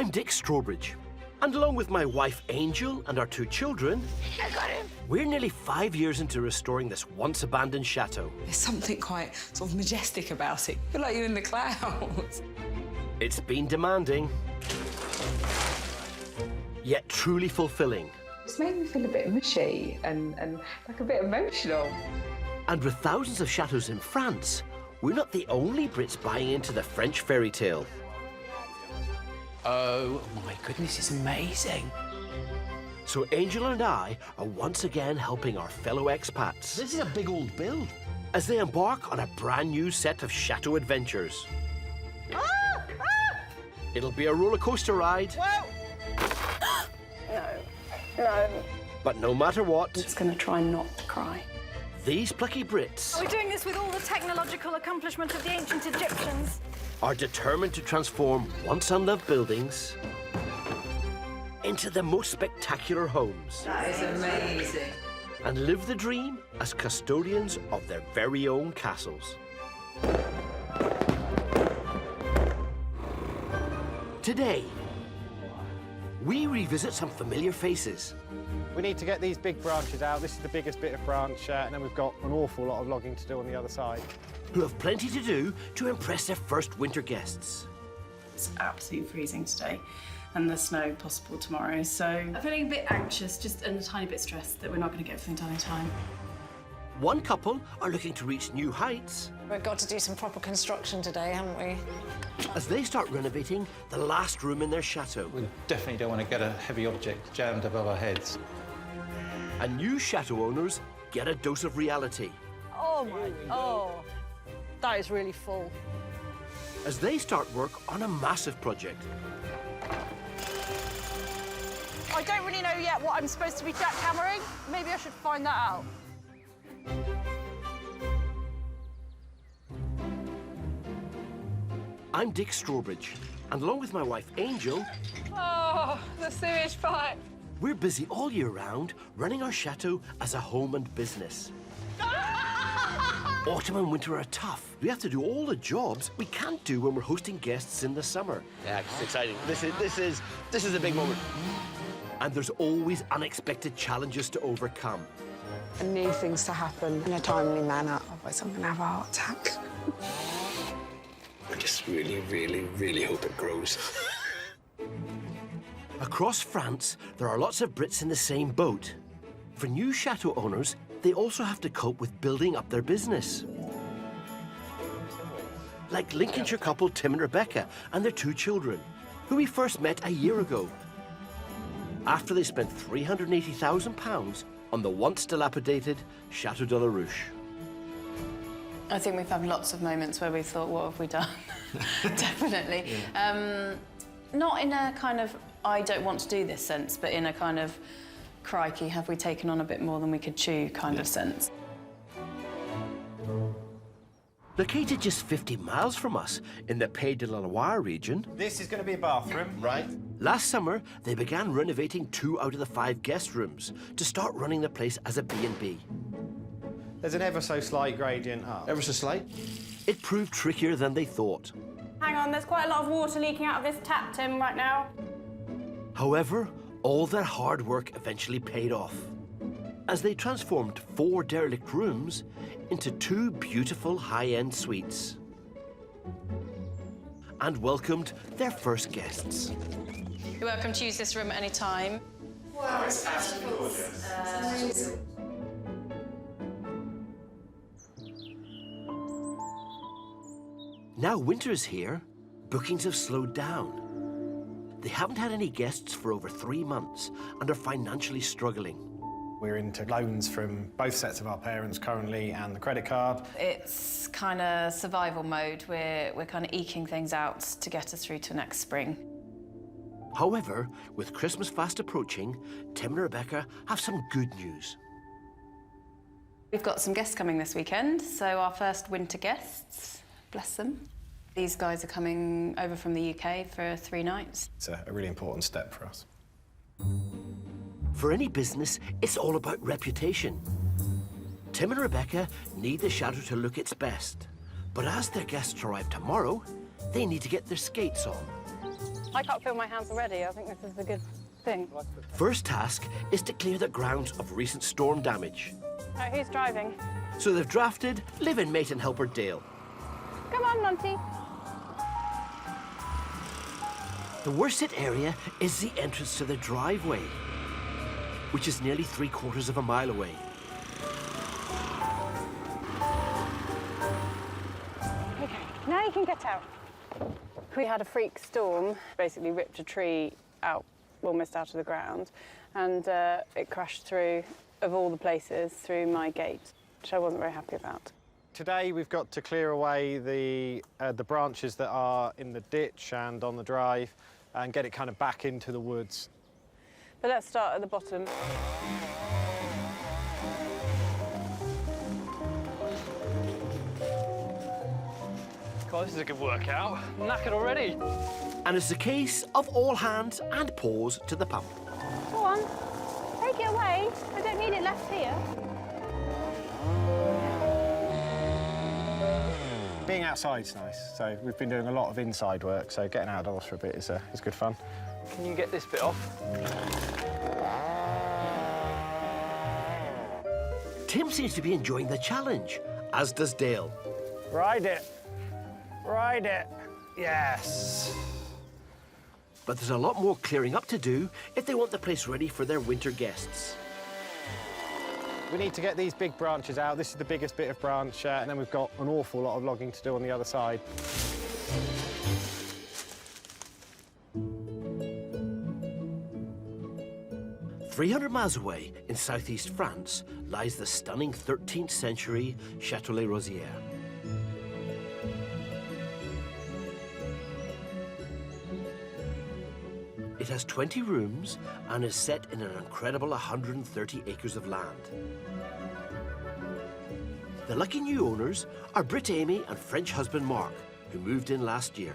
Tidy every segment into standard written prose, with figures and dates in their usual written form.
I'm Dick Strawbridge, and along with my wife Angel and our 2 children, I got him. We're nearly 5 years into restoring this once abandoned chateau. There's something quite sort of majestic about it. I feel like you're in the clouds. It's been demanding, yet truly fulfilling. It's made me feel a bit mushy and like a bit emotional. And with thousands of chateaux in France, we're not the only Brits buying into the French fairy tale. Oh my goodness, it's amazing. So Angel and I are once again helping our fellow expats. This is a big old build. As they embark on a brand new set of chateau adventures. It'll be a roller coaster ride. No. But no matter what, I'm just going to try not to cry. these plucky Brits We're doing this with all the technological accomplishment of the ancient Egyptians. are determined to transform once unloved buildings into the most spectacular homes That is amazing. and live the dream as custodians of their very own castles. Today, we revisit some familiar faces. We need to get these big branches out. This is the biggest bit of branch, and then we've got an awful lot of logging to do on the other side. Who have plenty to do to impress their first winter guests. It's absolutely freezing today and there's snow possible tomorrow, so I'm feeling a bit anxious, just and a tiny bit stressed that we're not going to get everything done in time. One couple are looking to reach new heights We've got to do some proper construction today, haven't we? as they start renovating the last room in their chateau. We definitely don't want to get a heavy object jammed above our heads. And new chateau owners get a dose of reality That is really full. as they start work on a massive project. I don't really know yet what I'm supposed to be jackhammering. Maybe I should find that out. I'm Dick Strawbridge, and along with my wife Angel, Oh, the sewage pipe. we're busy all year round running our chateau as a home and business. Autumn and winter are tough. We have to do all the jobs we can't do when we're hosting guests in the summer. Yeah, it's exciting. This is a big moment. And there's always unexpected challenges to overcome. I need things to happen in a timely manner, otherwise I'm going to have a heart attack. I just really, really, really hope it grows. Across France, there are lots of Brits in the same boat. For new chateau owners, they also have to cope with building up their business. Like Lincolnshire couple Tim and Rebecca and their 2 children, who we first met a year ago. After they spent £380,000 on the once dilapidated Chateau de la Ruche. I think we've had lots of moments where we've thought, what have we done? Definitely. Not in a kind of, I don't want to do this sense, but in a kind of, crikey, have we taken on a bit more than we could chew kind of sense. Located just 50 miles from us in the Pays de la Loire region, This is going to be a bathroom. Right? last summer they began renovating 2 out of the 5 guest rooms to start running the place as a B&B. There's an ever so slight gradient up. Ever so slight. It proved trickier than they thought. Hang on, there's quite a lot of water leaking out of this tap, Tim, right now. However, all their hard work eventually paid off, as they transformed 4 derelict rooms into 2 beautiful high-end suites and welcomed their first guests. You're welcome to use this room at any time. Wow, it's beautiful. It's amazing. Now winter is here, bookings have slowed down. They haven't had any guests for over 3 months and are financially struggling. We're into loans from both sets of our parents currently and the credit card. It's kind of survival mode. We're kind of eking things out to get us through to next spring. However, with Christmas fast approaching, Tim and Rebecca have some good news. We've got some guests coming this weekend, so our first winter guests, bless them. These guys are coming over from the UK for 3 nights. It's a really important step for us. For any business, it's all about reputation. Tim and Rebecca need the chateau to look its best. But as their guests arrive tomorrow, they need to get their skates on. I can't feel my hands already. I think this is a good thing. First task is to clear the grounds of recent storm damage. Right, who's driving? So they've drafted live-in mate and helper Dale. Come on, Monty. The worst hit area is the entrance to the driveway, which is nearly 3/4 of a mile away. Okay, now you can get out. We had a freak storm, basically ripped a tree out, almost out of the ground, and it crashed through, of all the places, through my gate, which I wasn't very happy about. Today we've got to clear away the branches that are in the ditch and on the drive and get it kind of back into the woods. But let's start at the bottom. God, this is a good workout. I'm knackered already. And it's a case of all hands and paws to the pump. Go on, take it away. I don't need it left here. Being outside's nice, so we've been doing a lot of inside work, so getting outdoors for a bit is good fun. Can you get this bit off? Tim seems to be enjoying the challenge, as does Dale. Ride it. Ride it. Yes. But there's a lot more clearing up to do if they want the place ready for their winter guests. We need to get these big branches out. This is the biggest bit of branch, and then we've got an awful lot of logging to do on the other side. "300 miles away in southeast France lies the stunning 13th century Chateau les Rosières. It has 20 rooms and is set in an incredible 130 acres of land. The lucky new owners are Brit Amy and French husband Mark, who moved in last year.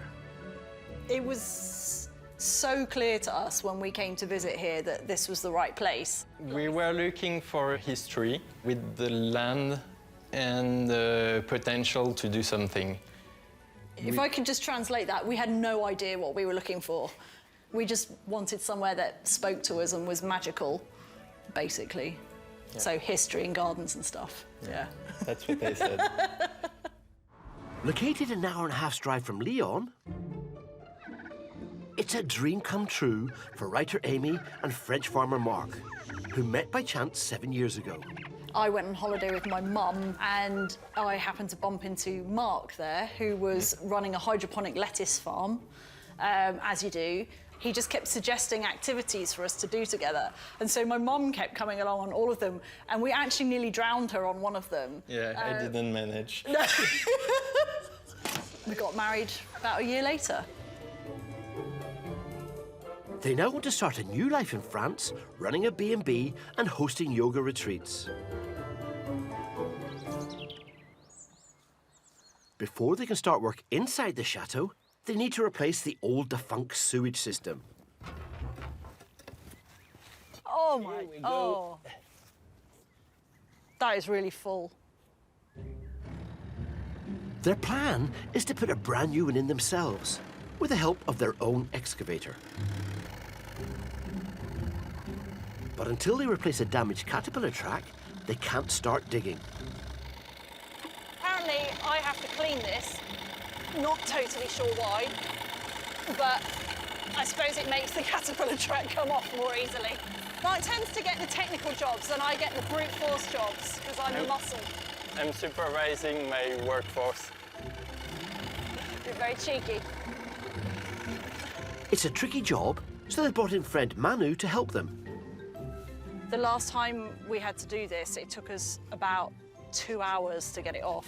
It was so clear to us when we came to visit here that this was the right place. We were looking for history with the land and the potential to do something. If I could just translate that, we had no idea what we were looking for. We just wanted somewhere that spoke to us and was magical, basically. Yeah. So history and gardens and stuff. Yeah. That's what they said. Located an hour and a half's drive from Lyon, it's a dream come true for writer Amy and French farmer Mark, who met by chance 7 years ago. I went on holiday with my mum and I happened to bump into Mark there, who was running a hydroponic lettuce farm, as you do. He just kept suggesting activities for us to do together. And so my mum kept coming along on all of them, and we actually nearly drowned her on one of them. Yeah, I didn't manage. We got married about a year later. They now want to start a new life in France, running a B&B and hosting yoga retreats. Before they can start work inside the chateau, they need to replace the old defunct sewage system. Oh my, oh. That is really full. Their plan is to put a brand new one in themselves, with the help of their own excavator. But until they replace a damaged caterpillar track, they can't start digging. Apparently, I have to clean this. Not totally sure why, but I suppose it makes the caterpillar track come off more easily. Mark tends to get the technical jobs and I get the brute force jobs because I'm a muscle. I'm supervising my workforce. You're very cheeky. It's a tricky job, so they brought in friend Manu to help them. The last time we had to do this, it took us about 2 hours to get it off.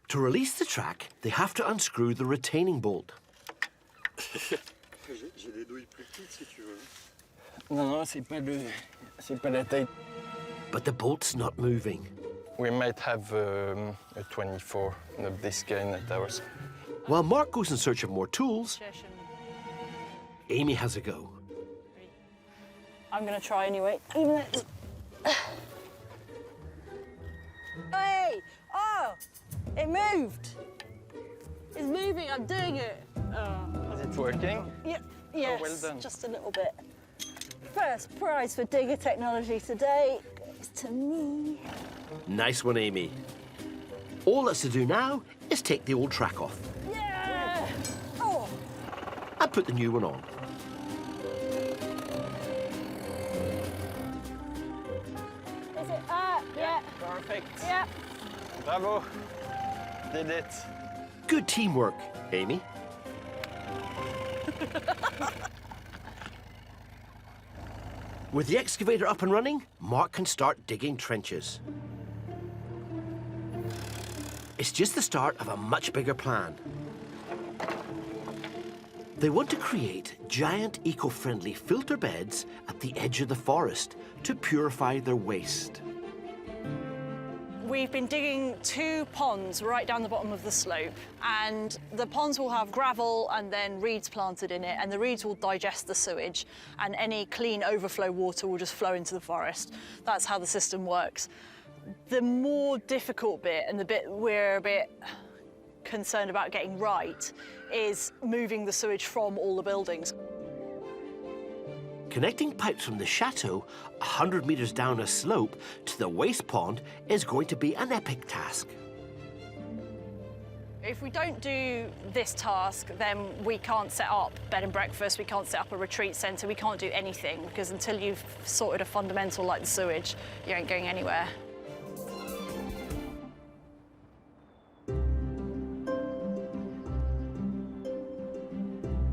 To release the track, they have to unscrew the retaining bolt. Non, c'est pas la taille. But the bolt's not moving. We might have a 24 of this kind at ours. While Mark goes in search of more tools, Amy has a go. I'm going to try anyway. Even though it's... Hey! Oh! It moved! It's moving, I'm doing it. Oh. Is it working? Yeah, yes, well done. just a little bit. First prize for digger technology today goes to me. Nice one, Amy. All that's to do now is take the old track off Yeah! Oh, and put the new one on. is it? Yeah. Perfect. Yeah. Bravo. Did it. Good teamwork, Amy. With the excavator up and running, Mark can start digging trenches. It's just the start of a much bigger plan. They want to create giant eco-friendly filter beds at the edge of the forest to purify their waste. We've been digging 2 ponds right down the bottom of the slope, and the ponds will have gravel and then reeds planted in it, and the reeds will digest the sewage, and any clean overflow water will just flow into the forest. That's how the system works. The more difficult bit, and the bit we're a bit concerned about getting right, is moving the sewage from all the buildings. Connecting pipes from the chateau 100 metres down a slope to the waste pond is going to be an epic task. If we don't do this task, then we can't set up bed and breakfast, we can't set up a retreat centre, we can't do anything, because until you've sorted a fundamental like the sewage, you ain't going anywhere.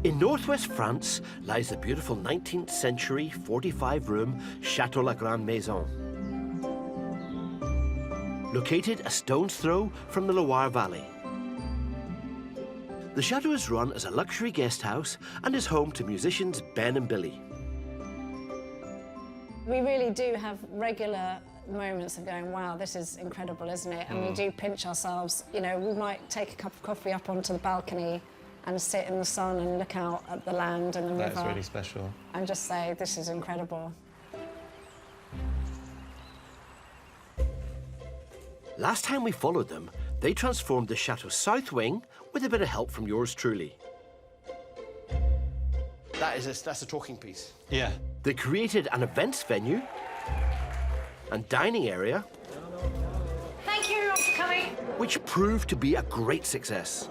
In northwest France lies the beautiful 19th century 45-room Chateau La Grande Maison. Located a stone's throw from the Loire Valley. The chateau is run as a luxury guest house and is home to musicians Ben and Billy. We really do have regular moments of going, wow, this is incredible, isn't it? And we do pinch ourselves. You know, we might take a cup of coffee up onto the balcony and sit in the sun and look out at the land and the river. That's really special. And just say, this is incredible. Last time we followed them, they transformed the chateau's south wing with a bit of help from yours truly. That's a talking piece. Yeah. They created an events venue and dining area, Thank you for coming. which proved to be a great success.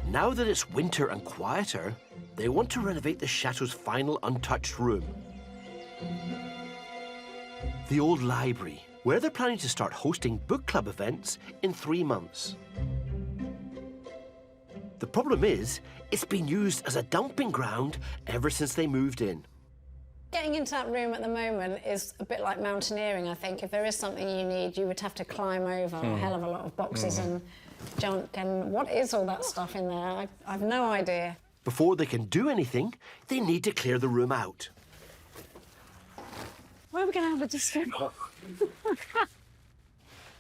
Now that it's winter and quieter, they want to renovate the chateau's final untouched room. The old library, where they're planning to start hosting book club events in 3 months. The problem is, it's been used as a dumping ground ever since they moved in. Getting into that room at the moment is a bit like mountaineering, I think. If there is something you need, you would have to climb over a hell of a lot of boxes and junk. And what is all that stuff in there? I've no idea. Before they can do anything, they need to clear the room out. Where are we going to have a disco?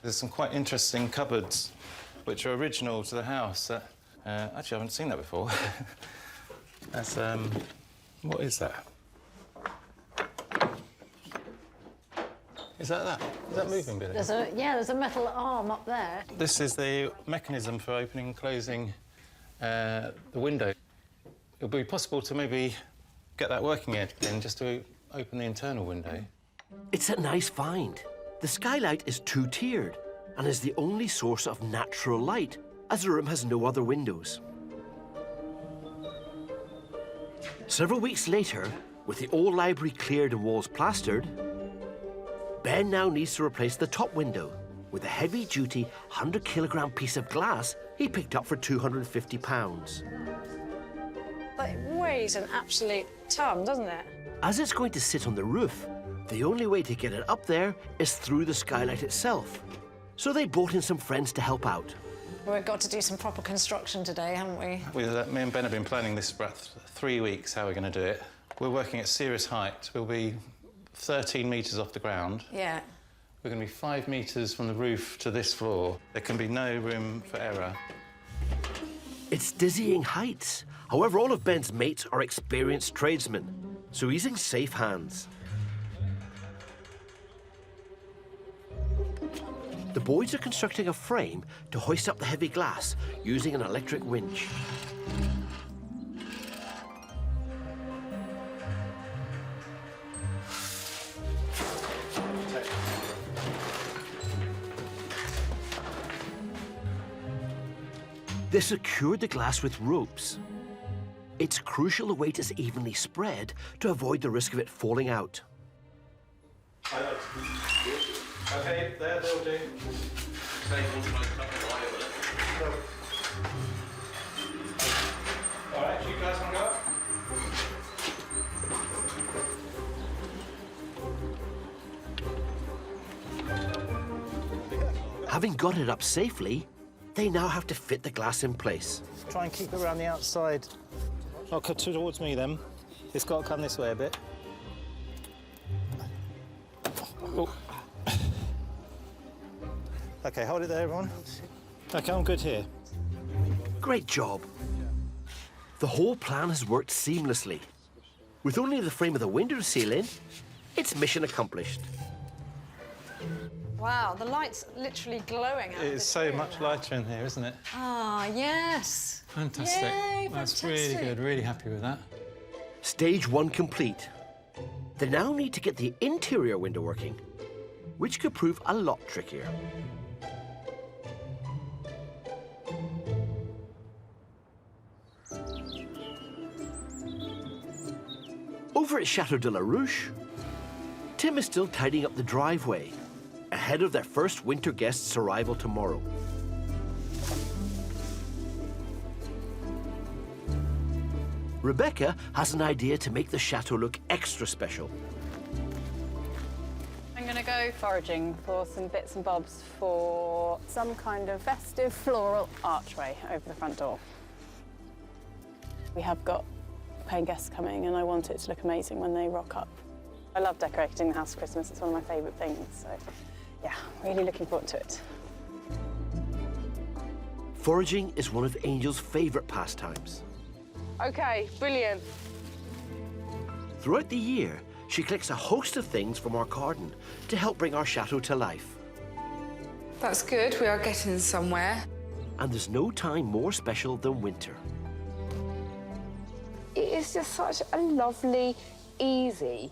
There's some quite interesting cupboards which are original to the house. Actually, I haven't seen that before. That's, what is that? Is that? Is that moving, Billy? There's a metal arm up there. This is the mechanism for opening and closing the window. It'll be possible to maybe get that working again, just to open the internal window. It's a nice find. The skylight is 2-tiered and is the only source of natural light, as the room has no other windows. Several weeks later, with the old library cleared and walls plastered, Ben now needs to replace the top window with a heavy-duty 100-kilogram piece of glass he picked up for £250. But it weighs an absolute ton, doesn't it? As it's going to sit on the roof, the only way to get it up there is through the skylight itself. So they brought in some friends to help out. We've got to do some proper construction today, haven't we? Me and Ben have been planning this for about 3 weeks, how we're going to do it. We're working at serious height. We'll be 13 metres off the ground. Yeah. We're going to be 5 metres from the roof to this floor. There can be no room for error. It's dizzying heights. However, all of Ben's mates are experienced tradesmen, so he's in safe hands. The boys are constructing a frame to hoist up the heavy glass using an electric winch. They secured the glass with ropes. It's crucial the weight is evenly spread to avoid the risk of it falling out. OK, there, they'll do. All right, you guys want to go up? Having got it up safely, they now have to fit the glass in place. Try and keep it around the outside. Oh, cut towards me then. It's got to come this way a bit. Oh. OK, hold it there, everyone. OK, I'm good here. Great job. The whole plan has worked seamlessly. With only the frame of the window to seal in, it's mission accomplished. Wow, the light's literally glowing out. It is so much lighter in here, isn't it? Ah, yes. Fantastic. Yay, That's fantastic. really good. Really happy with that. Stage 1 complete. They now need to get the interior window working, which could prove a lot trickier. Over at Chateau de la Ruche, Tim is still tidying up the driveway ahead of their first winter guests' arrival tomorrow. Rebecca has an idea to make the chateau look extra special. I'm going to go foraging for some bits and bobs for some kind of festive floral archway over the front door. We have got paying guests coming and I want it to look amazing when they rock up. I love decorating the house for Christmas. It's one of my favourite things. So, yeah, really looking forward to it. Foraging is one of Angel's favourite pastimes. OK, brilliant. Throughout the year, she collects a host of things from our garden to help bring our chateau to life. That's good. We are getting somewhere. And there's no time more special than winter. It is just such a lovely, easy,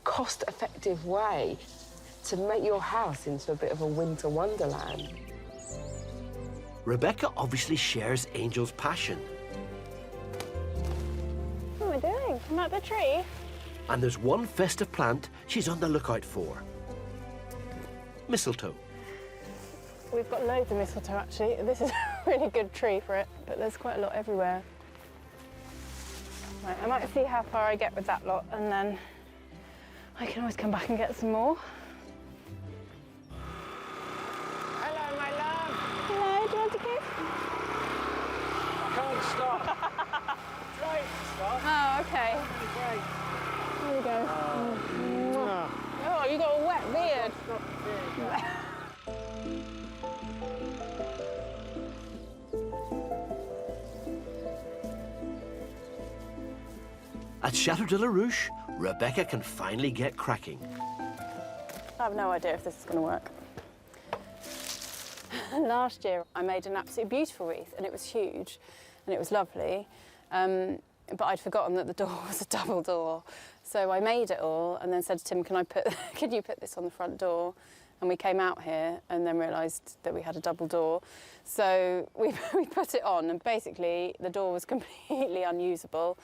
cost-effective way to make your house into a bit of a winter wonderland. Rebecca obviously shares Angel's passion. What am I doing? I'm at the tree. And there's one festive plant she's on the lookout for. Mistletoe. We've got loads of mistletoe, actually. This is a really good tree for it, but there's quite a lot everywhere. Right, I might see how far I get with that lot, and then I can always come back and get some more. Hello, my love. Hello, do you want to kiss? I can't stop. Great to stop. Oh, okay. Great. There we go. Oh, you got a wet beard. At Chateau de la Ruche, Rebecca can finally get cracking. I have no idea if this is going to work. Last year, I made an absolutely beautiful wreath, and it was huge, and it was lovely. But I'd forgotten that the door was a double door. So I made it all and then said to Tim, could you put this on the front door? And we came out here and then realised that we had a double door. So we put it on, and basically the door was completely unusable.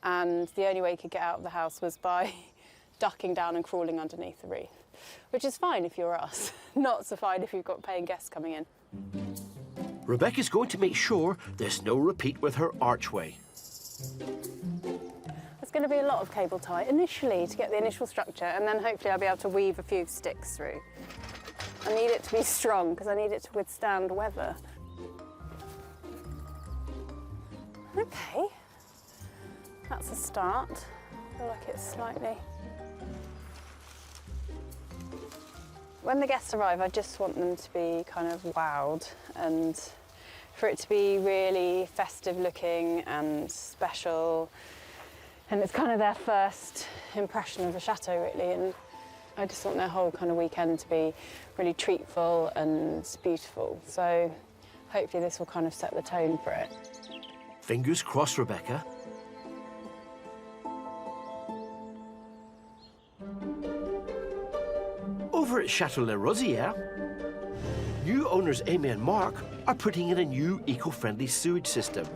And the only way you could get out of the house was by ducking down and crawling underneath the wreath, which is fine if you're us, not so fine if you've got paying guests coming in. Rebecca's going to make sure there's no repeat with her archway. There's going to be a lot of cable tie initially to get the initial structure, and then hopefully I'll be able to weave a few sticks through. I need it to be strong because I need it to withstand weather. Okay, that's a start. I feel like it's slightly... When the guests arrive, I just want them to be kind of wowed and for it to be really festive looking and special. And it's kind of their first impression of the chateau, really. And I just want their whole kind of weekend to be really treatful and beautiful. So hopefully this will kind of set the tone for it. Fingers crossed, Rebecca. Over at Chateau La Rosière, new owners Amy and Mark are putting in a new eco-friendly sewage system.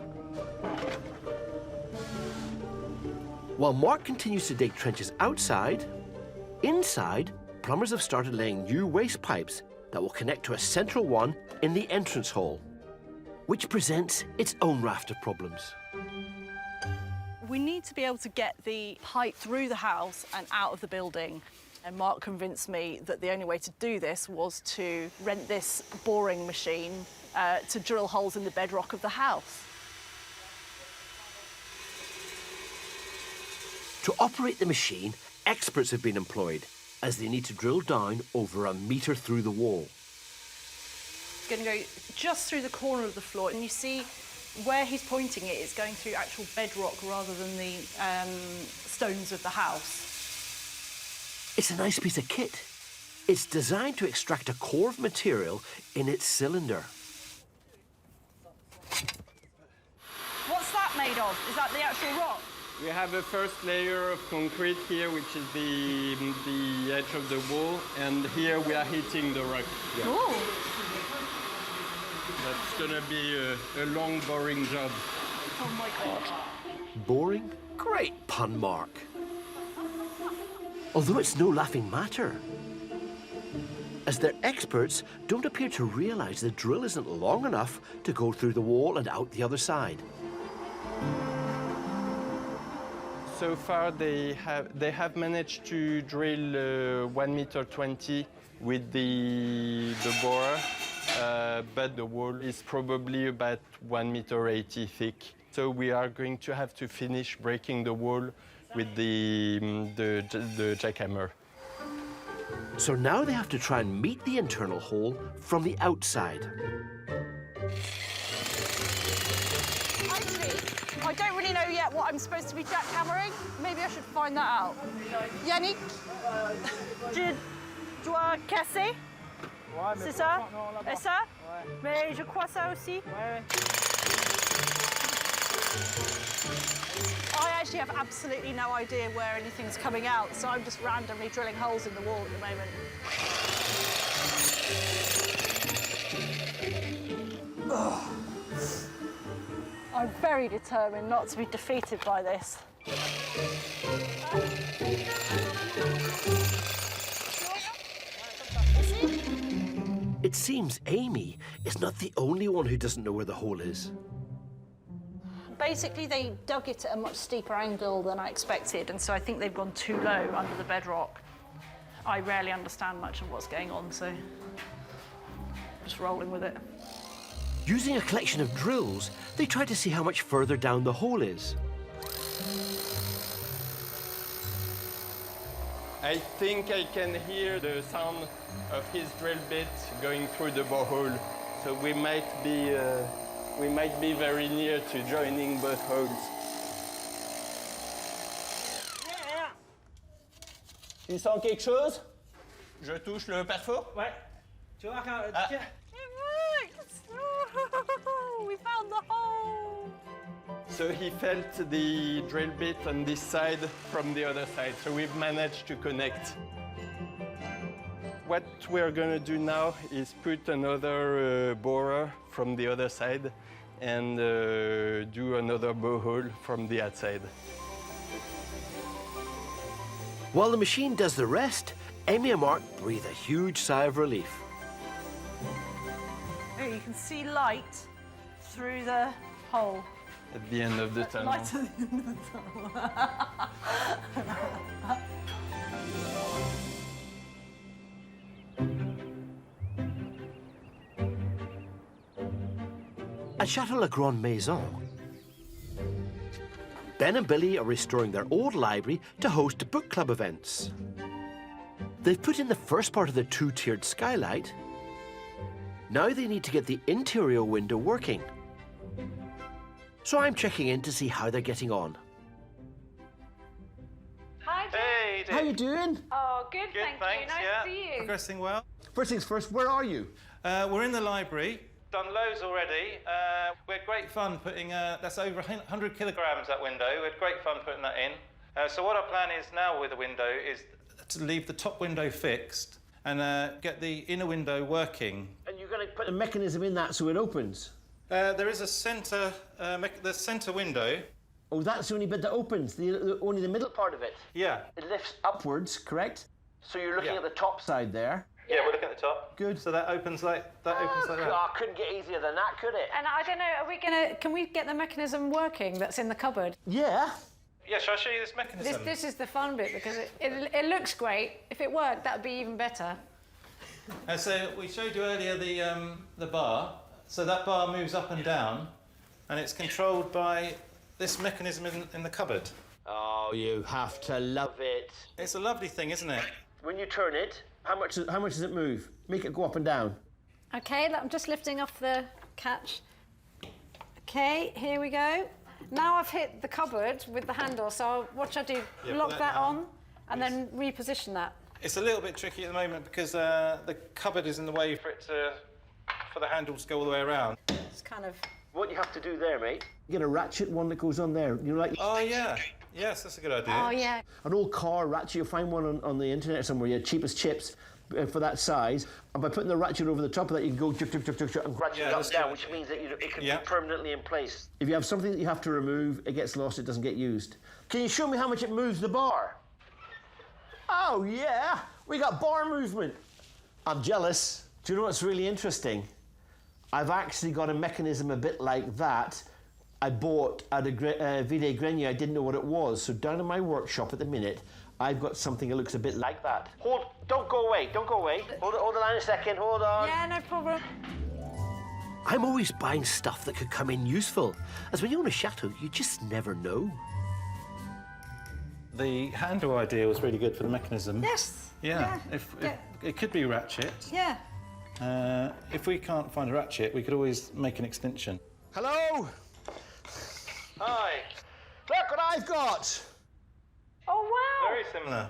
While Mark continues to dig trenches outside, inside, plumbers have started laying new waste pipes that will connect to a central one in the entrance hall, which presents its own raft of problems. We need to be able to get the pipe through the house and out of the building. And Mark convinced me that the only way to do this was to rent this boring machine to drill holes in the bedrock of the house. To operate the machine, experts have been employed, as they need to drill down over 1 metre through the wall. It's going to go just through the corner of the floor, and you see where he's pointing it, it's going through actual bedrock rather than the stones of the house. It's a nice piece of kit. It's designed to extract a core of material in its cylinder. What's that made of? Is that the actual rock? We have a first layer of concrete here, which is the edge of the wall, and here we are heating the rock. Yeah. Ooh. That's gonna be a long, boring job. Oh my God. Boring? Great pun, Mark. Although it's no laughing matter, as their experts don't appear to realise the drill isn't long enough to go through the wall and out the other side. So far, they have managed to drill 1.20 meters with the borer, but the wall is probably about 1.80 meters thick. So we are going to have to finish breaking the wall with the jackhammer. So now they have to try and meet the internal hole from the outside. Actually, I don't really know yet what I'm supposed to be jackhammering. Maybe I should find that out. Yannick, tu dois casser? C'est ça? Et ça? Mais je crois ça aussi. I actually have absolutely no idea where anything's coming out, so I'm just randomly drilling holes in the wall at the moment. Oh. I'm very determined not to be defeated by this. It seems Amy is not the only one who doesn't know where the hole is. Basically, they dug it at a much steeper angle than I expected, and so I think they've gone too low under the bedrock. I rarely understand much of what's going on, so just rolling with it. Using a collection of drills, they try to see how much further down the hole is. I think I can hear the sound of his drill bit going through the borehole, so we might be very near to joining both holes. Tu sens quelque chose? Je touche le pare-feu? Ouais. Tu vois quand... It works! Oh, we found the hole! So he felt the drill bit on this side from the other side, so we've managed to connect. What we're going to do now is put another borer from the other side and do another borehole from the outside. While the machine does the rest, Amy and Mark breathe a huge sigh of relief. Oh, you can see light through the hole. At the end of the tunnel. Light at the end of the tunnel. At Chateau La Grande Maison, Ben and Billy are restoring their old library to host book club events. They've put in the first part of the two-tiered skylight. Now they need to get the interior window working. So I'm checking in to see how they're getting on. Hey, How you doing? Oh, good, Good, thanks, Nice yeah. to see you. Progressing well. First things first, where are you? We're in the library. Done loads already. We had great fun putting, that's over 100 kilograms, that window. We had great fun putting that in. So what our plan is now with the window is to leave the top window fixed and get the inner window working. And you're going to put a mechanism in that so it opens? There is a centre, the centre window. Oh, that's the only bit that opens, only the middle part of it? Yeah. It lifts upwards, correct? So you're looking Yeah. at the top side there? Yeah, we're looking at the top. Good. So that opens like that. Oh, couldn't get easier than that, could it? And I don't know, can we get the mechanism working that's in the cupboard? Yeah. Yeah, shall I show you this mechanism? This is the fun bit because it looks great. If it worked, that would be even better. So we showed you earlier the bar. So that bar moves up and down, and it's controlled by this mechanism in the cupboard. Oh, you have to love it. It's a lovely thing, isn't it? When you turn it, how much does it move? Make it go up and down. Okay, I'm just lifting off the catch. Okay, here we go. Now I've hit the cupboard with the handle, so what should I do? Yeah, Lock put that that on and then reposition that. It's a little bit tricky at the moment because the cupboard is in the way for the handle to go all the way around. It's kind of... What you have to do there, mate, you get a ratchet one that goes on there. You know, like... Oh, yeah. Yes, that's a good idea. Oh, yeah. An old car ratchet, you'll find one on the internet somewhere, yeah, cheapest chips for that size. And by putting the ratchet over the top of that, you can go juk, juk, juk, juk, juk, and ratchet it up and down, which means that it can be permanently in place. If you have something that you have to remove, it gets lost, it doesn't get used. Can you show me how much it moves the bar? Oh, yeah, we got bar movement. I'm jealous. Do you know what's really interesting? I've actually got a mechanism a bit like that I bought at a Vide Grenier. I didn't know what it was. So down in my workshop at the minute, I've got something that looks a bit like that. Don't go away, don't go away. Hold the line a second, hold on. Yeah, no problem. I'm always buying stuff that could come in useful. As when you own a chateau, you just never know. The handle idea was really good for the mechanism. Yes. Yeah. If it could be ratchet. Yeah. If we can't find a ratchet, we could always make an extension. Hello? Hi. Look what I've got. Oh, wow. Very similar.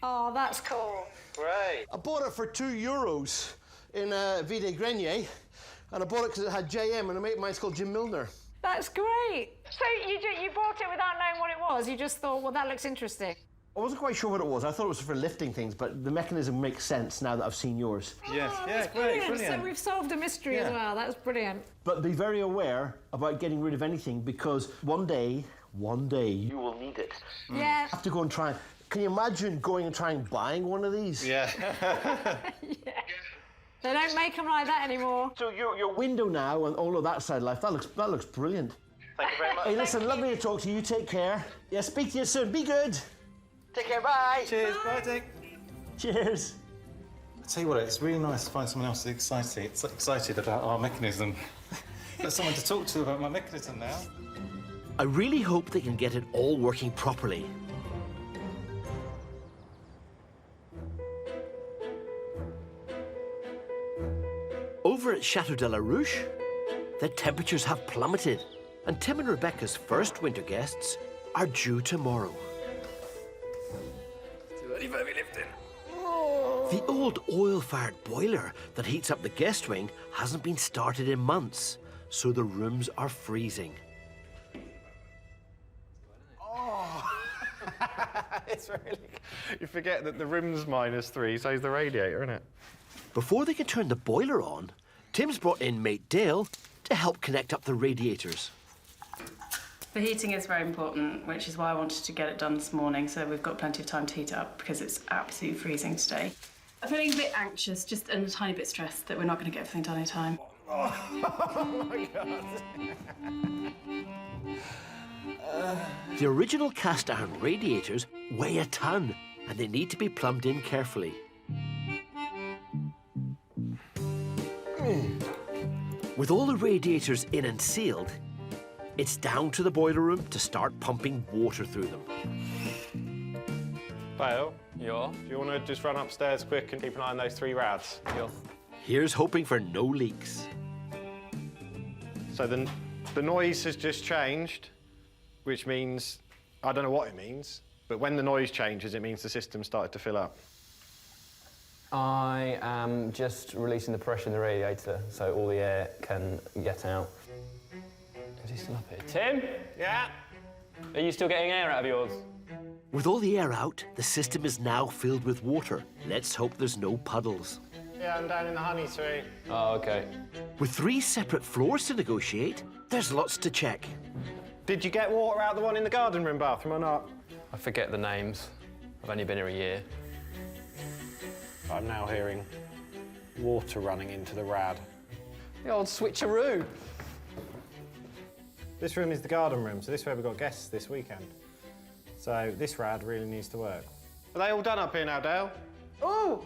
Oh, that's cool. Great. I bought it for €2 in Vide Grenier, and I bought it because it had JM, and a mate of mine's called Jim Milner. That's great. So you bought it without knowing what it was? You just thought, well, that looks interesting. I wasn't quite sure what it was. I thought it was for lifting things, but the mechanism makes sense now that I've seen yours. Yes, Oh, yeah, that's great, brilliant. brilliant. So we've solved a mystery as well. That's brilliant. But be very aware about getting rid of anything, because one day, you will need it. Yeah. You have to go and try. Can you imagine going and trying buying one of these? Yeah. Yeah. They don't make them like that anymore. So your window now and all of that side of life, that looks brilliant. Thank you very much. Hey, listen, lovely to talk to you. You take care. Yeah, speak to you soon. Be good. Take care. Bye. Cheers. Bye, Dick. Cheers. I tell you what, it's really nice to find someone else excited about our mechanism. Got someone to talk to about my mechanism now. I really hope they can get it all working properly. Over at Chateau de la Ruche, the temperatures have plummeted, and Tim and Rebecca's first winter guests are due tomorrow. The old oil-fired boiler that heats up the guest wing hasn't been started in months, so the rooms are freezing. Oh, it's really... You forget that the room's -3, so is the radiator, isn't it? Before they can turn the boiler on, Tim's brought in mate Dale to help connect up the radiators. The heating is very important, which is why I wanted to get it done this morning, so we've got plenty of time to heat it up because it's absolutely freezing today. I'm feeling a bit anxious, just and a tiny bit stressed that we're not going to get everything done in time. Oh my God. The original cast iron radiators weigh a ton, and they need to be plumbed in carefully. With all the radiators in and sealed, it's down to the boiler room to start pumping water through them. Dale, do you want to just run upstairs quick and keep an eye on those 3 rads? Here's hoping for no leaks. So the noise has just changed, which means, I don't know what it means, But when the noise changes, it means the system started to fill up. I am just releasing the pressure in the radiator so all the air can get out. Is he still up here? Tim? Yeah? Are you still getting air out of yours? With all the air out, the system is now filled with water. Let's hope there's no puddles. Yeah, I'm down in the honey tree. Oh, OK. With 3 separate floors to negotiate, there's lots to check. Did you get water out the one in the garden room bathroom or not? I forget the names. I've only been here a year. I'm now hearing water running into the rad. The old switcheroo. This room is the garden room, so this is where we've got guests this weekend. So this rad really needs to work. Are they all done up here now, Dale? Oh,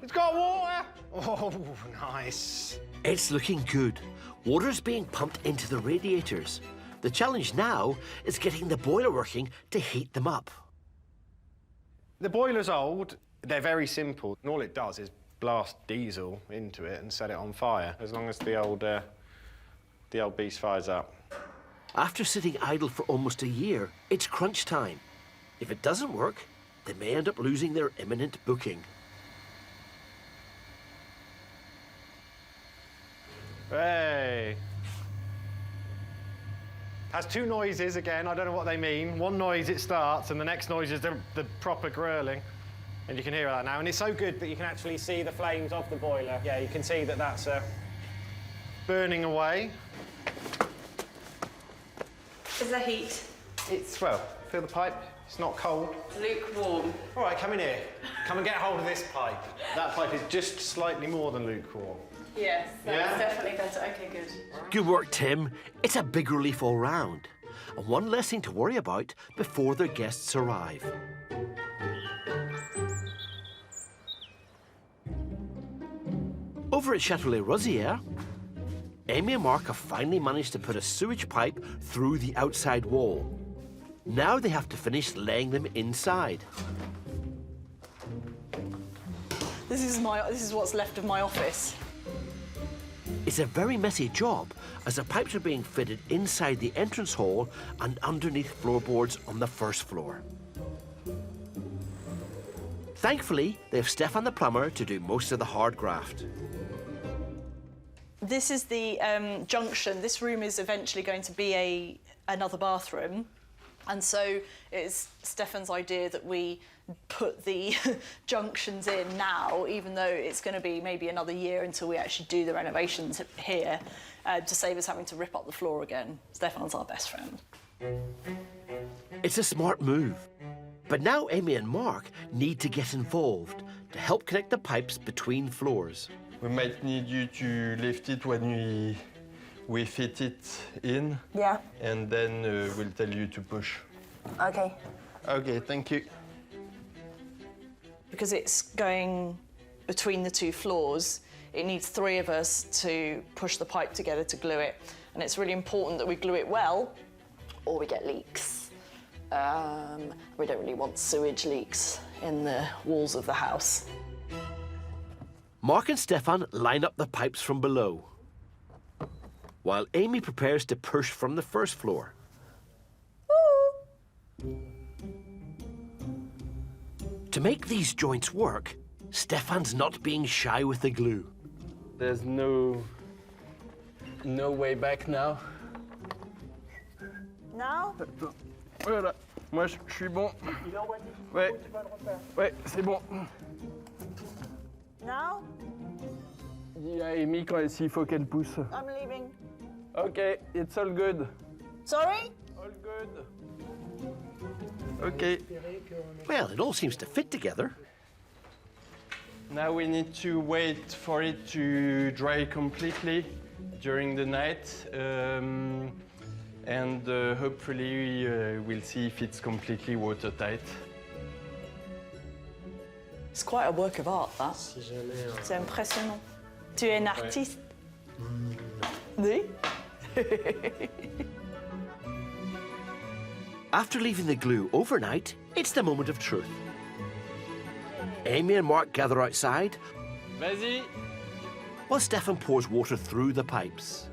it's got water. Oh, nice. It's looking good. Water's being pumped into the radiators. The challenge now is getting the boiler working to heat them up. The boiler's old. They're very simple. And all it does is blast diesel into it and set it on fire, as long as the old beast fires up. After sitting idle for almost a year, it's crunch time. If it doesn't work, they may end up losing their imminent booking. Hey! Has 2 noises again, I don't know what they mean. One noise it starts, and the next noise is the proper growling. And you can hear that now. And it's so good that you can actually see the flames of the boiler. Yeah, you can see that that's burning away. Is there heat? It's, well, feel the pipe. It's not cold. Lukewarm. All right, come in here. Come and get hold of this pipe. That pipe is just slightly more than lukewarm. Yes, that's Yeah? definitely better. OK, good. Good work, Tim. It's a big relief all round. And one less thing to worry about before their guests arrive. Over at Chateau Les Rosières, Amy and Mark have finally managed to put a sewage pipe through the outside wall. Now they have to finish laying them inside. This is what's left of my office. It's a very messy job as the pipes are being fitted inside the entrance hall and underneath floorboards on the first floor. Thankfully, they have Stefan the plumber to do most of the hard graft. This is the junction. This room is eventually going to be another bathroom. And so it's Stefan's idea that we put the junctions in now, even though it's going to be maybe another year until we actually do the renovations here, to save us having to rip up the floor again. Stefan's our best friend. It's a smart move. But now Amy and Mark need to get involved to help connect the pipes between floors. We might need you to lift it when we fit it in. Yeah. And then we'll tell you to push. OK. OK, thank you. Because it's going between the 2 floors, it needs 3 of us to push the pipe together to glue it. And it's really important that we glue it well, or we get leaks. We don't really want sewage leaks in the walls of the house. Mark and Stefan line up the pipes from below, while Amy prepares to push from the first floor. To make these joints work, Stefan's not being shy with the glue. There's no way back now. Now? Voilà. Moi, je suis bon. Ouais. Ouais, c'est bon. Now? Dis à Amy s'il faut qu'elle pousse. I'm leaving. OK, it's all good. Sorry? All good. OK. Well, it all seems to fit together. Now we need to wait for it to dry completely during the night. And hopefully we'll see if it's completely watertight. It's quite a work of art, that. C'est impressionnant. Tu es un artiste? Oui. After leaving the glue overnight, it's the moment of truth. Amy and Mark gather outside, Vas-y. while Stefan pours water through the pipes.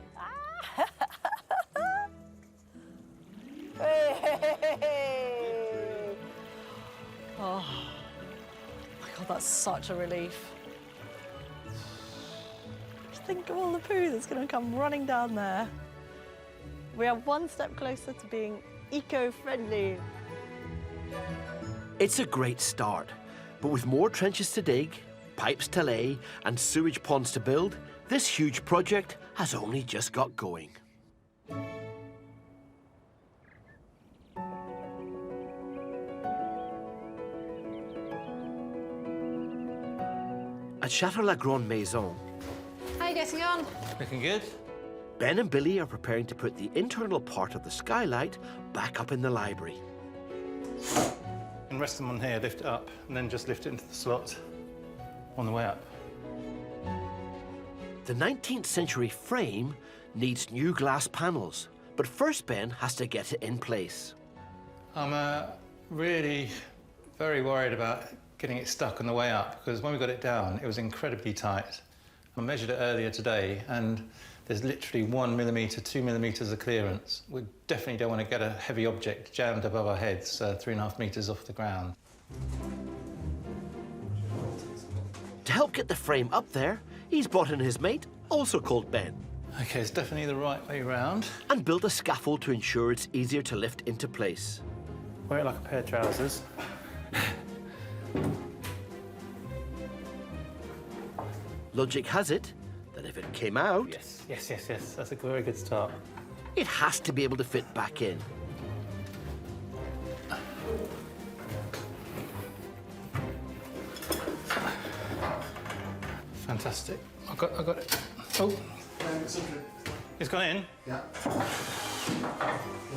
that's such a relief. Just think of all the poo that's going to come running down there. We are one step closer to being eco-friendly. It's a great start, but with more trenches to dig, pipes to lay, and sewage ponds to build, this huge project has only just got going. At Chateau La Grande Maison, How are you getting on? Looking good. Ben and Billy are preparing to put the internal part of the skylight back up in the library. And rest them on here, lift it up, and then just lift it into the slot on the way up. The 19th century frame needs new glass panels, but first Ben has to get it in place. I'm really very worried about getting it stuck on the way up, because when we got it down, it was incredibly tight. I measured it earlier today, and there's literally 1 millimetre, 2 millimetres of clearance. We definitely don't want to get a heavy object jammed above our heads, 3.5 metres off the ground. To help get the frame up there, he's brought in his mate, also called Ben. OK, it's definitely the right way round. And built a scaffold to ensure it's easier to lift into place. Wear it like a pair of trousers. Logic has it that if it came out, Yes. That's a very good start. it has to be able to fit back in. Fantastic. I got it. Oh. It's gone in? Yeah.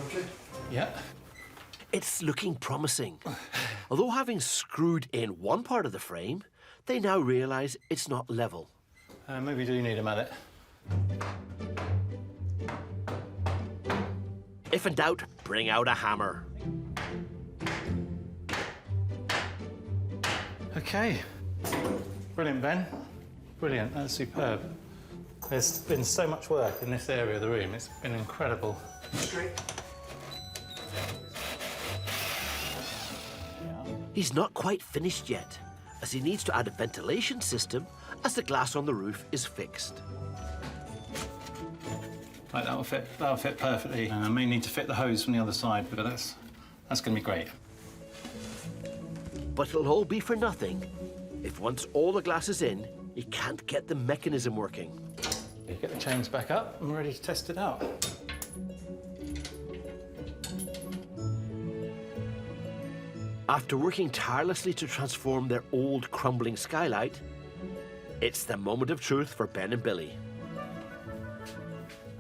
Okay. Yeah. It's looking promising. Although having screwed in one part of the frame, they now realise it's not level. Maybe we do need a mallet. If in doubt, bring out a hammer. OK. Brilliant, Ben. Brilliant. That's superb. There's been so much work in this area of the room. It's been incredible. He's not quite finished yet, as he needs to add a ventilation system as the glass on the roof is fixed. Right, that'll fit perfectly. I may need to fit the hose from the other side, but that's going to be great. But it'll all be for nothing if once all the glass is in, you can't get the mechanism working. You get the chains back up and we're ready to test it out. After working tirelessly to transform their old crumbling skylight, it's the moment of truth for Ben and Billy.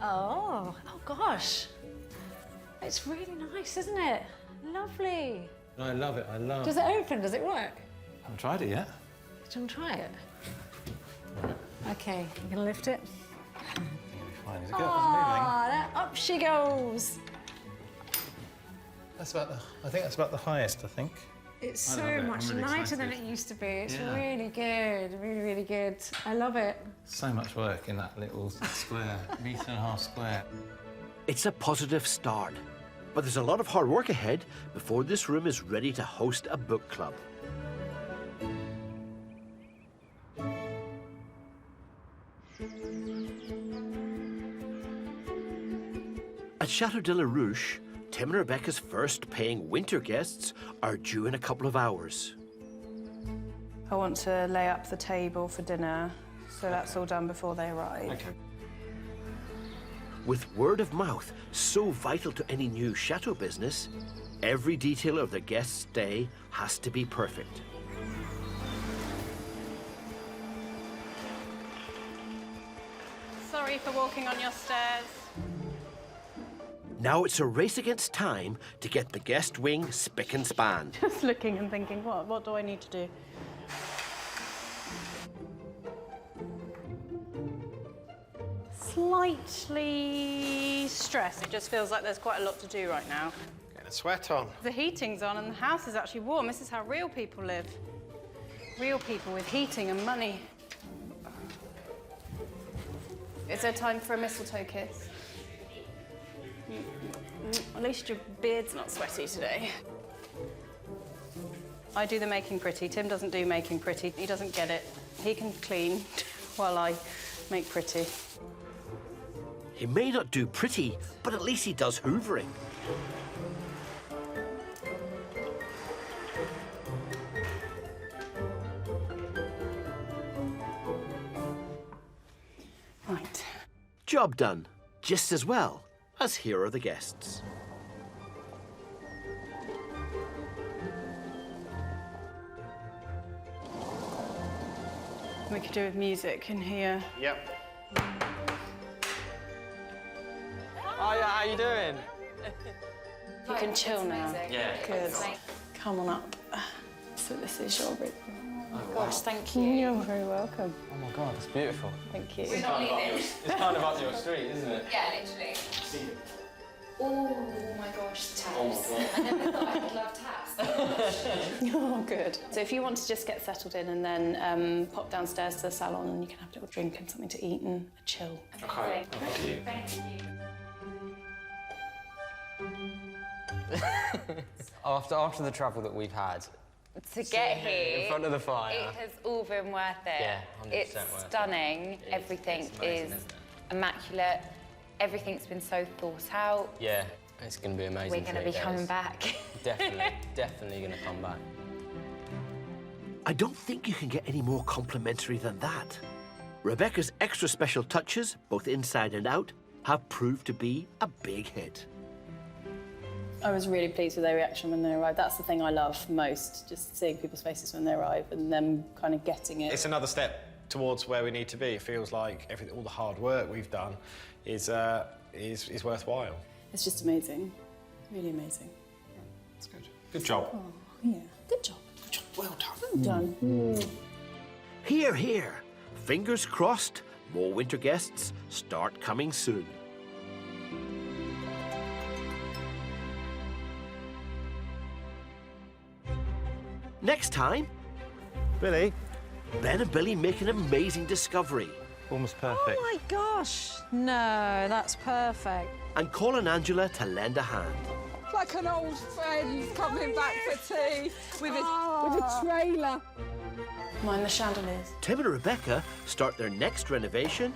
Oh gosh. It's really nice, isn't it? Lovely. I love it. I love it. Does it open? Does it work? I haven't tried it yet. Do you want to try it? OK, you gonna lift it? Fine. Is it good? Oh, up she goes. That's about I think that's about the highest, I think. It's so much lighter than it used to be. It's really good, really good. I love it. So much work in that little square, metre and a half square. It's a positive start, but there's a lot of hard work ahead before this room is ready to host a book club. At Chateau de la Ruche, Tim and Rebecca's first paying winter guests are due in a couple of hours. I want to lay up the table for dinner, so that's all done before they arrive. Okay. With word of mouth so vital to any new chateau business, every detail of the guest's stay has to be perfect. Sorry for walking on your stairs. Now it's a race against time to get the guest wing spick and span. Just looking and thinking, what do I need to do? Slightly stressed. It just feels like there's quite a lot to do right now. Get a sweat on. The heating's on and the house is actually warm. This is how real people live. Real people with heating and money. Is there time for a mistletoe kiss? At least your beard's not sweaty today. I do the making pretty. Tim doesn't do making pretty. He doesn't get it. He can clean while I make pretty. He may not do pretty, but at least he does hoovering. Right. Job done, just as well as here are the guests. We could do with music in here. Yep. Oh, yeah, how you doing? You can chill now. Yeah. Good. Come on up. So this is your room. Oh, gosh, thank you. You're very welcome. Oh my God, that's beautiful. Thank you. We're not leaving. It's kind of up your street, isn't it? Yeah, literally. Oh my gosh, taps. Oh my God. I never thought I would love taps. Oh, good. So if you want to just get settled in and then pop downstairs to the salon and you can have a little drink and something to eat and a chill. Okay. Thank you. Thank you. After the travel that we've had, To get here, in front of the fire. it has all been worth it. Yeah, 100% It's worth it. stunning. Everything it's amazing, is isn't it? immaculate. Everything's been so thought out. Yeah, it's going to be amazing. We're going to be coming back. Definitely going to come back. I don't think you can get any more complimentary than that. Rebecca's extra special touches, both inside and out, have proved to be a big hit. I was really pleased with their reaction when they arrived. That's the thing I love most, just seeing people's faces when they arrive and them kind of getting it. It's another step towards where we need to be. It feels like all the hard work we've done is worthwhile. It's just amazing, really amazing. It's good. Good job. Oh, yeah, good job. Good job. Well done. Well done. Hear, hear. Fingers crossed, more winter guests start coming soon. Next time, Billy. Ben and Billy make an amazing discovery. Almost perfect. Oh my gosh. No, that's perfect. And call on Angela to lend a hand. Like an old friend coming back for tea with a trailer. Mind the chandeliers. Tim and Rebecca start their next renovation,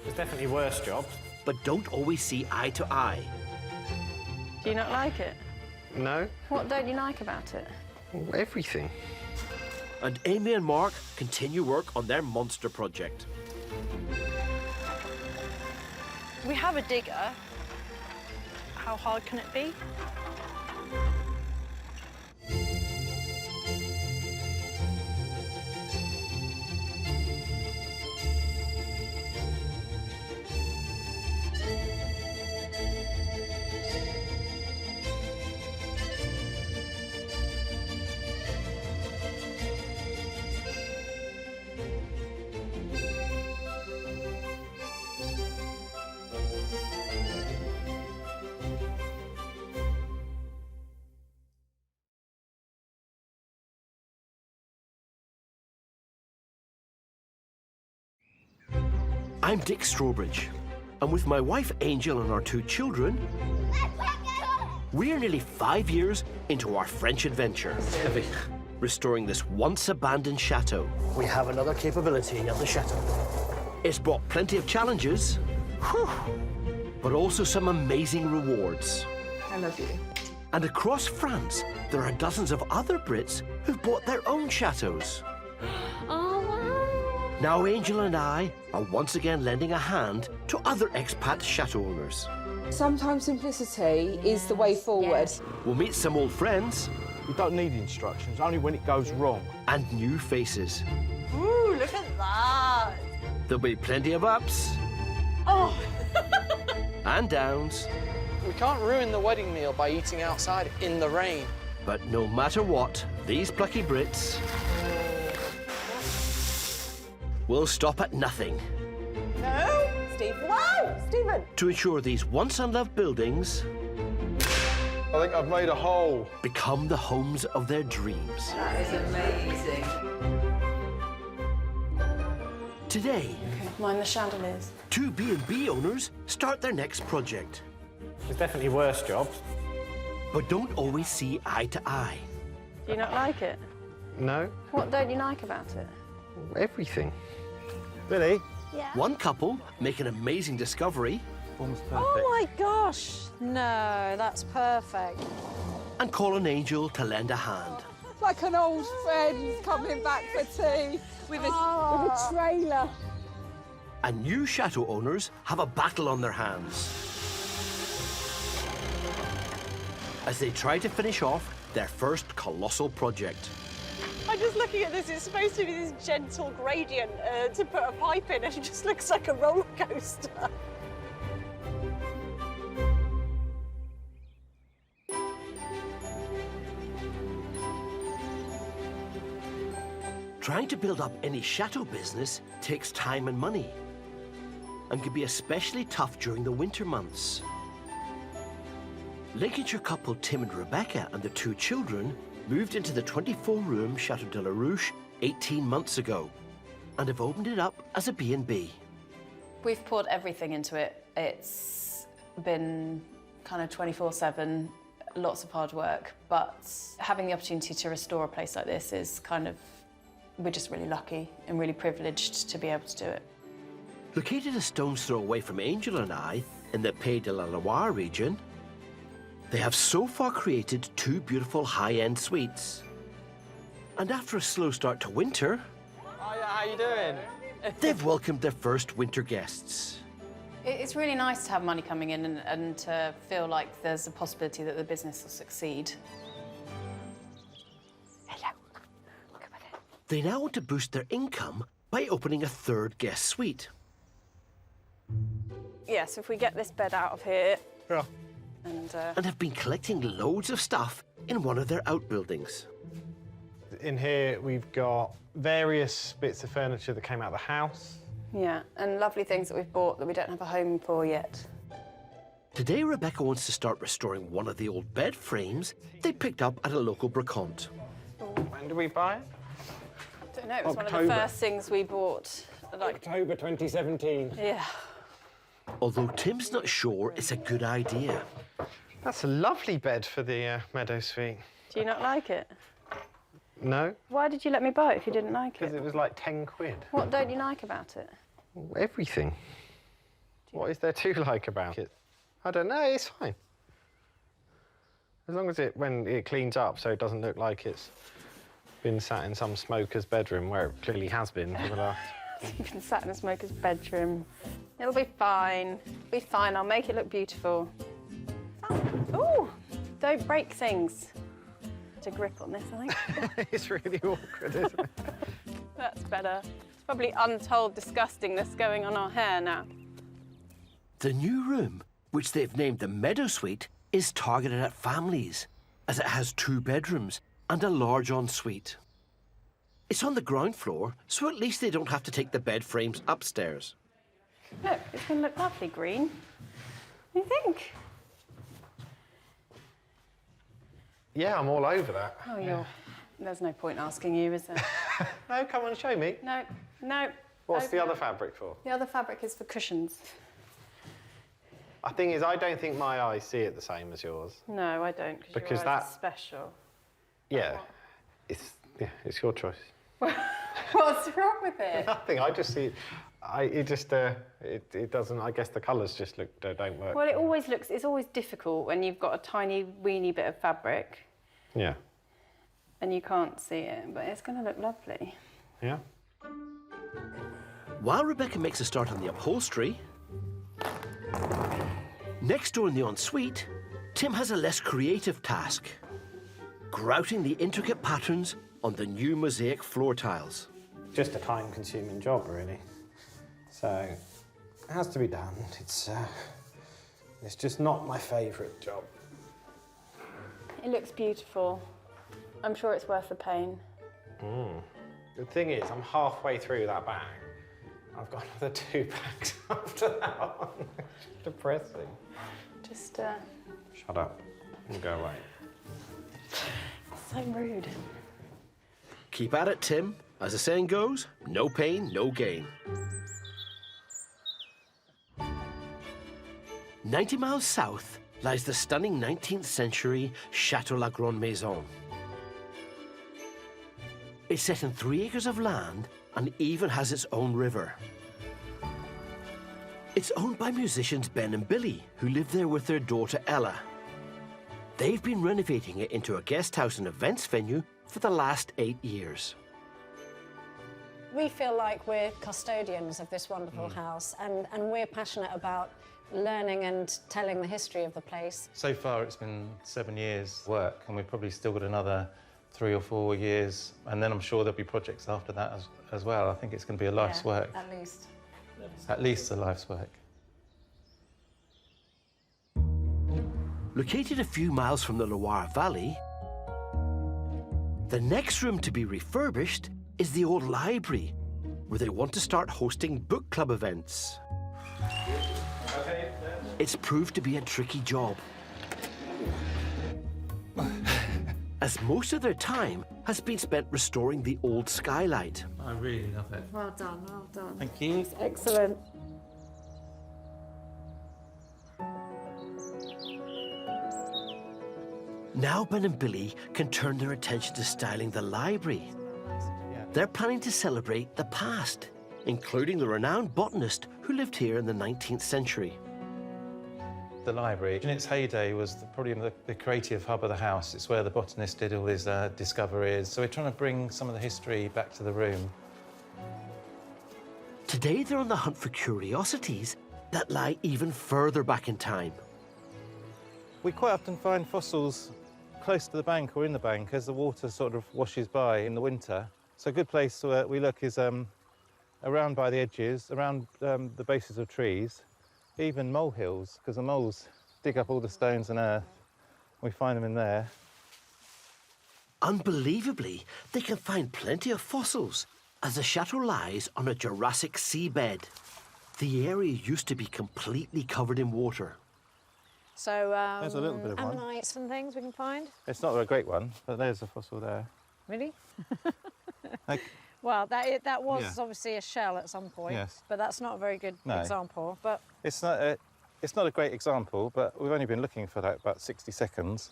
There's definitely worse jobs. but don't always see eye to eye. Do you not like it? No. What don't you like about it? Everything. And Amy and Mark continue work on their monster project. We have a digger. How hard can it be? I'm Dick Strawbridge, and with my wife Angel and our 2 children, we're nearly 5 years into our French adventure. It's heavy. Restoring this once abandoned chateau. We have another capability at the chateau. It's brought plenty of challenges, but also some amazing rewards. I love you. And across France, there are dozens of other Brits who've bought their own chateaus. Oh, wow. Now Angel and I are once again lending a hand to other expat chateau owners. Sometimes simplicity is the way forward. We'll meet some old friends. You don't need instructions, only when it goes wrong. And new faces. Ooh, look at that. There'll be plenty of ups. Oh. And downs. We can't ruin the wedding meal by eating outside in the rain. But no matter what, these plucky Brits will stop at nothing No, Steve. Whoa, Stephen. to ensure these once unloved buildings I think I've made a hole. become the homes of their dreams. That is amazing. Today, Mind the chandeliers. 2 B&B owners start their next project, There's definitely worse jobs. but don't always see eye to eye. Do you not like it? No. What don't you like about it? Everything. Billy? Yeah. One couple make an amazing discovery. Almost Oh my gosh! No, that's perfect. And call an angel to lend a hand. Like an old friend coming back for tea with a trailer. And new chateau owners have a battle on their hands as they try to finish off their first colossal project. I'm just looking at this. It's supposed to be this gentle gradient to put a pipe in, and it just looks like a roller coaster. Trying to build up any chateau business takes time and money, and can be especially tough during the winter months. Lincolnshire couple Tim and Rebecca and their 2 children moved into the 24-room Chateau de la Ruche 18 months ago and have opened it up as a B&B. We've poured everything into it. It's been kind of 24/7, lots of hard work, but having the opportunity to restore a place like this is kind of, we're just really lucky and really privileged to be able to do it. Located a stone's throw away from Angel and I in the Pays de la Loire region, they have so far created 2 beautiful high-end suites. And after a slow start to winter, How you doing? they've welcomed their first winter guests. It's really nice to have money coming in and to feel like there's a possibility that the business will succeed. They now want to boost their income by opening a 3rd guest suite. Yes, if we get this bed out of here. Yeah. And have been collecting loads of stuff in one of their outbuildings. In here, we've got various bits of furniture that came out of the house. Yeah, and lovely things that we've bought that we don't have a home for yet. Today, Rebecca wants to start restoring one of the old bed frames they picked up at a local brocante. When did we buy it? I don't know, it was one of October. the first things we bought. Like, October 2017. yeah. Although Tim's not sure it's a good idea. That's a lovely bed for the Meadow suite. Do you not like it? No, Why did you let me buy it if you didn't like because it? it was like 10 quid. What don't you like about it? Everything. What is there to like about it? I don't know, it's fine. As long as when it cleans up so it doesn't look like it's been sat in some smoker's bedroom where it clearly has been for the last... You've been sat in a smoker's bedroom. It'll be fine. It'll be fine. I'll make it look beautiful. Oh, don't break things. To grip on this, I think. It's really awkward, isn't it? That's better. It's probably untold disgustingness going on our hair now. The new room, which they've named the Meadow Suite, is targeted at families, as it has 2 bedrooms and a large ensuite. It's on the ground floor, so at least they don't have to take the bed frames upstairs. Look, it's going to look lovely green. What do you think? Yeah, I'm all over that. Oh, there's no point asking you, is there? No, come on, show me. No, no. What's the other fabric for? The other fabric is for cushions. The thing is, I don't think my eyes see it the same as yours. No, I don't, because your eyes are special. Yeah, it's your choice. What's wrong with it? Nothing. I just see. It doesn't. I guess the colours just don't work. Well, it's always difficult when you've got a tiny, weeny bit of fabric. Yeah. And you can't see it, but it's going to look lovely. Yeah. While Rebecca makes a start on the upholstery, next door in the ensuite, Tim has a less creative task: grouting the intricate patterns on the new mosaic floor tiles. Just a time-consuming job, really. So it has to be done. It's just not my favourite job. It looks beautiful. I'm sure it's worth the pain. The thing is, I'm halfway through that bag. I've got another 2 bags after that one. It's depressing. Just, Shut up and go away. so rude. Keep at it, Tim. As the saying goes, no pain, no gain. 90 miles south lies the stunning 19th century Chateau La Grande Maison. It's set in 3 acres of land and even has its own river. It's owned by musicians Ben and Billy, who live there with their daughter Ella. They've been renovating it into a guest house and events venue for the last 8 years. We feel like we're custodians of this wonderful house, and we're passionate about learning and telling the history of the place. So far, it's been 7 years' work, and we've probably still got another 3 or 4 years, and then I'm sure there'll be projects after that as well. I think it's going to be a life's work. At least. At least a life's work. Located a few miles from the Loire Valley, the next room to be refurbished is the old library, where they want to start hosting book club events. It's proved to be a tricky job, as most of their time has been spent restoring the old skylight. I really love it. Well done, well done. Thank you. Excellent. Now Ben and Billy can turn their attention to styling the library. They're planning to celebrate the past, including the renowned botanist who lived here in the 19th century. The library, in its heyday, was probably the creative hub of the house. It's where the botanist did all his discoveries. So we're trying to bring some of the history back to the room. Today they're on the hunt for curiosities that lie even further back in time. We quite often find fossils close to the bank or in the bank as the water sort of washes by in the winter. So a good place where we look is around by the edges, around the bases of trees, even molehills, because the moles dig up all the stones and earth. We find them in there. Unbelievably, they can find plenty of fossils, as the chateau lies on a Jurassic seabed. The area used to be completely covered in water. So, There's a little bit of one. ammonites and things we can find? It's not a great one, but there's a fossil there. Really? Like, Well, that was Yeah. obviously a shell at some point, Yes. but that's not a very good No. example. But it's not a great example, but we've only been looking for like about 60 seconds.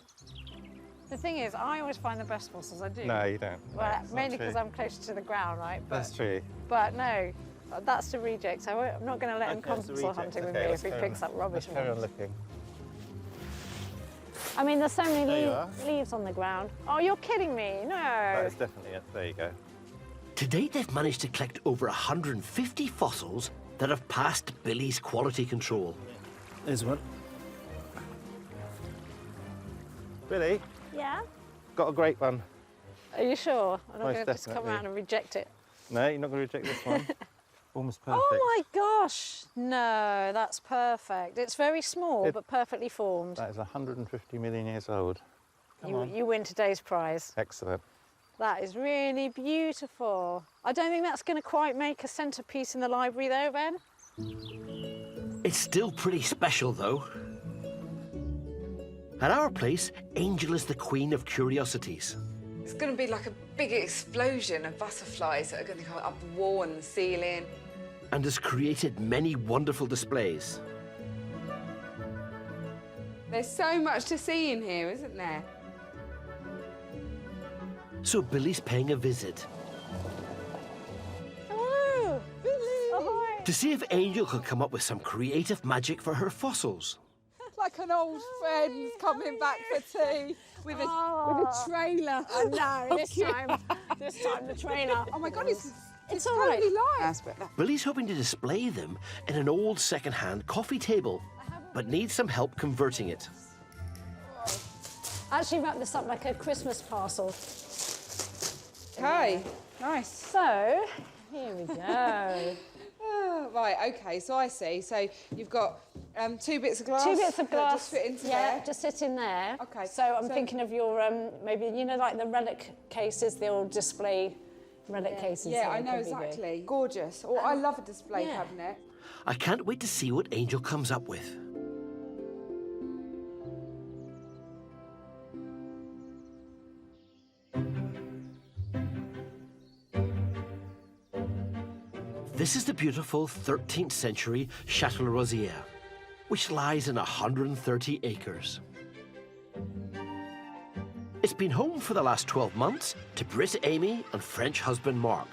the thing is, I always find the best fossils. I do. No, you don't. Well, No, it's not mainly true. because I'm closer to the ground, right? But, That's true. But no, that's the reject. So I'm not going to let him Okay, come it's the fossil reject. hunting with Okay, me let's if he carry picks on. up rubbish. Let's carry on ones. looking. I mean, there's so many There you are. leaves on the ground. Oh, you're kidding me? No. That is definitely it. There you go. To date, they've managed to collect over 150 fossils that have passed Billy's quality control. There's one. Billy, Yeah? got a great one. Are you sure? I'm not Most going to just come definitely. around and reject it. No, you're not going to reject this one. Almost perfect. Oh my gosh! No, that's perfect. It's very small, It- but perfectly formed. That is 150 million years old. Come on. You win today's prize. Excellent. That is really beautiful. I don't think that's going to quite make a centrepiece in the library though, Ben. It's still pretty special, though. At our place, Angel is the queen of curiosities. It's going to be like a big explosion of butterflies that are going to come up the wall and the ceiling. And has created many wonderful displays. There's so much to see in here, isn't there? So Billy's paying a visit Hello! Ahoy! to see if Angel can come up with some creative magic for her fossils. Like an old friend coming back for tea with a trailer. Oh, no, this time the trailer. Oh my God, it's all right. totally live. Billy's hoping to display them in an old second-hand coffee table, but needs some help converting it. I actually wrapped this up like a Christmas parcel. Okay, nice. So, here we go. Right, okay, so I see. So you've got 2 bits of glass. 2 bits of that glass. just fit into yeah, there. just sit in there. Okay. So I'm thinking of your maybe like the relic cases, the old display relic cases. Yeah, here I know could be good. exactly. Gorgeous. Oh, I love a display cabinet. I can't wait to see what Angel comes up with. This is the beautiful 13th century Chateau Rosier, which lies in 130 acres. It's been home for the last 12 months to Brit Amy and French husband Mark,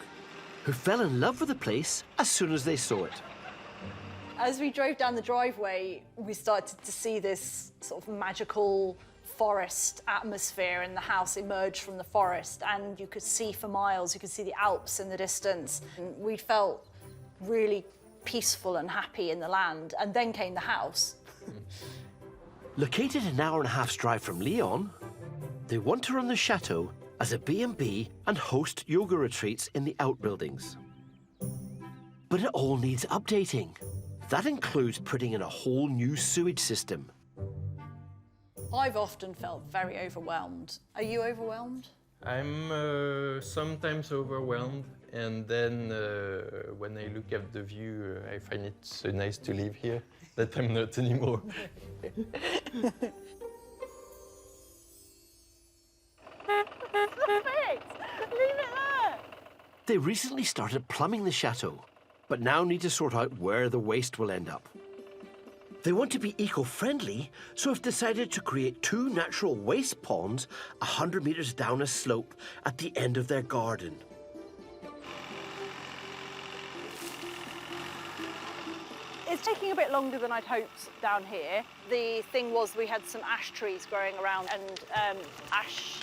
who fell in love with the place as soon as they saw it. As we drove down the driveway, we started to see this sort of magical forest atmosphere, and the house emerged from the forest, and you could see for miles, you could see the Alps in the distance. And we felt really peaceful and happy in the land, and then came the house. Located an hour and a half's drive from Lyon, they want to run the chateau as a B&B and host yoga retreats in the outbuildings. But it all needs updating. That includes putting in a whole new sewage system. I've often felt very overwhelmed. Are you overwhelmed? I'm sometimes overwhelmed, and then when I look at the view, I find it so nice to live here that I'm not anymore. Leave it there! They recently started plumbing the chateau, but now need to sort out where the waste will end up. They want to be eco-friendly, so have decided to create 2 natural waste ponds 100 metres down a slope at the end of their garden. It's taking a bit longer than I'd hoped down here. The thing was we had some ash trees growing around, and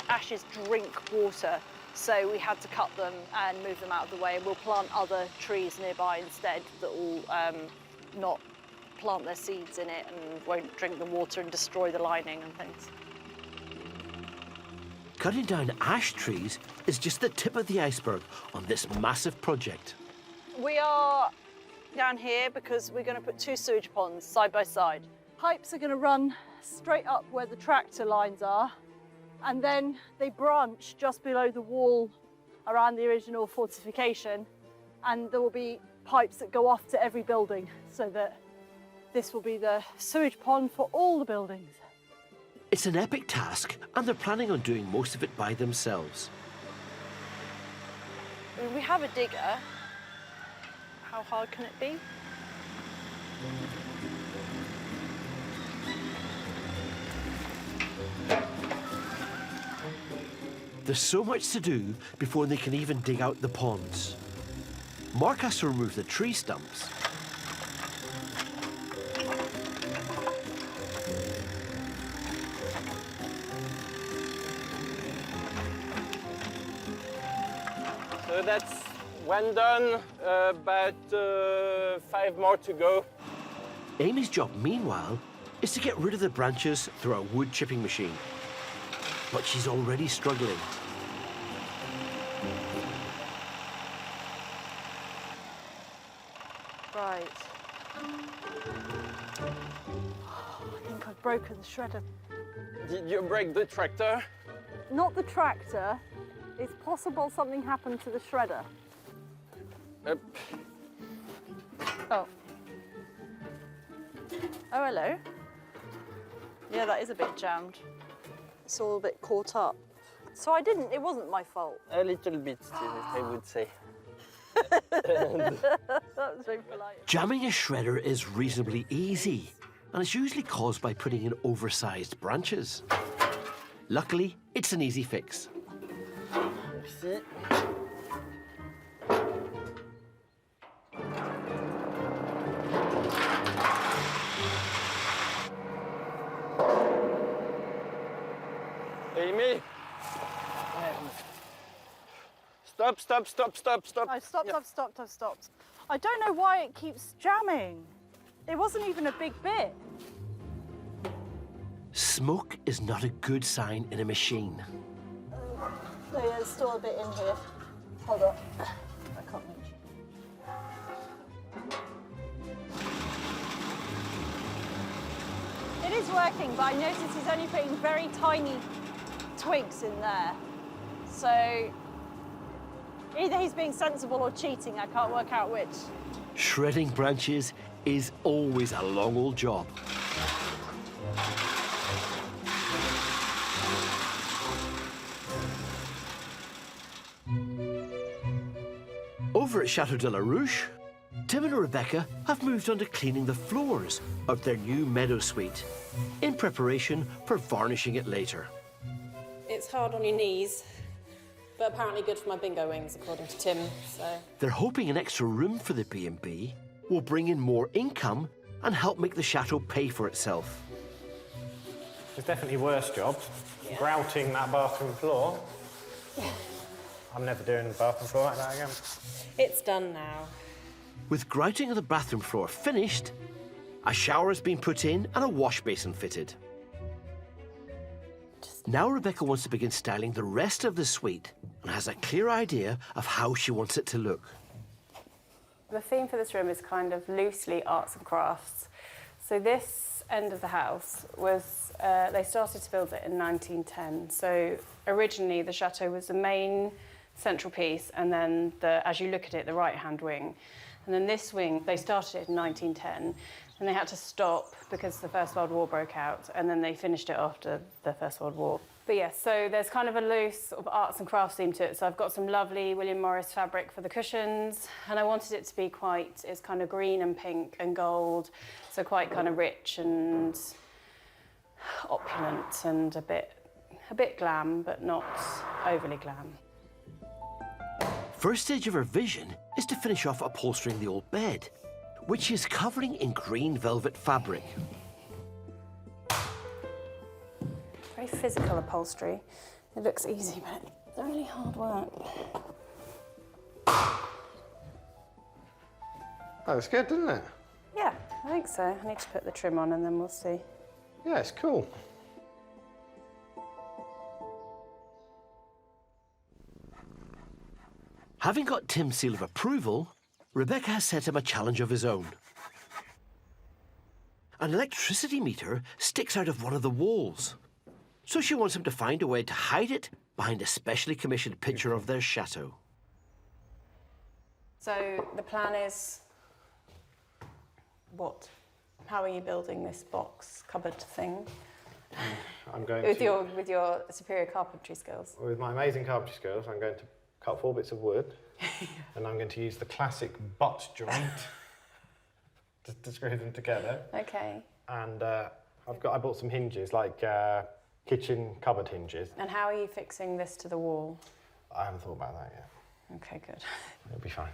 ashes drink water, so we had to cut them and move them out of the way, and we'll plant other trees nearby instead that will not plant their seeds in it and won't drink the water and destroy the lining and things. Cutting down ash trees is just the tip of the iceberg on this massive project. We are down here because we're going to put 2 sewage ponds side by side. Pipes are going to run straight up where the tractor lines are, and then they branch just below the wall around the original fortification, and there will be pipes that go off to every building, so that this will be the sewage pond for all the buildings. It's an epic task, and they're planning on doing most of it by themselves. I mean, we have a digger. How hard can it be? There's so much to do before they can even dig out the ponds. Mark has to remove the tree stumps. So that's 1 done, about 5 more to go. Amy's job, meanwhile, is to get rid of the branches through a wood chipping machine. But she's already struggling. Right. I think I've broken the shredder. Did you break the tractor? Not the tractor. It's possible something happened to the shredder. Oh. Oh, hello. Yeah, that is a bit jammed. It's all a bit caught up. So it wasn't my fault. A little bit, I would say. That was very polite. Jamming a shredder is reasonably easy, and it's usually caused by putting in oversized branches. Luckily, it's an easy fix. Merci. Amy. Stop, stop, stop, stop, stop. I stopped, I've stopped. I don't know why it keeps jamming. It wasn't even a big bit. Smoke is not a good sign in a machine. Oh, yeah, there's still a bit in here. Hold on. I can't reach. It is working, but I noticed he's only putting very tiny twigs in there. So either he's being sensible or cheating. I can't work out which. Shredding branches is always a long old job. Over at Chateau de la Ruche, Tim and Rebecca have moved on to cleaning the floors of their new Meadow suite in preparation for varnishing it later. It's hard on your knees, but apparently good for my bingo wings, according to Tim, so... They're hoping an extra room for the B&B will bring in more income and help make the chateau pay for itself. There's definitely worse jobs. Grouting that bathroom floor. I'm never doing the bathroom floor like that again. It's done now. With grouting of the bathroom floor finished, a shower has been put in and a wash basin fitted. Now Rebecca wants to begin styling the rest of the suite and has a clear idea of how she wants it to look. The theme for this room is kind of loosely arts and crafts. So this end of the house was, they started to build it in 1910. So originally the chateau was the main central piece, and then as you look at it, the right-hand wing. And then this wing, they started it in 1910, and they had to stop because the First World War broke out, and then they finished it after the First World War. But yeah, so there's kind of a loose sort of arts and crafts theme to it. So I've got some lovely William Morris fabric for the cushions, and I wanted it to be it's kind of green and pink and gold, so quite kind of rich and opulent and a bit glam, but not overly glam. First stage of her vision is to finish off upholstering the old bed, which she is covering in green velvet fabric. Very physical upholstery. It looks easy, but it's really hard work. That looks good, doesn't it? Yeah, I think so. I need to put the trim on and then we'll see. Yeah, it's cool. Having got Tim's seal of approval, Rebecca has set him a challenge of his own. An electricity meter sticks out of one of the walls, so she wants him to find a way to hide it behind a specially commissioned picture of their chateau. So the plan is what? How are you building this box cupboard thing? I'm going with your superior carpentry skills. With my amazing carpentry skills, I'm going to cut 4 bits of wood, and I'm going to use the classic butt joint to screw them together. Okay. And I bought some hinges, like kitchen cupboard hinges. And how are you fixing this to the wall? I haven't thought about that yet. Okay, good. It'll be fine.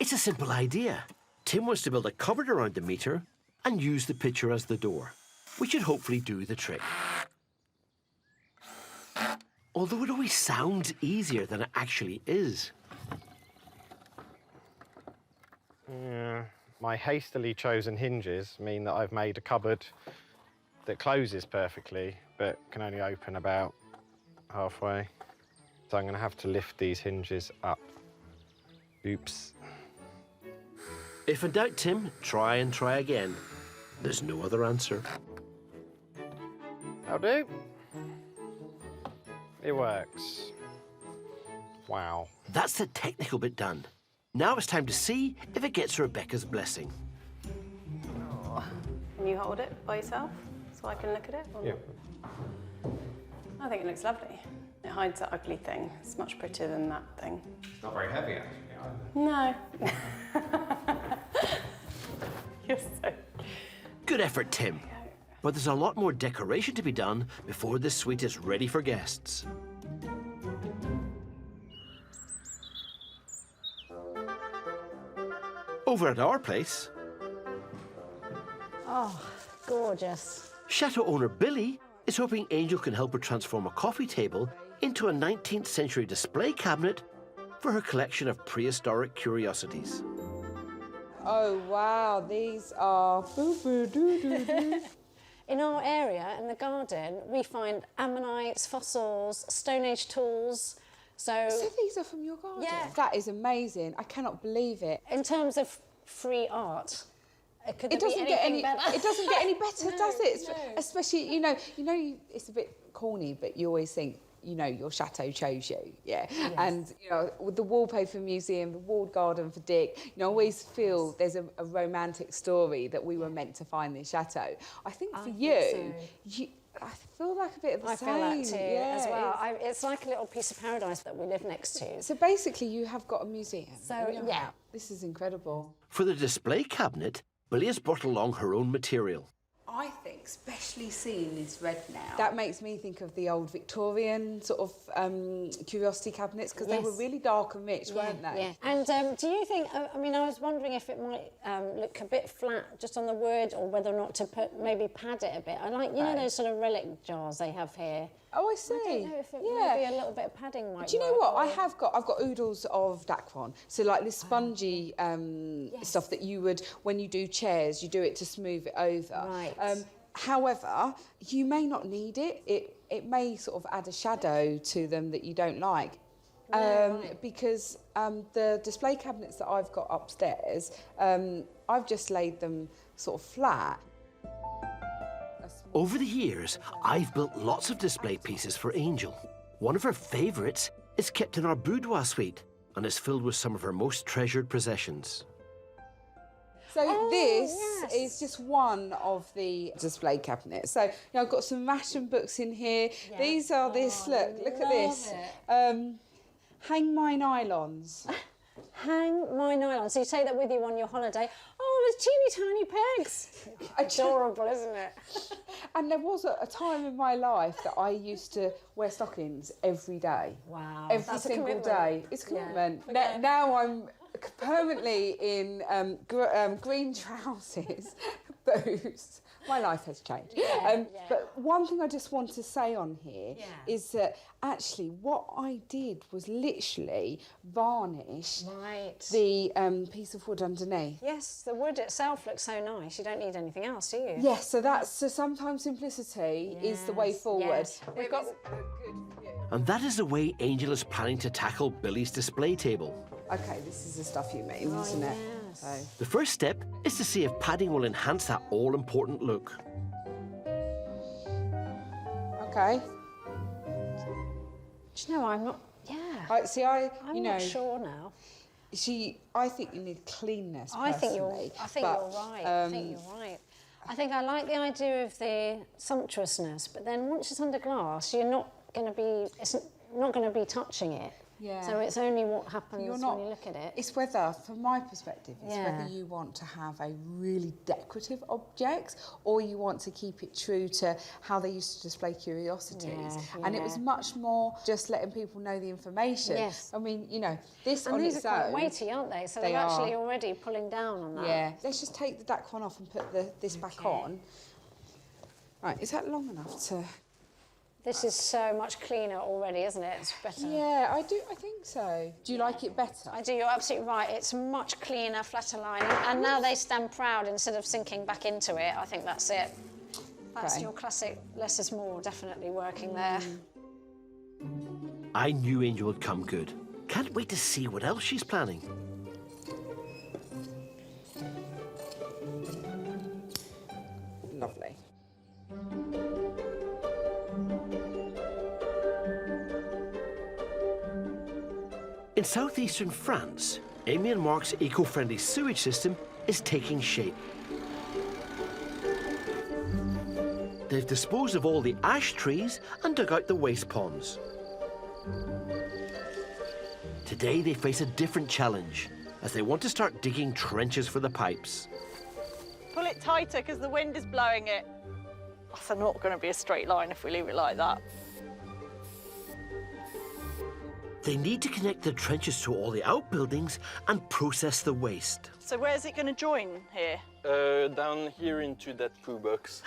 It's a simple idea. Tim wants to build a cupboard around the meter and use the picture as the door, which should hopefully do the trick. Although it always sounds easier than it actually is. Yeah. My hastily chosen hinges mean that I've made a cupboard that closes perfectly, but can only open about halfway. So I'm going to have to lift these hinges up. Oops. If in doubt, Tim, try and try again. There's no other answer. That'll do. It works. Wow. That's the technical bit done. Now it's time to see if it gets Rebecca's blessing. Oh. Can you hold it by yourself so I can look at it? Yeah. I think it looks lovely. It hides that ugly thing. It's much prettier than that thing. It's not very heavy, actually, No. You're so... Good effort, Tim. But there's a lot more decoration to be done before this suite is ready for guests. Over at our place, Oh, gorgeous. Chateau owner Billy is hoping Angel can help her transform a coffee table into a 19th century display cabinet for her collection of prehistoric curiosities. Oh, wow, these are boo-boo-doo-doo-doo. In our area, in the garden, we find ammonites, fossils, Stone Age tools. So these are from your garden? Yeah. That is amazing. I cannot believe it. In terms of free art, could It there doesn't be get anything any. better? It doesn't get any better, No, does it? no. Especially, you know, it's a bit corny, but you always think, you know, your chateau chose you, yeah. Yes. And you know, with the wallpaper museum, the walled garden for Dick, you know, I always feel there's a romantic story that we were meant to find this chateau. I think for you, I feel like a bit of the same. I feel that too, yeah, as well. It's like a little piece of paradise that we live next to. So basically, you have got a museum. So, yeah. This is incredible. For the display cabinet, Billy has brought along her own material. I think, especially seeing this red now, that makes me think of the old Victorian sort of curiosity cabinets, because they were really dark and rich, weren't they? Yeah. And do you think, I mean, I was wondering if it might look a bit flat just on the wood, or whether or not to maybe pad it a bit. I like, you know, those sort of relic jars they have here. Oh, I see. I don't know if it maybe a little bit of padding might Do you know work, what? or... I've got oodles of Dacron. So like this spongy stuff that you would, when you do chairs, you do it to smooth it over. Right. However, you may not need it. It may sort of add a shadow to them that you don't like. Because the display cabinets that I've got upstairs, I've just laid them sort of flat. Over the years, I've built lots of display pieces for Angel. One of her favourites is kept in our boudoir suite and is filled with some of her most treasured possessions. So this is just one of the display cabinets. So I've got some ration books in here. Yeah. These are look at this. Hang my nylons. Hang my nylons. So you take that with you on your holiday. Oh, there's teeny tiny pegs. Adorable, isn't it? And there was a time in my life that I used to wear stockings every day. Wow. Every single day. It's a commitment. Yeah. Now I'm permanently in green trousers, boots. My life has changed. But one thing I just want to say on here is that actually what I did was literally varnish the piece of wood underneath. Yes, the wood itself looks so nice. You don't need anything else, do you? Yes, so sometimes simplicity is the way forward. Yes. We've got And that is the way Angel is planning to tackle Billy's display table. Okay, this is the stuff you mean, isn't it? So. The first step is to see if padding will enhance that all-important look. Okay. Do you know, I'm not... Yeah. I'm not sure now. I think you need cleanness, I think you're right. I think you're right. I think I like the idea of the sumptuousness, but then once it's under glass, you're not going to be... It's not going to be touching it. Yeah. So it's only what happens when you look at it. It's whether, from my perspective, it's whether you want to have a really decorative object or you want to keep it true to how they used to display curiosities. And it was much more just letting people know the information. Yes. I mean, you know, this and on these its are quite own, weighty, aren't they? So they're actually already pulling down on that. Yeah. Let's just take the Dacron off and put this back on. Right, is that long enough to... This is so much cleaner already, isn't it? It's better. Yeah, I think so. Do you like it better? I do, you're absolutely right. It's much cleaner, flatter line. And now they stand proud instead of sinking back into it. I think that's it. That's your classic less is more definitely working there. I knew Angel would come good. Can't wait to see what else she's planning. Lovely. In southeastern France, Amy and Mark's eco-friendly sewage system is taking shape. They've disposed of all the ash trees and dug out the waste ponds. Today they face a different challenge as they want to start digging trenches for the pipes. Pull it tighter because the wind is blowing it. That's not going to be a straight line if we leave it like that. They need to connect the trenches to all the outbuildings and process the waste. So where's it going to join here? Down here into that poo box.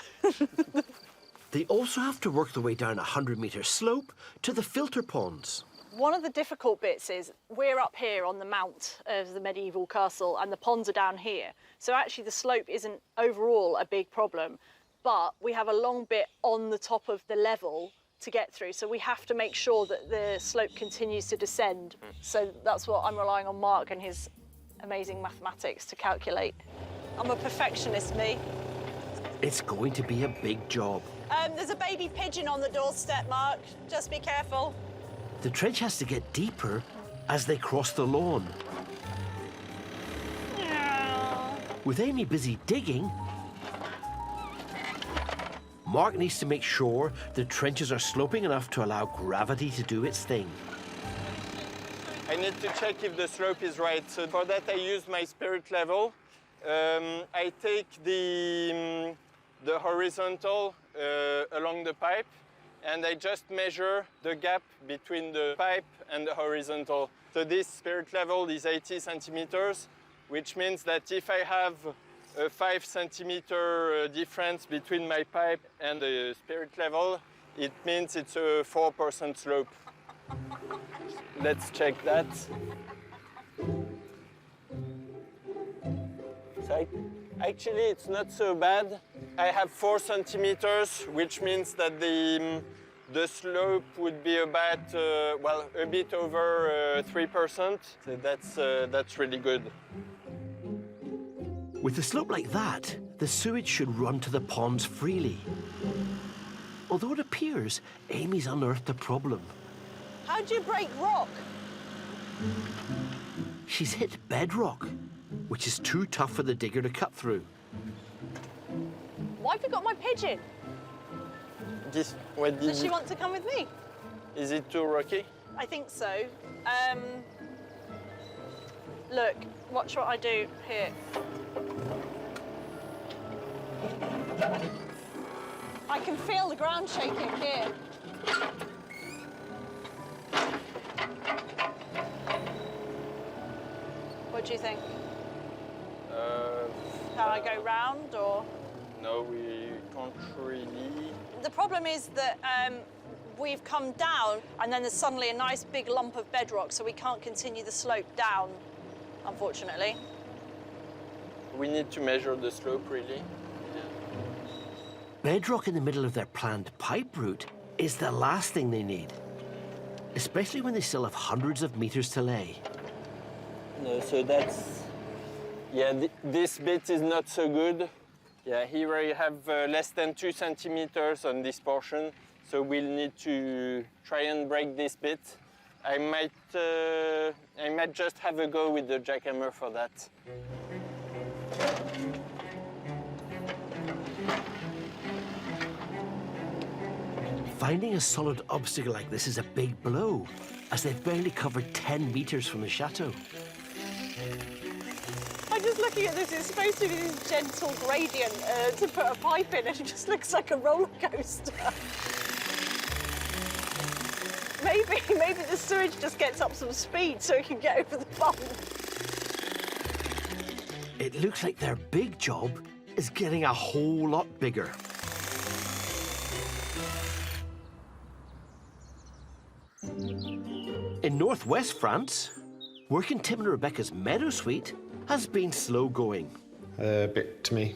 They also have to work their way down a 100-metre slope to the filter ponds. One of the difficult bits is we're up here on the mount of the medieval castle and the ponds are down here. So actually the slope isn't overall a big problem, but we have a long bit on the top of the level to get through. So we have to make sure that the slope continues to descend. So that's what I'm relying on Mark and his amazing mathematics to calculate. I'm a perfectionist, me. It's going to be a big job. There's a baby pigeon on the doorstep, Mark. Just be careful. The trench has to get deeper as they cross the lawn. With Amy busy digging, Mark needs to make sure the trenches are sloping enough to allow gravity to do its thing. I need to check if the slope is right. So for that, I use my spirit level. I take the the horizontal along the pipe, and I just measure the gap between the pipe and the horizontal. So this spirit level is 80 centimeters, which means that if I have a 5 centimeter difference between my pipe and the spirit level, it means it's a 4% slope. Let's check that. So actually, it's not so bad. I have 4 centimeters, which means that the slope would be about, well, a bit over 3%. So that's really good. With a slope like that, the sewage should run to the ponds freely. Although it appears Amy's unearthed a problem. How do you break rock? She's hit bedrock, which is too tough for the digger to cut through. Why have you got my pigeon? Does she want to come with me? Is it too rocky? I think so. Look, watch what I do here. I can feel the ground shaking here. What do you think? Can I go round or? No, we can't really. The problem is that we've come down and then there's suddenly a nice big lump of bedrock, so we can't continue the slope down, unfortunately. We need to measure the slope, really. Bedrock in the middle of their planned pipe route is the last thing they need, especially when they still have hundreds of meters to lay. No, so that's... Yeah, this bit is not so good. Yeah, here I have less than 2 centimeters on this portion, so we'll need to try and break this bit. I might just have a go with the jackhammer for that. Finding a solid obstacle like this is a big blow, as they've barely covered 10 meters from the chateau. I'm just looking at this, it's supposed to be this gentle gradient to put a pipe in, and it just looks like a roller coaster. Maybe the sewage just gets up some speed so it can get over the bump. It looks like their big job is getting a whole lot bigger. In northwest France, work in Tim and Rebecca's Meadow suite has been slow going. A bit to me.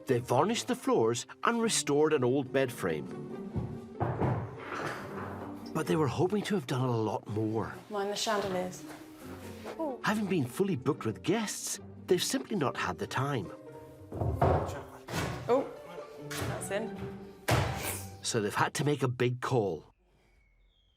They varnished the floors and restored an old bed frame. But they were hoping to have done a lot more. Mind the chandeliers. Having been fully booked with guests, they've simply not had the time. Oh, that's in. So they've had to make a big call.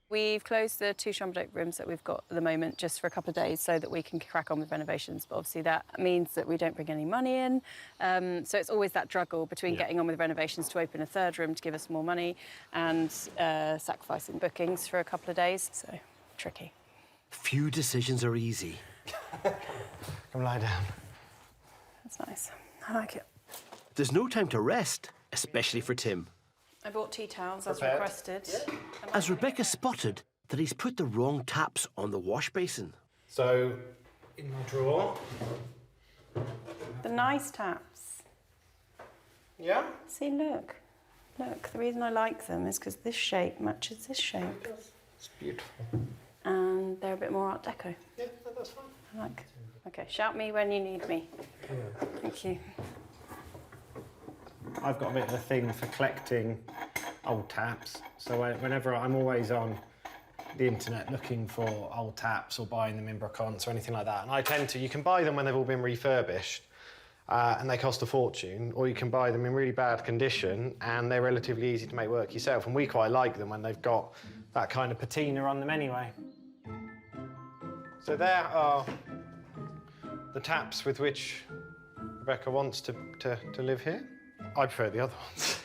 We've closed the 2 chambre d'hôte rooms that we've got at the moment just for a couple of days so that we can crack on with renovations. But obviously that means that we don't bring any money in. So it's always that struggle between getting on with renovations to open a 3rd room to give us more money and sacrificing bookings for a couple of days. So tricky. Few decisions are easy. Come lie down. That's nice. I like it. There's no time to rest, especially for Tim. I bought tea towels as requested. As Rebecca spotted that he's put the wrong taps on the wash basin. So, in my drawer. The nice taps. Yeah? See, look. Look, the reason I like them is because this shape matches this shape. It's beautiful. And they're a bit more Art Deco. Yeah, that's fine. I like. OK, shout me when you need me. Yeah. Thank you. I've got a bit of a thing for collecting old taps. So whenever I'm always on the internet looking for old taps or buying them in brocants or anything like that. And I tend to, you can buy them when they've all been refurbished and they cost a fortune, or you can buy them in really bad condition and they're relatively easy to make work yourself. And we quite like them when they've got that kind of patina on them anyway. So there are the taps with which Rebecca wants to live here. I prefer the other ones.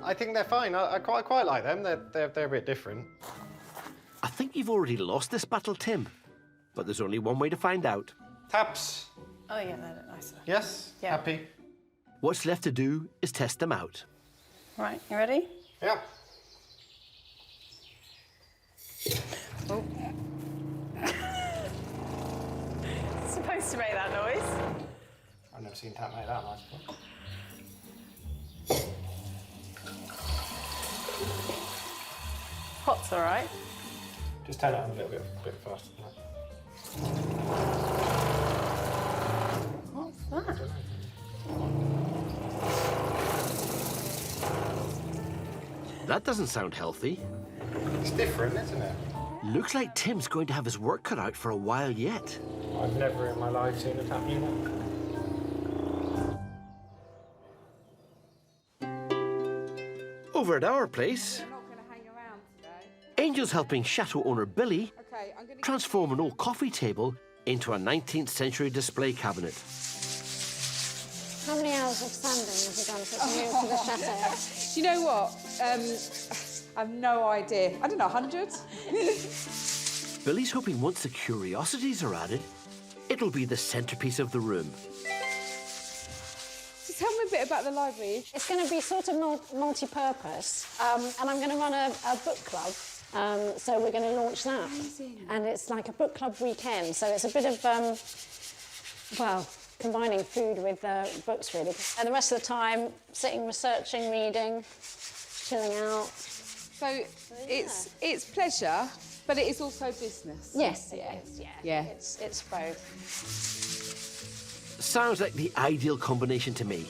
I think they're fine. I quite like them. They're a bit different. I think you've already lost this battle, Tim. But there's only one way to find out. Taps. Oh, yeah, they look nicer. Yes? Yeah. Happy? What's left to do is test them out. Right, you ready? Yeah. Oh. It's supposed to make that noise. I've never seen tap make that noise before. Hot's all right. Just turn it on a little bit faster than What's that? That doesn't sound healthy. It's different, isn't it? Looks like Tim's going to have his work cut out for a while yet. I've never in my life seen a tap unit. Over at our place, Angel's helping Chateau owner Billy transform an old coffee table into a 19th century display cabinet. How many hours of sanding have you done since you moved to the chateau? Do you know what? I've no idea. I don't know, 100? Billy's hoping once the curiosities are added, it'll be the centrepiece of the room. So tell me a bit about the library. It's going to be sort of multi-purpose, and I'm going to run a book club. So we're going to launch that. Amazing. And it's like a book club weekend. So it's a bit of, well, combining food with books, really. And the rest of the time, sitting, researching, reading, chilling out. So it's pleasure, but it is also business. Yes, it is, yeah. Yeah. It's both. Sounds like the ideal combination to me.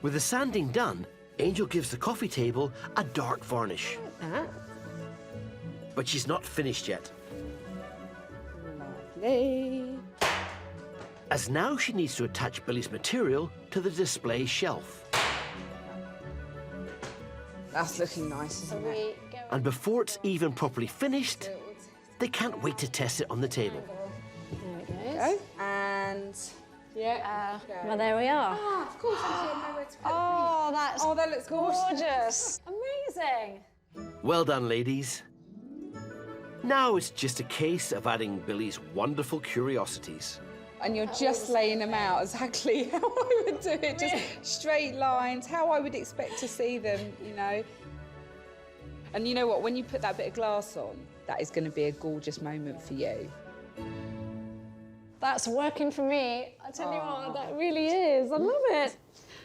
With the sanding done, Angel gives the coffee table a dark varnish. But she's not finished yet. Lovely. As now she needs to attach Billy's material to the display shelf. That's looking nice, isn't it? And before it's even properly finished, they can't wait to test it on the table. There it goes. Go. And yeah. Well, there we are. Ah, of course, I didn't know where to put Oh, that's that looks gorgeous. Amazing. Well done, ladies. Now it's just a case of adding Billy's wonderful curiosities. And you're just laying them out exactly how I would do it, just straight lines, how I would expect to see them, you know. And you know what, when you put that bit of glass on, that is going to be a gorgeous moment for you. That's working for me. I tell you what, that really is. I love it.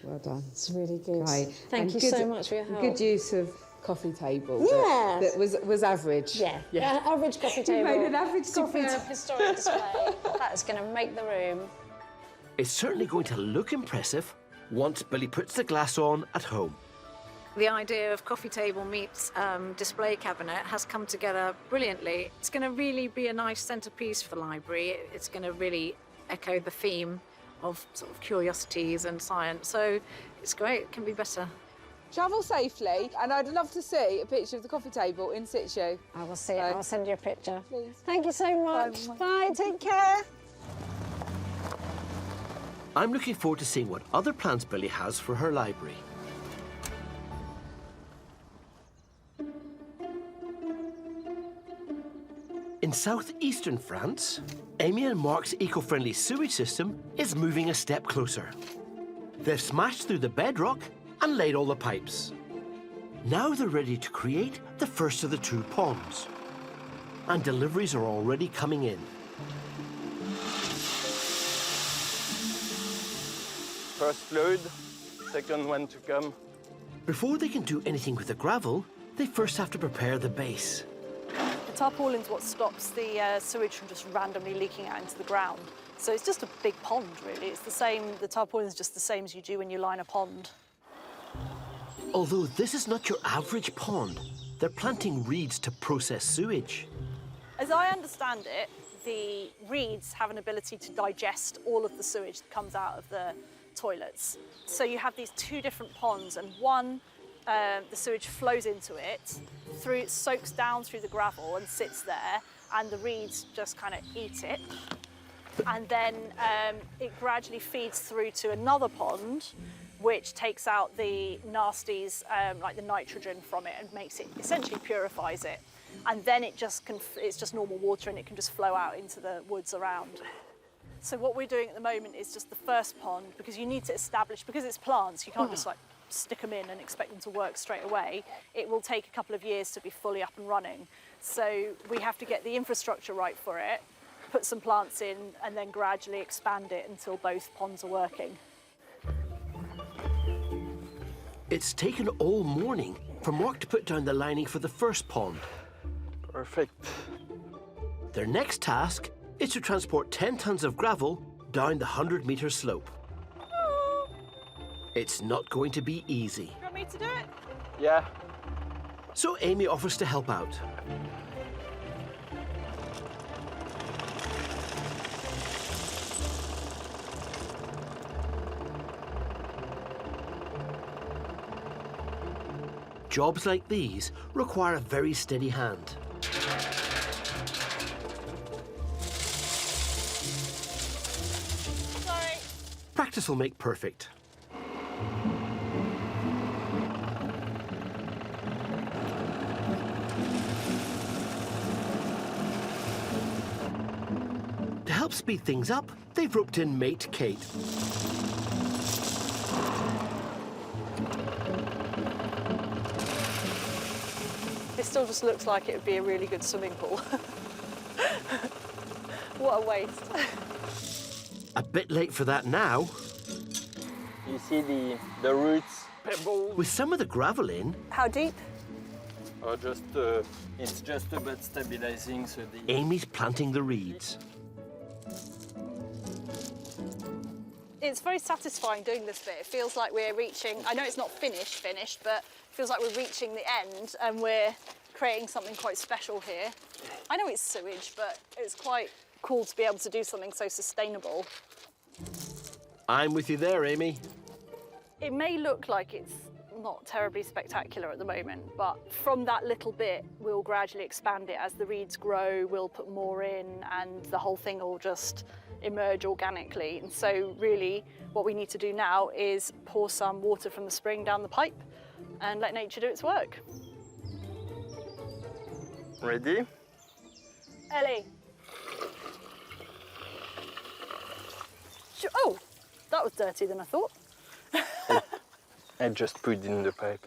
Well done. It's really good. Great. Thank you so much for your help. Good use of coffee table. Yeah. That was average. Yeah. An average coffee table. You made an average coffee Superb table. historic display. That's going to make the room. It's certainly going to look impressive once Billy puts the glass on at home. The idea of coffee table meets display cabinet has come together brilliantly. It's going to really be a nice centrepiece for the library. It's going to really echo the theme of sort of curiosities and science. So it's great. It can be better. Travel safely, and I'd love to see a picture of the coffee table in situ. I will see it. I'll send you a picture. Please. Thank you so much. Bye. Take care. I'm looking forward to seeing what other plans Billy has for her library. In southeastern France, Amy and Mark's eco-friendly sewage system is moving a step closer. They've smashed through the bedrock and laid all the pipes. Now they're ready to create the first of the 2 ponds. And deliveries are already coming in. First load, second one to come. Before they can do anything with the gravel, they first have to prepare the base. The tarpaulin's what stops the sewage from just randomly leaking out into the ground. So it's just a big pond, really. It's the same, the tarpaulin's just the same as you do when you line a pond. Although this is not your average pond, they're planting reeds to process sewage. As I understand it, the reeds have an ability to digest all of the sewage that comes out of the toilets. So you have these 2 different ponds, and one, the sewage flows into it, it soaks down through the gravel and sits there, and the reeds just kind of eat it. And then it gradually feeds through to another pond, which takes out the nasties, like the nitrogen from it, and makes it, essentially purifies it. And then it's just normal water, and it can just flow out into the woods around. So what we're doing at the moment is just the first pond, because you need to establish, because it's plants, you can't just like stick them in and expect them to work straight away. It will take a couple of years to be fully up and running. So we have to get the infrastructure right for it, put some plants in, and then gradually expand it until both ponds are working. It's taken all morning from work to put down the lining for the first pond. Perfect. Their next task is to transport 10 tons of gravel down the 100-metre slope. It's not going to be easy. You want me to do it? Yeah. So Amy offers to help out. Jobs like these require a very steady hand. Sorry. Practice will make perfect. To help speed things up, they've roped in mate Kate. It still just looks like it would be a really good swimming pool. What a waste. A bit late for that now. You see the roots, pebbles. With some of the gravel in, How deep? Or just, it's just about stabilizing, so the... Amy's planting the reeds. It's very satisfying doing this bit. It feels like we're reaching, I know it's not finished, but it feels like we're reaching the end and we're creating something quite special here. I know it's sewage, but it's quite cool to be able to do something so sustainable. I'm with you there, Amy. It may look like it's not terribly spectacular at the moment, but from that little bit, we'll gradually expand it. As the reeds grow, we'll put more in and the whole thing will just emerge organically. And so really what we need to do now is pour some water from the spring down the pipe and let nature do its work. Ready? Ellie. Oh, that was dirtier than I thought. I just put it in the pipe.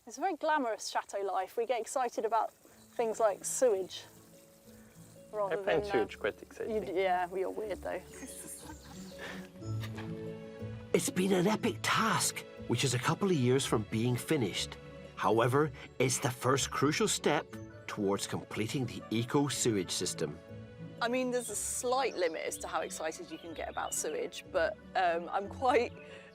It's a very glamorous chateau life. We get excited about things like sewage. I find sewage quite exciting. Yeah, you're weird though. It's been an epic task, which is a couple of years from being finished. However, it's the first crucial step towards completing the eco-sewage system. I mean, there's a slight limit as to how excited you can get about sewage, but I'm quite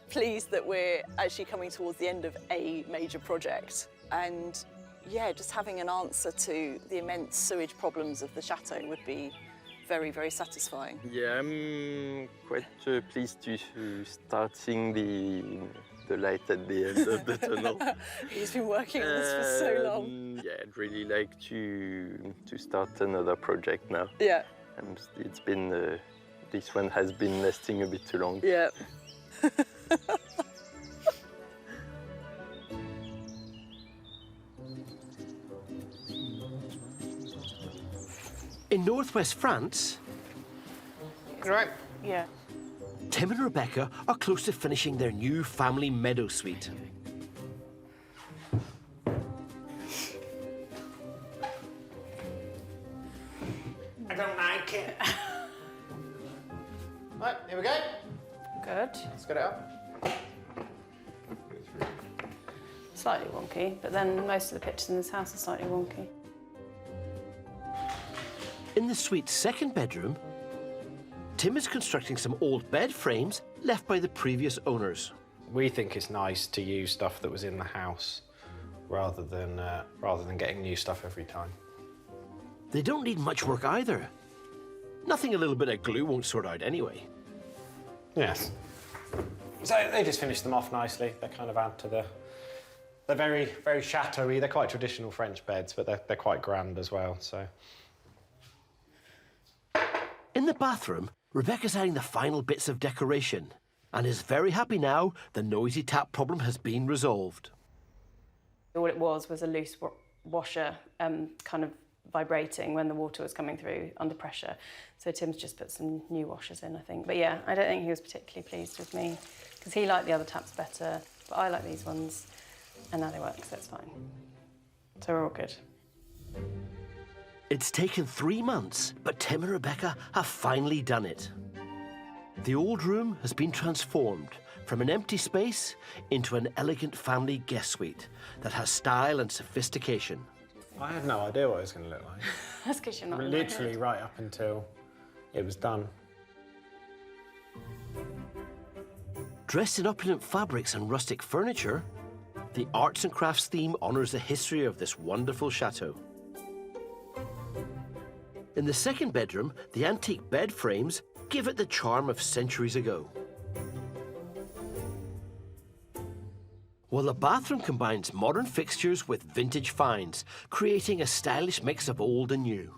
pleased that we're actually coming towards the end of a major project. And yeah, just having an answer to the immense sewage problems of the chateau would be very, very satisfying. Yeah, I'm quite pleased to start seeing the light at the end of the tunnel. He's been working on this for so long. Yeah, I'd really like to start another project now. Yeah. It's been, this one has been lasting a bit too long. Yeah. In northwest France, Right. Yeah. Tim and Rebecca are close to finishing their new family Meadow suite. I don't like it. Right, here we go. Good. Let's get it up. Slightly wonky, but then most of the pictures in this house are slightly wonky. In the suite's second bedroom, Tim is constructing some old bed frames left by the previous owners. We think it's nice to use stuff that was in the house rather than getting new stuff every time. They don't need much work either. Nothing a little bit of glue won't sort out anyway. Yes. So they just finish them off nicely. They kind of add to the... They're very, very chateau-y. They're quite traditional French beds, but they're quite grand as well, so... In the bathroom, Rebecca's adding the final bits of decoration and is very happy now the noisy tap problem has been resolved. All it was a loose washer kind of vibrating when the water was coming through under pressure. So Tim's just put some new washers in, I think. But yeah, I don't think he was particularly pleased with me because he liked the other taps better, but I like these ones, and now they work, so it's fine. So we're all good. It's taken 3 months, but Tim and Rebecca have finally done it. The old room has been transformed from an empty space into an elegant family guest suite that has style and sophistication. I had no idea what it was going to look like. That's because you're not Literally right up until it was done. Dressed in opulent fabrics and rustic furniture, the arts and crafts theme honours the history of this wonderful chateau. In the second bedroom, the antique bed frames give it the charm of centuries ago. While the bathroom combines modern fixtures with vintage finds, creating a stylish mix of old and new.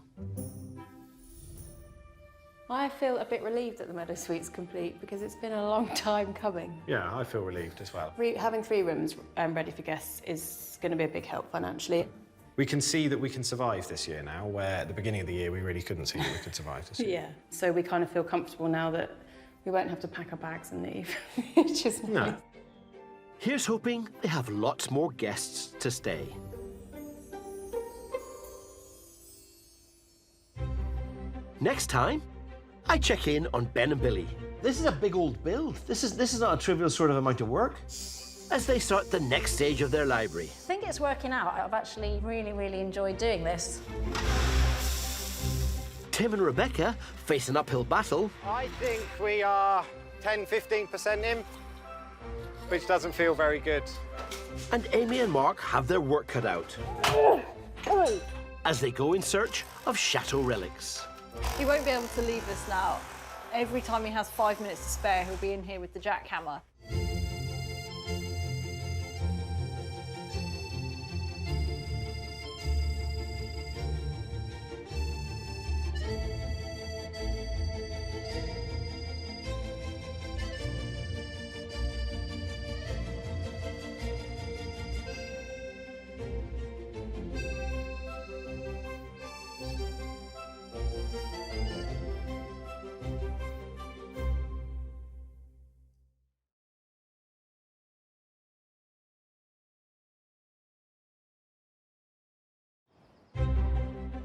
I feel a bit relieved that the Meadow Suite's complete because it's been a long time coming. Yeah, I feel relieved as well. Having 3 rooms ready for guests is going to be a big help financially. We can see that we can survive this year now, where at the beginning of the year we really couldn't see that we could survive this year. Yeah, so we kind of feel comfortable now that we won't have to pack our bags and leave, which is nice. No. Here's hoping they have lots more guests to stay. Next time, I check in on Ben and Billy. This is a big old build. This is not a trivial sort of amount of work. As they start the next stage of their library. I think it's working out. I've actually really enjoyed doing this. Tim and Rebecca face an uphill battle. I think we are 10–15% in, which doesn't feel very good. And Amy and Mark have their work cut out as they go in search of chateau relics. He won't be able to leave us now. Every time he has 5 minutes to spare, he'll be in here with the jackhammer.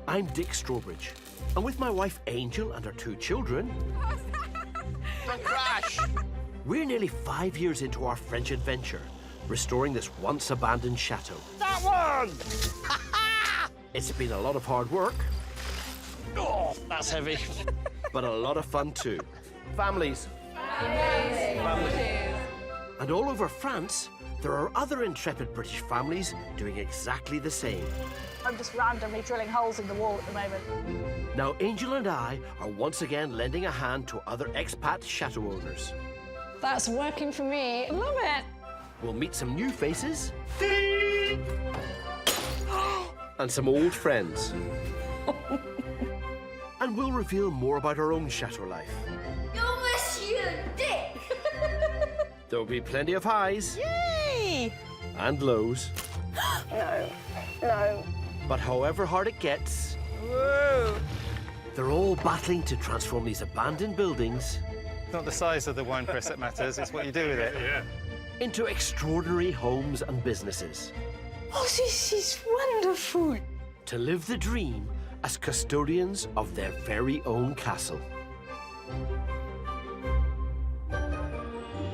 I'm Dick Strawbridge, and with my wife Angel and our 2 children... Don't crash! We're nearly 5 years into our French adventure, restoring this once-abandoned chateau. That one! It's been a lot of hard work. Oh, that's heavy. But a lot of fun too. Families. And all over France, there are other intrepid British families doing exactly the same. I'm just randomly drilling holes in the wall at the moment. Now, Angel and I are once again lending a hand to other expat chateau owners. That's working for me. I love it. We'll meet some new faces and some old friends. And we'll reveal more about our own chateau life. You're Monsieur Dick! There'll be plenty of highs. Yay! And lows. No. But however hard it gets, Whoa. they're all battling to transform these abandoned buildings It's not the size of the wine press that matters, it's what you do with it. Yeah. into extraordinary homes and businesses. Oh, this is wonderful. To live the dream as custodians of their very own castle.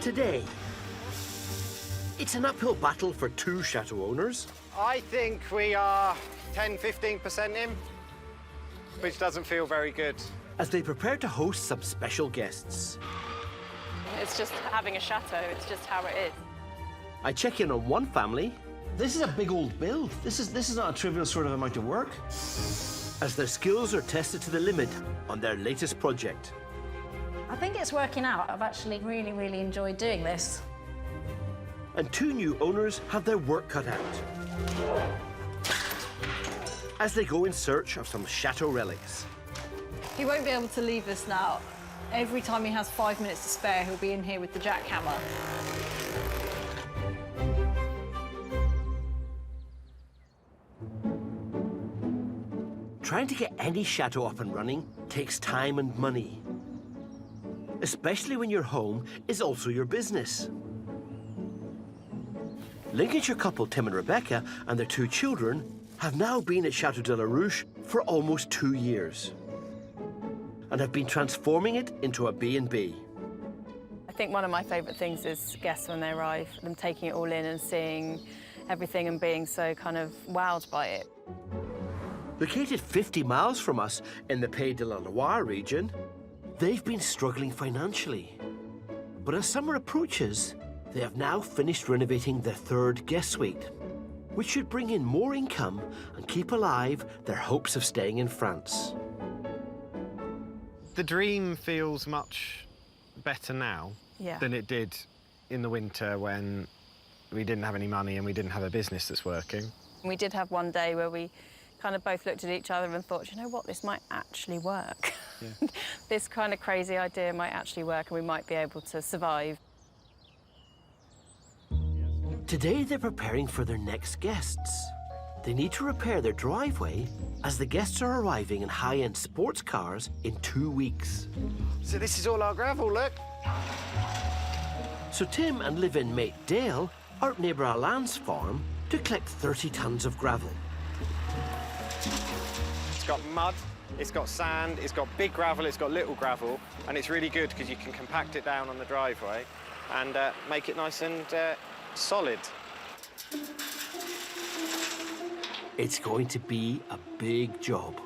Today, it's an uphill battle for 2 chateau owners. I think we are 10–15% in, which doesn't feel very good. As they prepare to host some special guests. It's just having a chateau, it's just how it is. I check in on one family. This is a big old build. This is not a trivial sort of amount of work. As their skills are tested to the limit on their latest project. I think it's working out. I've actually really enjoyed doing this. And 2 new owners have their work cut out as they go in search of some chateau relics. He won't be able to leave us now. Every time he has 5 minutes to spare, he'll be in here with the jackhammer. Trying to get any chateau up and running takes time and money, especially when your home is also your business. Lincolnshire couple Tim and Rebecca and their 2 children have now been at Chateau de la Ruche for almost 2 years and have been transforming it into a B&B. I think one of my favourite things is guests when they arrive, them taking it all in and seeing everything and being so kind of wowed by it. Located 50 miles from us in the Pays de la Loire region, they've been struggling financially. But as summer approaches, they have now finished renovating their 3rd guest suite, which should bring in more income and keep alive their hopes of staying in France. The dream feels much better now than it did in the winter when we didn't have any money and we didn't have a business that's working. We did have one day where we kind of both looked at each other and thought, you know what, this might actually work. Yeah. This kind of crazy idea might actually work and we might be able to survive. Today they're preparing for their next guests. They need to repair their driveway as the guests are arriving in high-end sports cars in 2 weeks. So this is all our gravel, look. So Tim and live-in mate Dale are at neighbour Alain's farm to collect 30 tonnes of gravel. It's got mud, it's got sand, it's got big gravel, it's got little gravel, and it's really good because you can compact it down on the driveway and make it nice and solid. It's going to be a big job.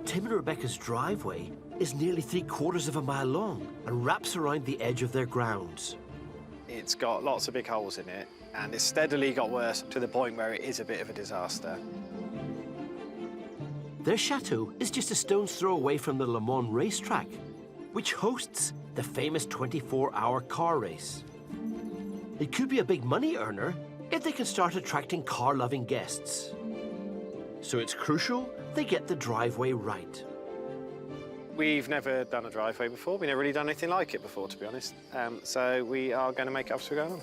Tim and Rebecca's driveway is nearly 3/4 of a mile long and wraps around the edge of their grounds. It's got lots of big holes in it, and it's steadily got worse to the point where it is a bit of a disaster. Their chateau is just a stone's throw away from the Le Mans racetrack, which hosts the famous 24-hour car race. It could be a big money earner if they can start attracting car-loving guests. So it's crucial they get the driveway right. We've never done a driveway before. We've never really done anything like it before, to be honest. So we are going to make it up as we go on.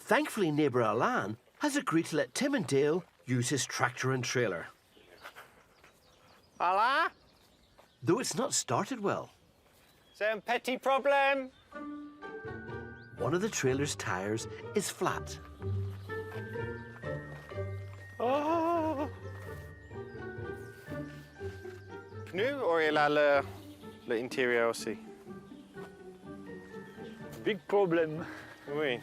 Thankfully, neighbour Alain has agreed to let Tim and Dale use his tractor and trailer. Alain? Though it's not started well. C'est un petit problème. One of the trailer's tyres is flat. Oh. Pneu or il a l'intérieur aussi? Big problem. Oui.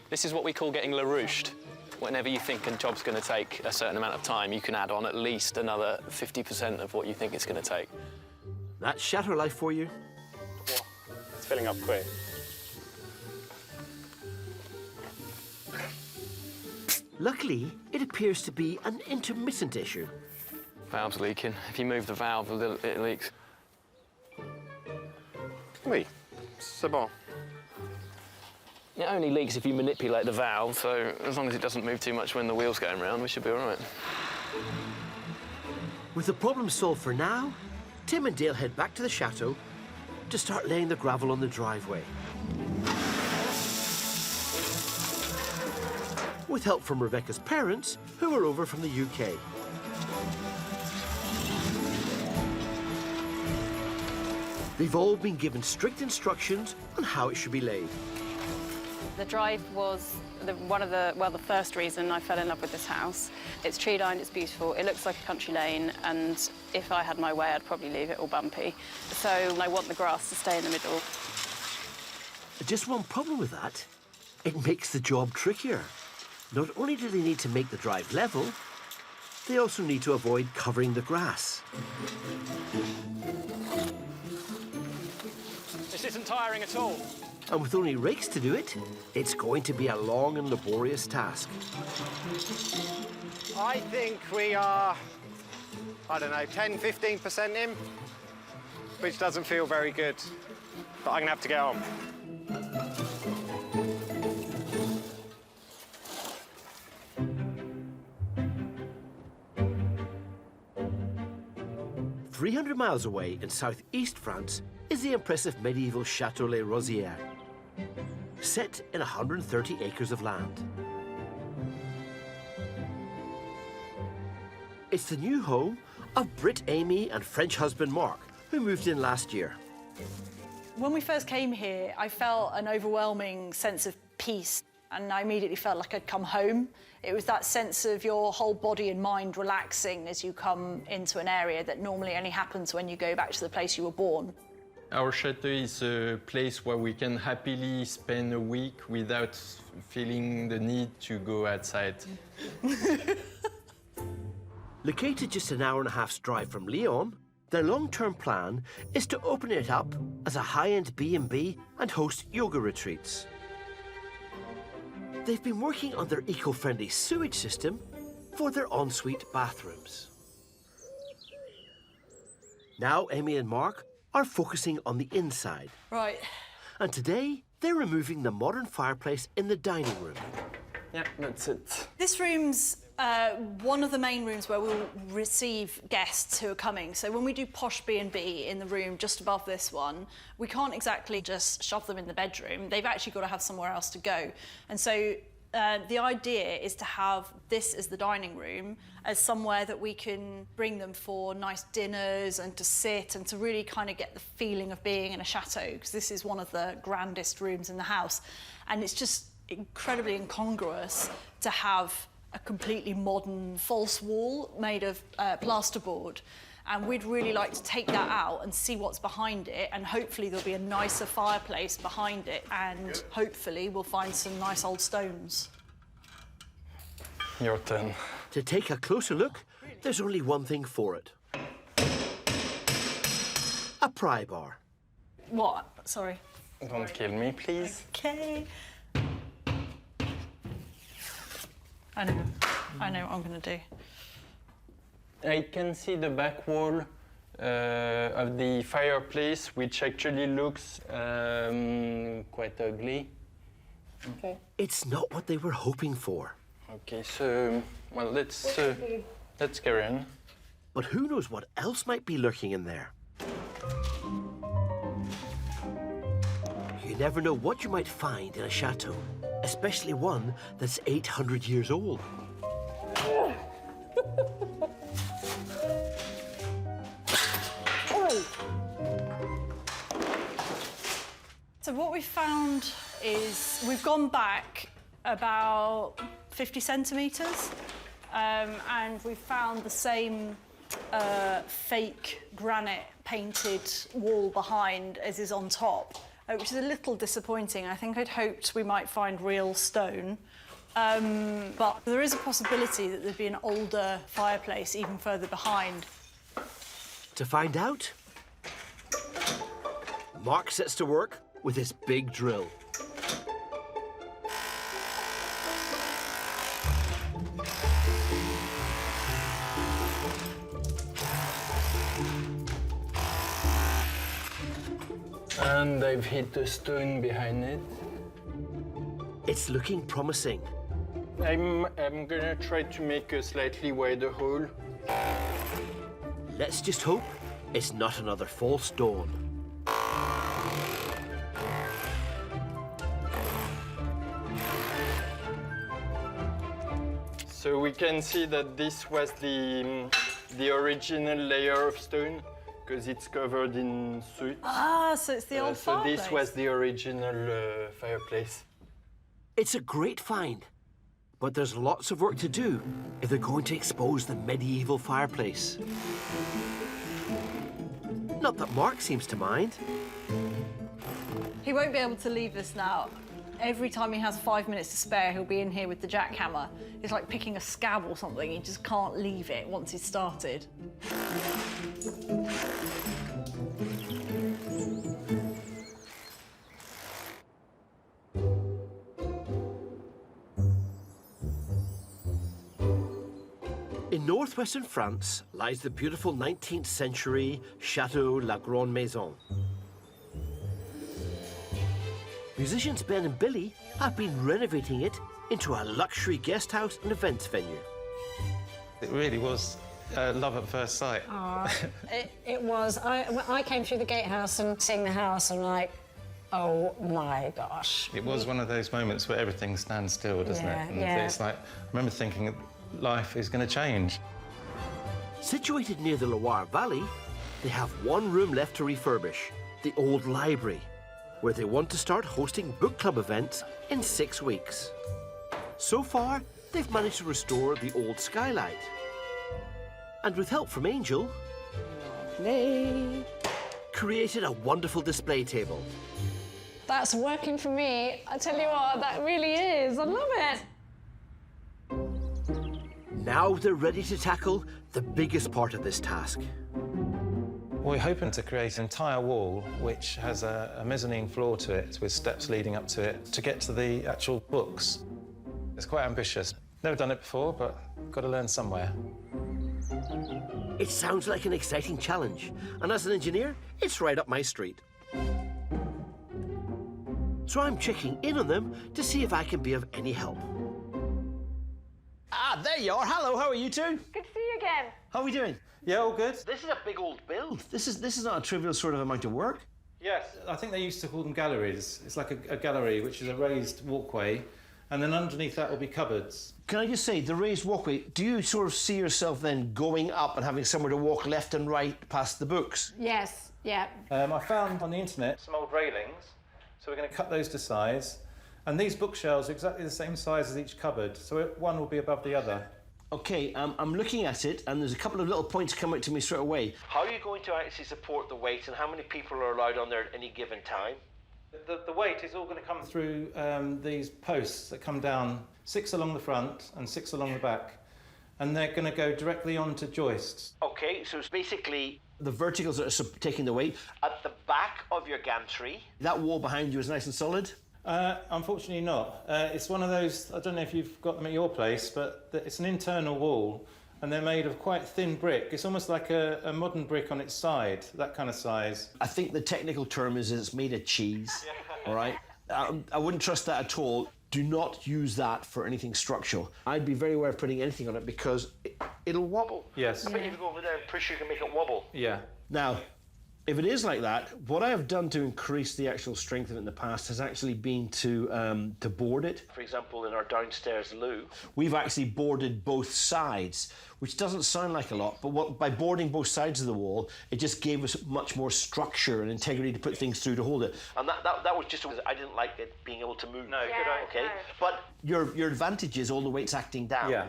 This is what we call getting LaRooched. Whenever you think a job's going to take a certain amount of time, you can add on at least another 50% of what you think it's going to take. That's chateau life for you. It's filling up quick. Luckily, it appears to be an intermittent issue. Valve's leaking. If you move the valve, it leaks. Oui, c'est bon. It only leaks if you manipulate the valve, so as long as it doesn't move too much when the wheel's going round, we should be all right. With the problem solved for now, Tim and Dale head back to the chateau to start laying the gravel on the driveway. With help from Rebecca's parents, who are over from the UK. They've all been given strict instructions on how it should be laid. The drive was the first reason I fell in love with this house. It's tree-lined, it's beautiful, it looks like a country lane, and if I had my way, I'd probably leave it all bumpy. So I want the grass to stay in the middle. Just one problem with that, it makes the job trickier. Not only do they need to make the drive level, they also need to avoid covering the grass. This isn't tiring at all. And with only rakes to do it, it's going to be a long and laborious task. I think we are, I don't know, 10, 15% in, which doesn't feel very good, but I'm gonna have to get on. "300 miles away in southeast France is the impressive medieval Chateau les Rosières, set in 130 acres of land. It's the new home of Brit Amy and French husband Mark, who moved in last year. When we first came here, I felt an overwhelming sense of peace, and I immediately felt like I'd come home. It was that sense of your whole body and mind relaxing as you come into an area that normally only happens when you go back to the place you were born. Our chateau is a place where we can happily spend a week without feeling the need to go outside. Located just an hour and a half's drive from Lyon, their long-term plan is to open it up as a high-end B&B and host yoga retreats. They've been working on their eco-friendly sewage system for their ensuite bathrooms. Now Amy and Mark are focusing on the inside. Right. And today, they're removing the modern fireplace in the dining room. Yeah, that's it. This room's one of the main rooms where we'll receive guests who are coming. So when we do posh B&B in the room just above this one, we can't exactly just shove them in the bedroom. They've actually got to have somewhere else to go. And so the idea is to have this as the dining room, as somewhere that we can bring them for nice dinners and to sit and to really kind of get the feeling of being in a chateau, because this is one of the grandest rooms in the house. And it's just incredibly incongruous to have a completely modern false wall made of plasterboard. And we'd really like to take that out and see what's behind it, and hopefully there'll be a nicer fireplace behind it, and hopefully we'll find some nice old stones. Your turn. To take a closer look, there's only one thing for it. A pry bar. What? Sorry. Don't kill me, please. Okay. I know what I'm going to do. I can see the back wall of the fireplace, which actually looks quite ugly. Okay. It's not what they were hoping for. Okay, so, well, let's carry on. But who knows what else might be lurking in there? You never know what you might find in a chateau, especially one that's 800 years old. So what we've found is we've gone back about 50 centimetres and we've found the same fake granite painted wall behind as is on top, which is a little disappointing. I think I'd hoped we might find real stone. But there is a possibility that there'd be an older fireplace even further behind. To find out, Mark sets to work with his big drill. And I've hit a stone behind it. It's looking promising. I'm gonna try to make a slightly wider hole. Let's just hope it's not another false dawn. So we can see that this was the original layer of stone, because it's covered in soot. Ah, so it's the old fireplace. So this was the original fireplace. It's a great find, but there's lots of work to do if they're going to expose the medieval fireplace. Not that Mark seems to mind. He won't be able to leave this now. Every time he has 5 minutes to spare, he'll be in here with the jackhammer. It's like picking a scab or something. He just can't leave it once he's started. In northwestern France lies the beautiful 19th century Chateau La Grande Maison. Musicians Ben and Billy have been renovating it into a luxury guest house and events venue. It really was love at first sight. It was. I came through the gatehouse and seeing the house, and like, oh my gosh. It was one of those moments where everything stands still, doesn't it? And yeah. it's like, I remember thinking life is going to change. Situated near the Loire Valley, they have one room left to refurbish, the old library, where they want to start hosting book club events in 6 weeks. So far, they've managed to restore the old skylight. And with help from Angel, created a wonderful display table. That's working for me. I tell you what, that really is. I love it. Now they're ready to tackle the biggest part of this task. We're hoping to create an entire wall which has a mezzanine floor to it with steps leading up to it to get to the actual books. It's quite ambitious. Never done it before, but got to learn somewhere. It sounds like an exciting challenge, and as an engineer, it's right up my street. So I'm checking in on them to see if I can be of any help. Ah, there you are. Hello, how are you two? Good to see you again. How are we doing? Yeah, all good. This is a big old build. This is not a trivial sort of amount of work. Yes, I think they used to call them galleries. It's like a gallery, which is a raised walkway, and then underneath that will be cupboards. Can I just say, the raised walkway, do you sort of see yourself then going up and having somewhere to walk left and right past the books? Yes, yeah. I found on the internet some old railings, so we're going to cut those to size. And these bookshelves are exactly the same size as each cupboard, so one will be above the other. OK, I'm looking at it, and there's a couple of little points come out to me straight away. How are you going to actually support the weight, and how many people are allowed on there at any given time? The weight is all going to come through these posts that come down, 6 along the front and 6 along the back. And they're going to go directly onto joists. OK, so it's basically the verticals that are taking the weight. At the back of your gantry. That wall behind you is nice and solid? Unfortunately not. It's one of those, I don't know if you've got them at your place, but it's an internal wall, and they're made of quite thin brick. It's almost like a modern brick on its side, that kind of size. I think the technical term is it's made of cheese, all right? I wouldn't trust that at all. Do not use that for anything structural. I'd be very aware of putting anything on it because it'll wobble. Yes. I bet if you go over there and push, you can make it wobble. Yeah. Now, if it is like that, what I have done to increase the actual strength of it in the past has actually been to board it. For example, in our downstairs loo, we've actually boarded both sides, which doesn't sound like a lot, but by boarding both sides of the wall, it just gave us much more structure and integrity to put things through to hold it. And that was just because I didn't like it being able to move. No, okay. No. But your advantage is all the weight's acting down. Yeah.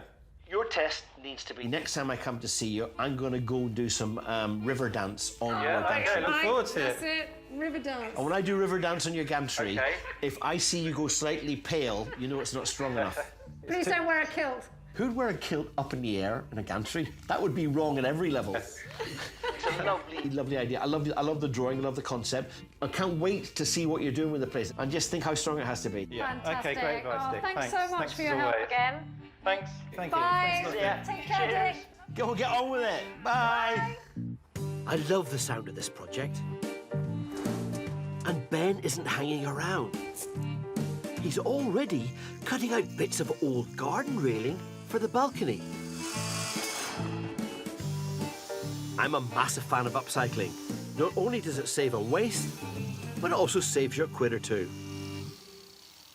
Your test needs to be... Next time I come to see you, I'm going to go do some river dance on your gantry. Yeah, look forward to That's it. River dance. And when I do river dance on your gantry, if I see you go slightly pale, you know it's not strong enough. Please don't wear a kilt. Who'd wear a kilt up in the air in a gantry? That would be wrong at every level. It's a lovely idea. I love the drawing, I love the concept. I can't wait to see what you're doing with the place and just think how strong it has to be. Yeah. Fantastic. Okay, great advice, Dick. Thanks so much for your help again. Thanks. Thank you. Bye. Thanks, Take care, Dick. Go get on with it. Bye. I love the sound of this project. And Ben isn't hanging around. He's already cutting out bits of old garden railing for the balcony. I'm a massive fan of upcycling. Not only does it save on waste, but it also saves you a quid or two.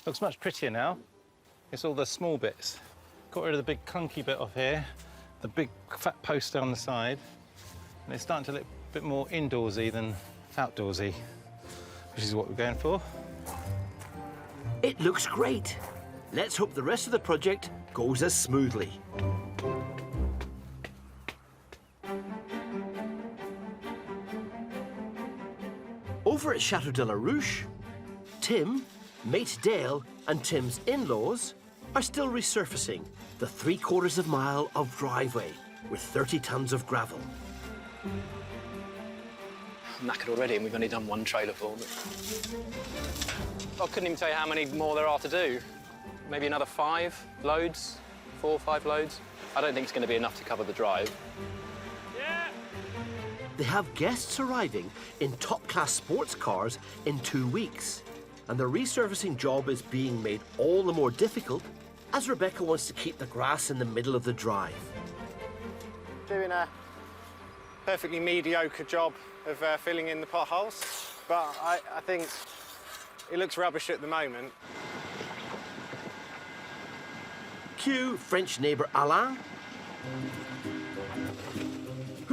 Looks much prettier now. It's all the small bits. Got rid of the big clunky bit off here, the big fat post down the side, and it's starting to look a bit more indoorsy than outdoorsy, which is what we're going for. It looks great. Let's hope the rest of the project goes as smoothly. Over at Chateau de la Ruche, Tim, mate Dale, and Tim's in-laws are still resurfacing the 3/4 of a mile of driveway with 30 tons of gravel. I'm knackered already, and we've only done one trailer full. I couldn't even tell you how many more there are to do. Maybe another 5 loads, 4 or 5 loads. I don't think it's going to be enough to cover the drive. They have guests arriving in top-class sports cars in 2 weeks. And the resurfacing job is being made all the more difficult as Rebecca wants to keep the grass in the middle of the drive. Doing a perfectly mediocre job of filling in the potholes, but I think it looks rubbish at the moment. Cue French neighbour Alain.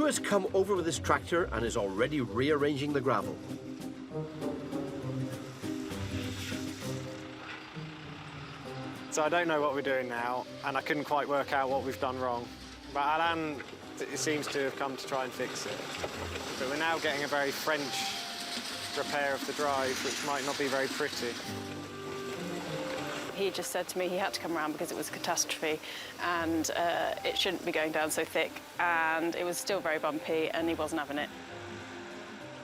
who has come over with his tractor and is already rearranging the gravel. So I don't know what we're doing now, and I couldn't quite work out what we've done wrong. But Alan seems to have come to try and fix it. But we're now getting a very French repair of the drive, which might not be very pretty. He just said to me he had to come around because it was a catastrophe and it shouldn't be going down so thick, and it was still very bumpy and he wasn't having it.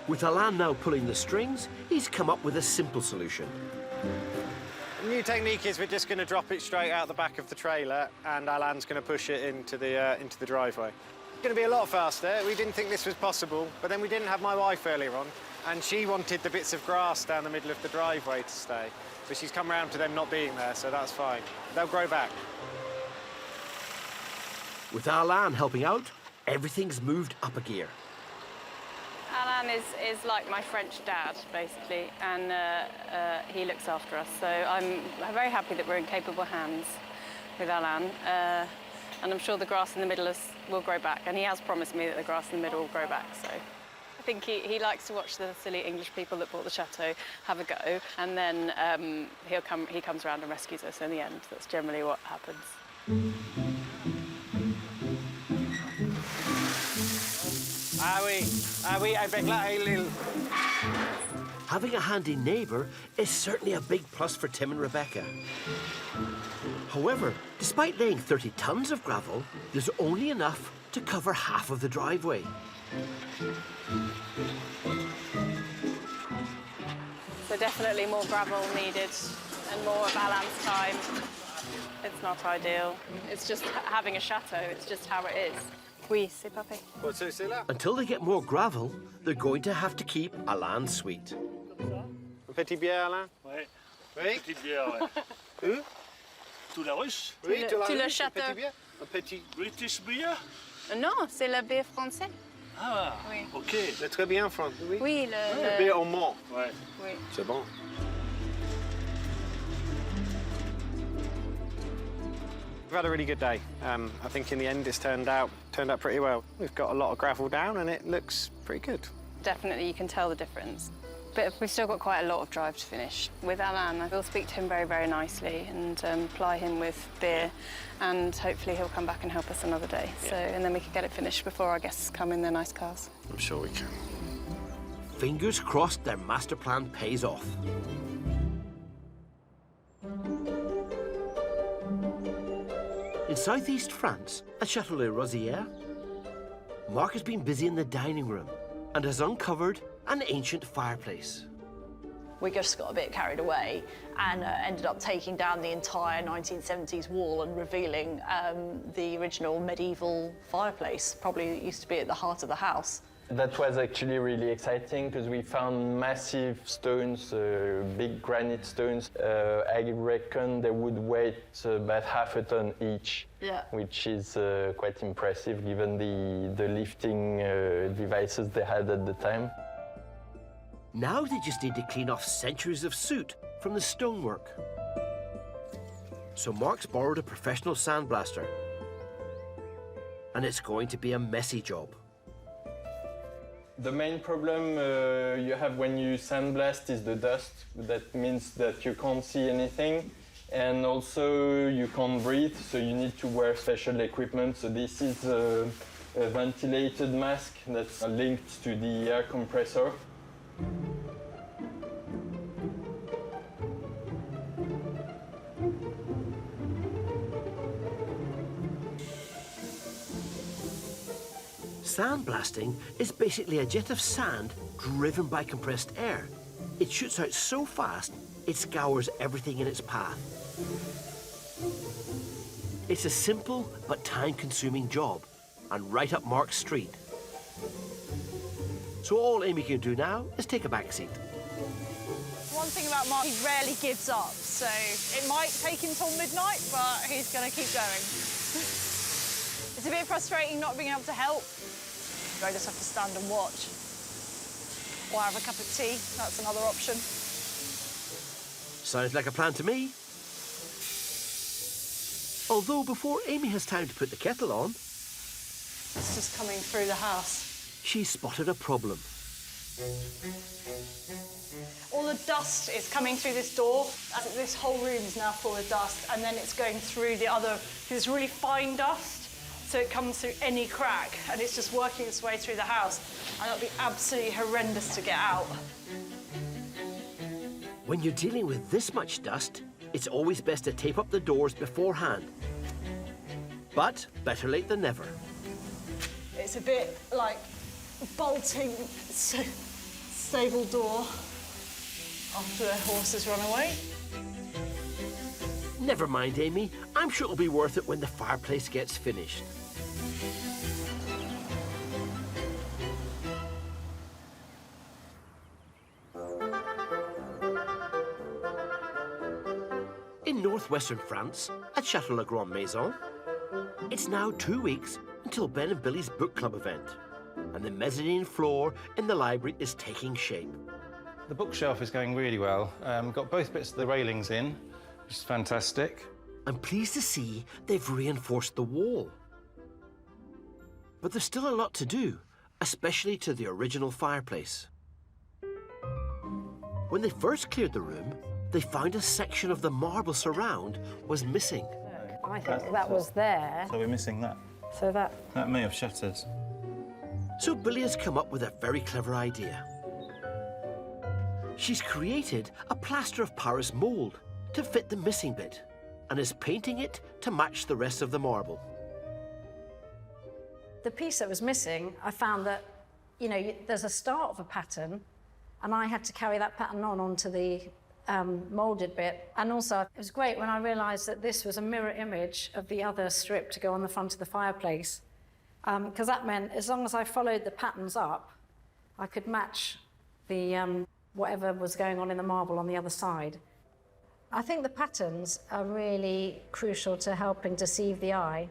With Alan now pulling the strings, he's come up with a simple solution. The new technique is we're just going to drop it straight out the back of the trailer, and Alan's going to push it into the driveway. It's going to be a lot faster. We didn't think this was possible, but then we didn't have my wife earlier on, and she wanted the bits of grass down the middle of the driveway to stay. But she's come round to them not being there, so that's fine. They'll grow back. With Alan helping out, everything's moved up a gear. Alan is like my French dad, basically, and he looks after us. So I'm very happy that we're in capable hands with Alan. And I'm sure the grass in the middle will grow back. And he has promised me that the grass in the middle will grow back. So I think he likes to watch the silly English people that bought the chateau have a go. And then he comes around and rescues us in the end. That's generally what happens. Having a handy neighbour is certainly a big plus for Tim and Rebecca. However, despite laying 30 tons of gravel, there's only enough to cover half of the driveway. So definitely more gravel needed and more of Alan's time. It's not ideal. It's just having a chateau. It's just how it is. Oui, c'est parfait. Until they get more gravel, they're going to have to keep Alan sweet. Un petit bière, Alain? Oui. Oui? Petite bière, ouais. Tout la russe? Oui, tout le la château. Petit bière? Un petit... British beer? Non, c'est le bière français. Ah, oui. OK. C'est très bien, Franck. Oui, oui le bière au mont. Ouais. Oui. C'est bon. We've had a really good day. I think in the end it's turned out pretty well. We've got a lot of gravel down and it looks pretty good. Definitely, you can tell the difference. But we've still got quite a lot of drive to finish. With Alan, I will speak to him very, very nicely and ply him with beer, and hopefully he'll come back and help us another day. Yeah. So, and then we can get it finished before our guests come in their nice cars. I'm sure we can. Fingers crossed their master plan pays off. In southeast France, at Chateau les Rosières, Mark has been busy in the dining room and has uncovered an ancient fireplace. We just got a bit carried away and ended up taking down the entire 1970s wall and revealing the original medieval fireplace. Probably used to be at the heart of the house. That was actually really exciting because we found massive stones, big granite stones. I reckon they would weigh about half a ton each, yeah. Which is quite impressive given the lifting devices they had at the time. Now they just need to clean off centuries of soot from the stonework. So Mark's borrowed a professional sandblaster, and it's going to be a messy job. The main problem you have when you sandblast is the dust. That means that you can't see anything, and also you can't breathe, so you need to wear special equipment. So this is a ventilated mask that's linked to the air compressor. Sandblasting is basically a jet of sand driven by compressed air. It shoots out so fast, it scours everything in its path. It's a simple but time-consuming job, and right up Mark's street. So all Amy can do now is take a back seat. One thing about Mark, he rarely gives up, so it might take him till midnight, but he's going to keep going. It's a bit frustrating not being able to help. I just have to stand and watch. Or have a cup of tea, that's another option. Sounds like a plan to me. Although before Amy has time to put the kettle on, It's just coming through the house. She spotted a problem. All the dust is coming through this door. This whole room is now full of dust, and then it's going through the other, this really fine dust, so it comes through any crack, and it's just working its way through the house, and it'll be absolutely horrendous to get out. When you're dealing with this much dust, it's always best to tape up the doors beforehand. But better late than never. It's a bit like bolting stable door after a horse has run away. Never mind, Amy. I'm sure it'll be worth it when the fireplace gets finished. In northwestern France, at Chateau La Grande Maison, it's now 2 weeks until Ben and Billy's book club event, and the mezzanine floor in the library is taking shape. The bookshelf is going really well. Got both bits of the railings in, which is fantastic. I'm pleased to see they've reinforced the wall. But there's still a lot to do, especially to the original fireplace. When they first cleared the room, they found a section of the marble surround was missing. I think that was there. So we're missing that. So that may have shattered. So Billy has come up with a very clever idea. She's created a plaster of Paris mould to fit the missing bit and is painting it to match the rest of the marble. the piece that was missing, I found that, you know, there's a start of a pattern, and I had to carry that pattern onto the moulded bit. And also, it was great when I realised that this was a mirror image of the other strip to go on the front of the fireplace, because that meant as long as I followed the patterns up, I could match the whatever was going on in the marble on the other side. I think the patterns are really crucial to helping deceive the eye.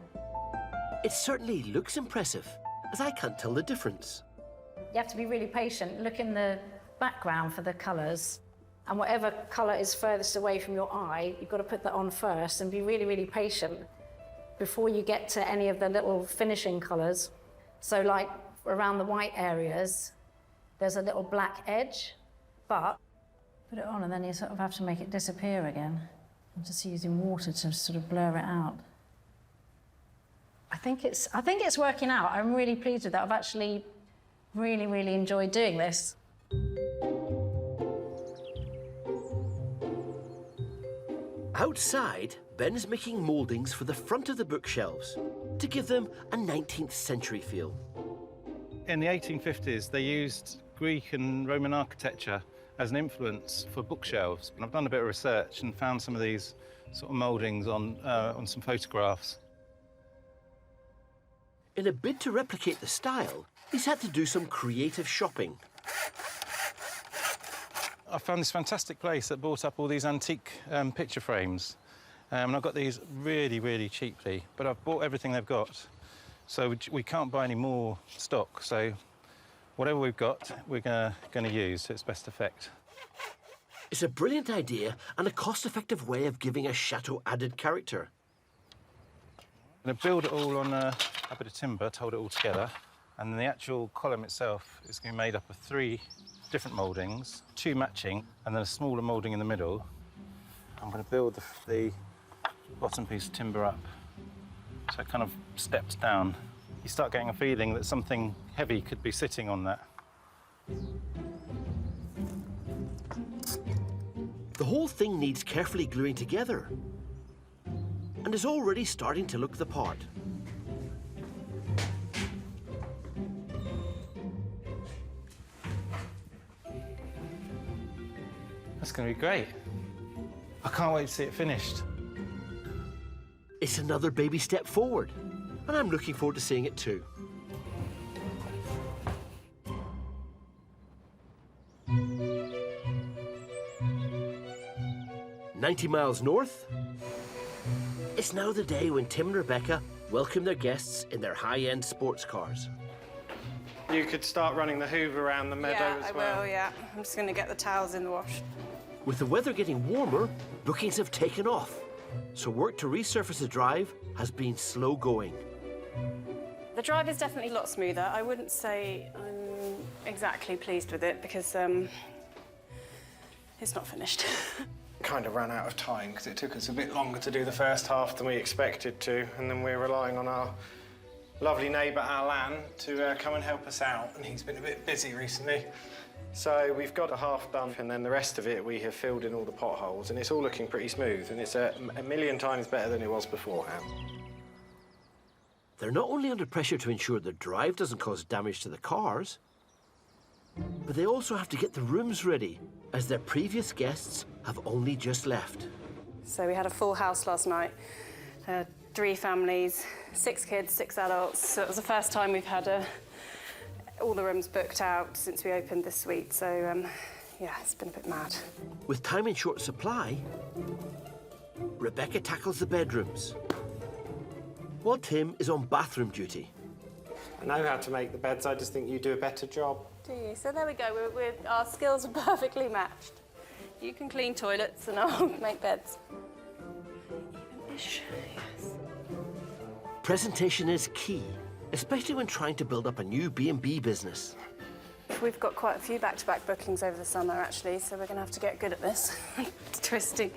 It certainly looks impressive, as I can't tell the difference. You have to be really patient. Look in the background for the colours, and whatever colour is furthest away from your eye, you've got to put that on first and be really, really patient before you get to any of the little finishing colours. So like around the white areas, there's a little black edge, but put it on and then you sort of have to make it disappear again. I'm just using water to sort of blur it out. I think it's working out. I'm really pleased with that. I've actually really, really enjoyed doing this. Outside, Ben is making mouldings for the front of the bookshelves to give them a 19th century feel. In the 1850s, they used Greek and Roman architecture as an influence for bookshelves. And I've done a bit of research and found some of these sort of mouldings on some photographs. In a bid to replicate the style, he's had to do some creative shopping. I found this fantastic place that bought up all these antique picture frames. And I've got these really, really cheaply, but I've bought everything they've got. So we can't buy any more stock, so whatever we've got, we're going to use to its best effect. It's a brilliant idea and a cost-effective way of giving a chateau added character. I'm going to build it all on a bit of timber to hold it all together, and then the actual column itself is going to be made up of 3 different mouldings, 2 matching, and then a smaller moulding in the middle. I'm going to build the bottom piece of timber up so it kind of steps down. You start getting a feeling that something heavy could be sitting on that. The whole thing needs carefully gluing together and is already starting to look the part. That's going to be great. I can't wait to see it finished. It's another baby step forward, and I'm looking forward to seeing it too. "90 miles north, it's now the day when Tim and Rebecca welcome their guests in their high-end sports cars. You could start running the hoover around the meadow as well. Yeah, I will, yeah. I'm just going to get the towels in the wash. With the weather getting warmer, bookings have taken off, so work to resurface the drive has been slow going. The drive is definitely a lot smoother. I wouldn't say I'm exactly pleased with it because it's not finished. Kind of ran out of time because it took us a bit longer to do the first half than we expected to, and then we're relying on our lovely neighbour Alan to come and help us out, and he's been a bit busy recently. So we've got a half done, and then the rest of it we have filled in all the potholes, and it's all looking pretty smooth, and it's a million times better than it was beforehand. They're not only under pressure to ensure the drive doesn't cause damage to the cars, but they also have to get the rooms ready, as their previous guests have only just left. So we had a full house last night. 3 families, 6 kids, 6 adults. So it was the first time we've had all the rooms booked out since we opened this suite. So, yeah, it's been a bit mad. With time in short supply, Rebecca tackles the bedrooms, while Tim is on bathroom duty. I know how to make the beds, I just think you do a better job. Do you? So there we go. Our skills are perfectly matched. You can clean toilets and I'll make beds. Even-ish, yes. Presentation is key, especially when trying to build up a new B&B business. We've got quite a few back-to-back bookings over the summer, actually, so we're going to have to get good at this, twisting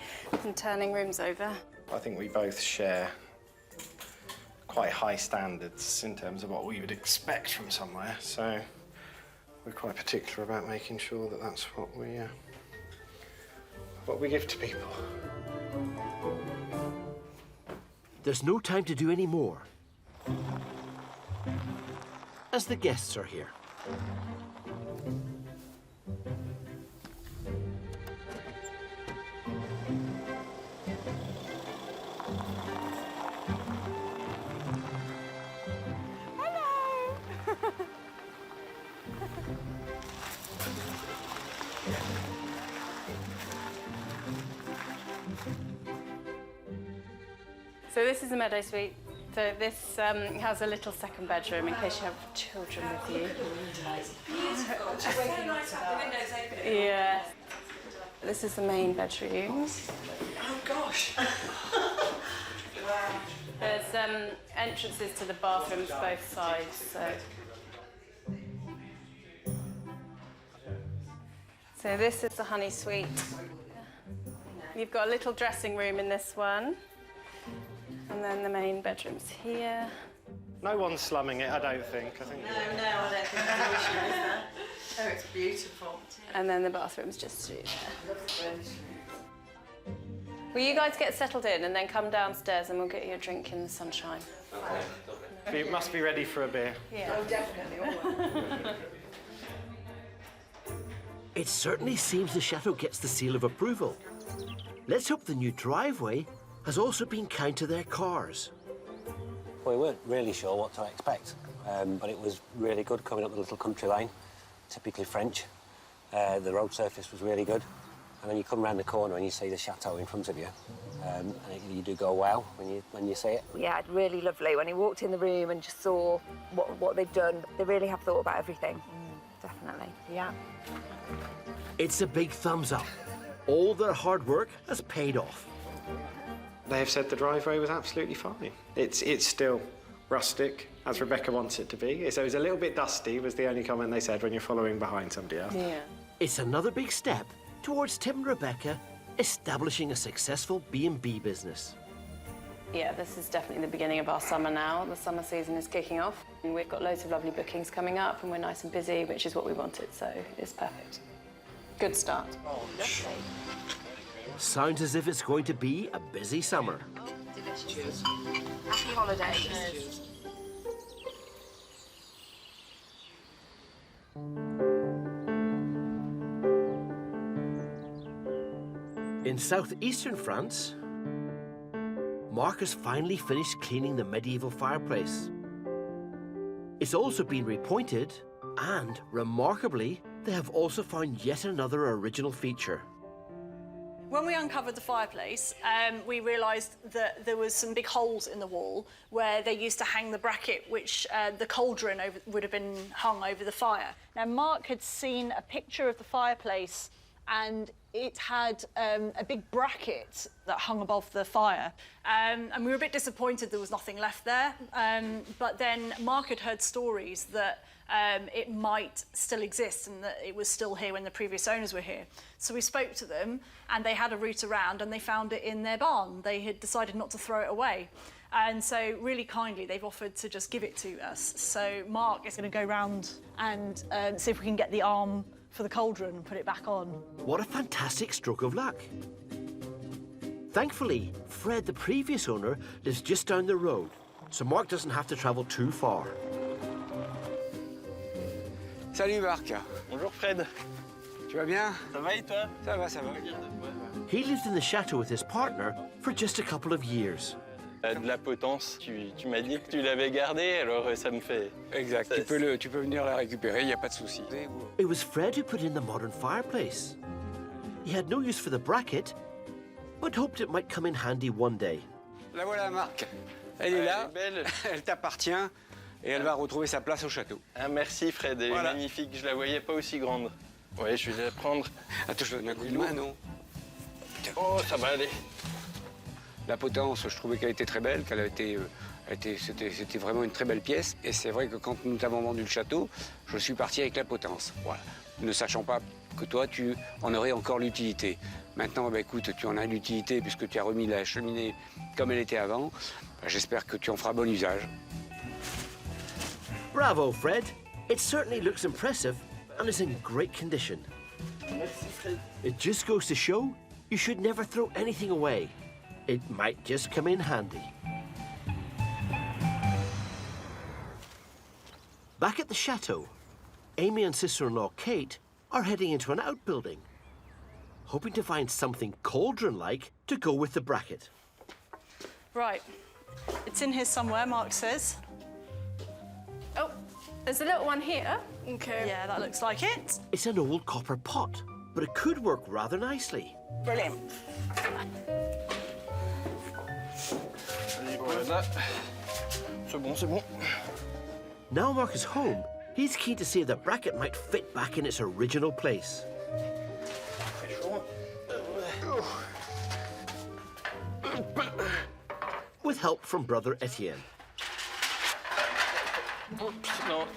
and turning rooms over. I think we both share quite high standards in terms of what we would expect from somewhere, so we're quite particular about making sure that that's what we give to people. There's no time to do any more, as the guests are here. So this is the Meadow suite. So this has a little second bedroom in case you have children with you. Beautiful. Just so nice to have the windows open. Yeah. This is the main bedroom. Oh gosh. Wow. There's entrances to the bathrooms both sides. So this is the honey suite. You've got a little dressing room in this one. And then the main bedroom's here. No one's slumming it, I don't think. No, I don't think there's an issue with that. Oh, it's beautiful. And then the bathroom's just through there. Will you guys get settled in and then come downstairs and we'll get you a drink in the sunshine? You must be ready for a beer. Yeah. Oh, definitely. It certainly seems the Chateau gets the seal of approval. Let's hope the new driveway has also been kind to their cars. Well, we weren't really sure what to expect, but it was really good coming up the little country lane, typically French. The road surface was really good. And then you come round the corner and you see the Chateau in front of you. And you do go, wow, when you see it. Yeah, really lovely. When you walked in the room and just saw what they've done, they really have thought about everything. Definitely, yeah. It's a big thumbs up. All their hard work has paid off. They have said the driveway was absolutely fine. It's still rustic, as Rebecca wants it to be. So it's a little bit dusty, was the only comment they said when you're following behind somebody else. Yeah. It's another big step towards Tim and Rebecca establishing a successful B&B business. Yeah, this is definitely the beginning of our summer now. The summer season is kicking off. And we've got loads of lovely bookings coming up and we're nice and busy, which is what we wanted, so it's perfect. Good start. Oh, lovely. Sounds as if it's going to be a busy summer. Delicious. Happy holidays. In southeastern France, Mark has finally finished cleaning the medieval fireplace. It's also been repointed, and remarkably, they have also found yet another original feature. When we uncovered the fireplace, we realised that there was some big holes in the wall where they used to hang the bracket, which the cauldron would have been hung over the fire. Now, Mark had seen a picture of the fireplace and it had a big bracket that hung above the fire. And we were a bit disappointed there was nothing left there. But then Mark had heard stories that it might still exist and that it was still here when the previous owners were here. So we spoke to them, and they had a route around, and they found it in their barn. They had decided not to throw it away. And so really kindly, they've offered to just give it to us. So Mark is going to go round and see if we can get the arm for the cauldron and put it back on. What a fantastic stroke of luck. Thankfully, Fred, the previous owner, lives just down the road, so Mark doesn't have to travel too far. Salut Marc. Bonjour Fred. Tu vas bien? Ça va et toi? Ça va, ça va. He lived in the chateau with his partner for just a couple of years. De la potence, tu m'as dit que tu l'avais gardée, alors ça me fait... Exact, tu peux venir la récupérer, il n'y a pas de souci. It was Fred who put in the modern fireplace. He had no use for the bracket, but hoped it might come in handy one day. La voilà Marc. Elle est là, elle t'appartient et elle va retrouver sa place au château. Ah, merci Fred, elle est magnifique, je la voyais pas aussi grande. Ouais, je vais la prendre. Attends, je te donne un coup de main, non? Oh, ça va aller. La potence, je trouvais qu'elle était très belle, c'était vraiment une très belle pièce. Et c'est vrai que quand nous t'avons vendu le château, je suis parti avec la potence. Voilà. Ne sachant pas que toi, tu en aurais encore l'utilité. Maintenant, bah, écoute, tu en as l'utilité puisque tu as remis la cheminée comme elle était avant. Bah, j'espère que tu en feras bon usage. Bravo, Fred. It certainly looks impressive and is in great condition. It just goes to show you should never throw anything away. It might just come in handy. Back at the chateau, Amy and sister-in-law Kate are heading into an outbuilding, hoping to find something cauldron-like to go with the bracket. Right, it's in here somewhere, Mark says. Oh, there's a little one here. Okay. Yeah, that looks like it. It's an old copper pot, but it could work rather nicely. Brilliant. Voilà. C'est bon, c'est bon. Now Mark is home, he's keen to see if the bracket might fit back in its original place. With help from brother Etienne. Non.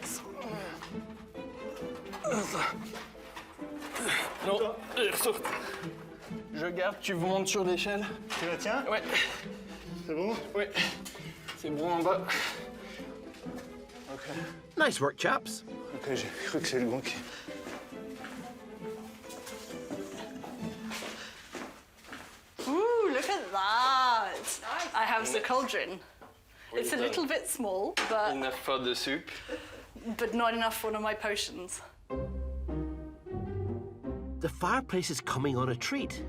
Non, je garde, tu montes sur l'échelle. Tu la tiens? Ouais. C'est bon? Oui. C'est bon en bas. Ok. Nice work, chaps. Ok, j'ai cru que c'est le bon qui... Ooh, look at that. I have the cauldron. It's a little bit small, but... Enough for the soup. But not enough for one of my potions. The fireplace is coming on a treat.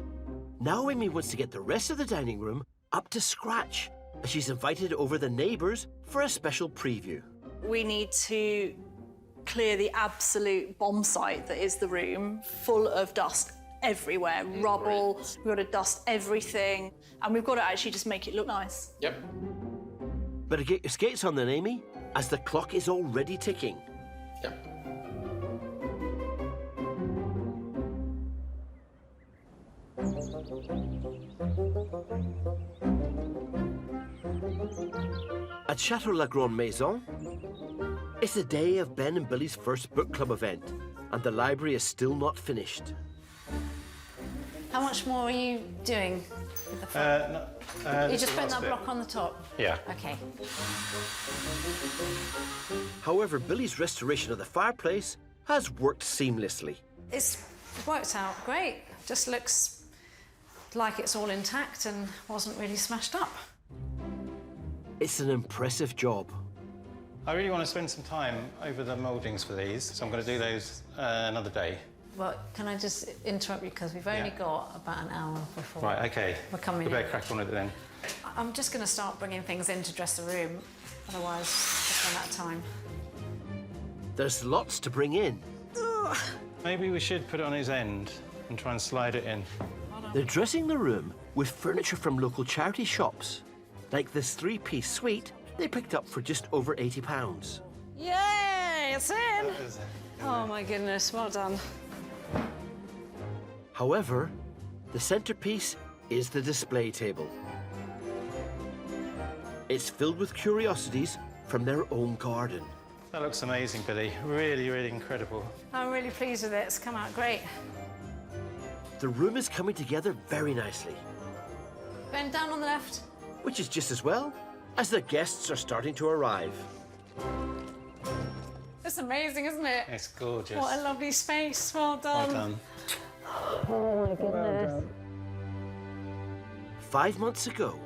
Now Amy wants to get the rest of the dining room up to scratch, as she's invited over the neighbours for a special preview. We need to clear the absolute bomb site that is the room, full of dust everywhere, rubble. We've got to dust everything, and we've got to actually just make it look nice. Yep. Better get your skates on then, Amy, as the clock is already ticking. Yep. At Chateau La Grande Maison, it's the day of Ben and Billy's first book club event, and the library is still not finished. How much more are you doing with the front? You just put that block on the top? Yeah. Okay. However, Billy's restoration of the fireplace has worked seamlessly. It's worked out great. Just looks like it's all intact and wasn't really smashed up. It's an impressive job. I really want to spend some time over the mouldings for these, so I'm going to do those another day. Well, can I just interrupt you, because we've only got about an hour before Right, okay. we're coming We better in. crack on with it then. I'm just going to start bringing things in to dress the room, otherwise just run out of time. There's lots to bring in. Maybe we should put it on his end and try and slide it in. They're dressing the room with furniture from local charity shops, like this three-piece suite they picked up for just over £80. Yay, it's in! Oh my goodness, well done. However, the centerpiece is the display table. It's filled with curiosities from their own garden. That looks amazing, Billy. Really, really incredible. I'm really pleased with it. It's come out great. The room is coming together very nicely, Ben, down on the left. which is just as well as the guests are starting to arrive. It's amazing, isn't it? It's gorgeous. What a lovely space. Well done. Well done. Oh my goodness. 5 months ago,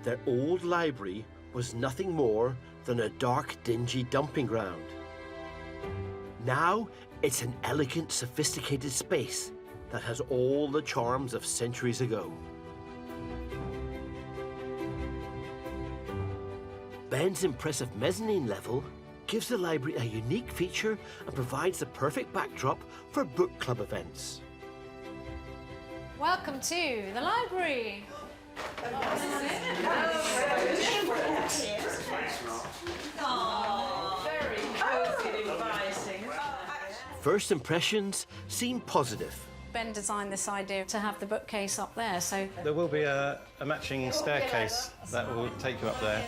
their old library was nothing more than a dark, dingy dumping ground. Now, it's an elegant, sophisticated space that has all the charms of centuries ago. Ben's impressive mezzanine level gives the library a unique feature and provides the perfect backdrop for book club events. Welcome to the library. Very cozy and inviting. First impressions seem positive. Ben designed this idea to have the bookcase up there, so There will be a matching staircase that will take you up there.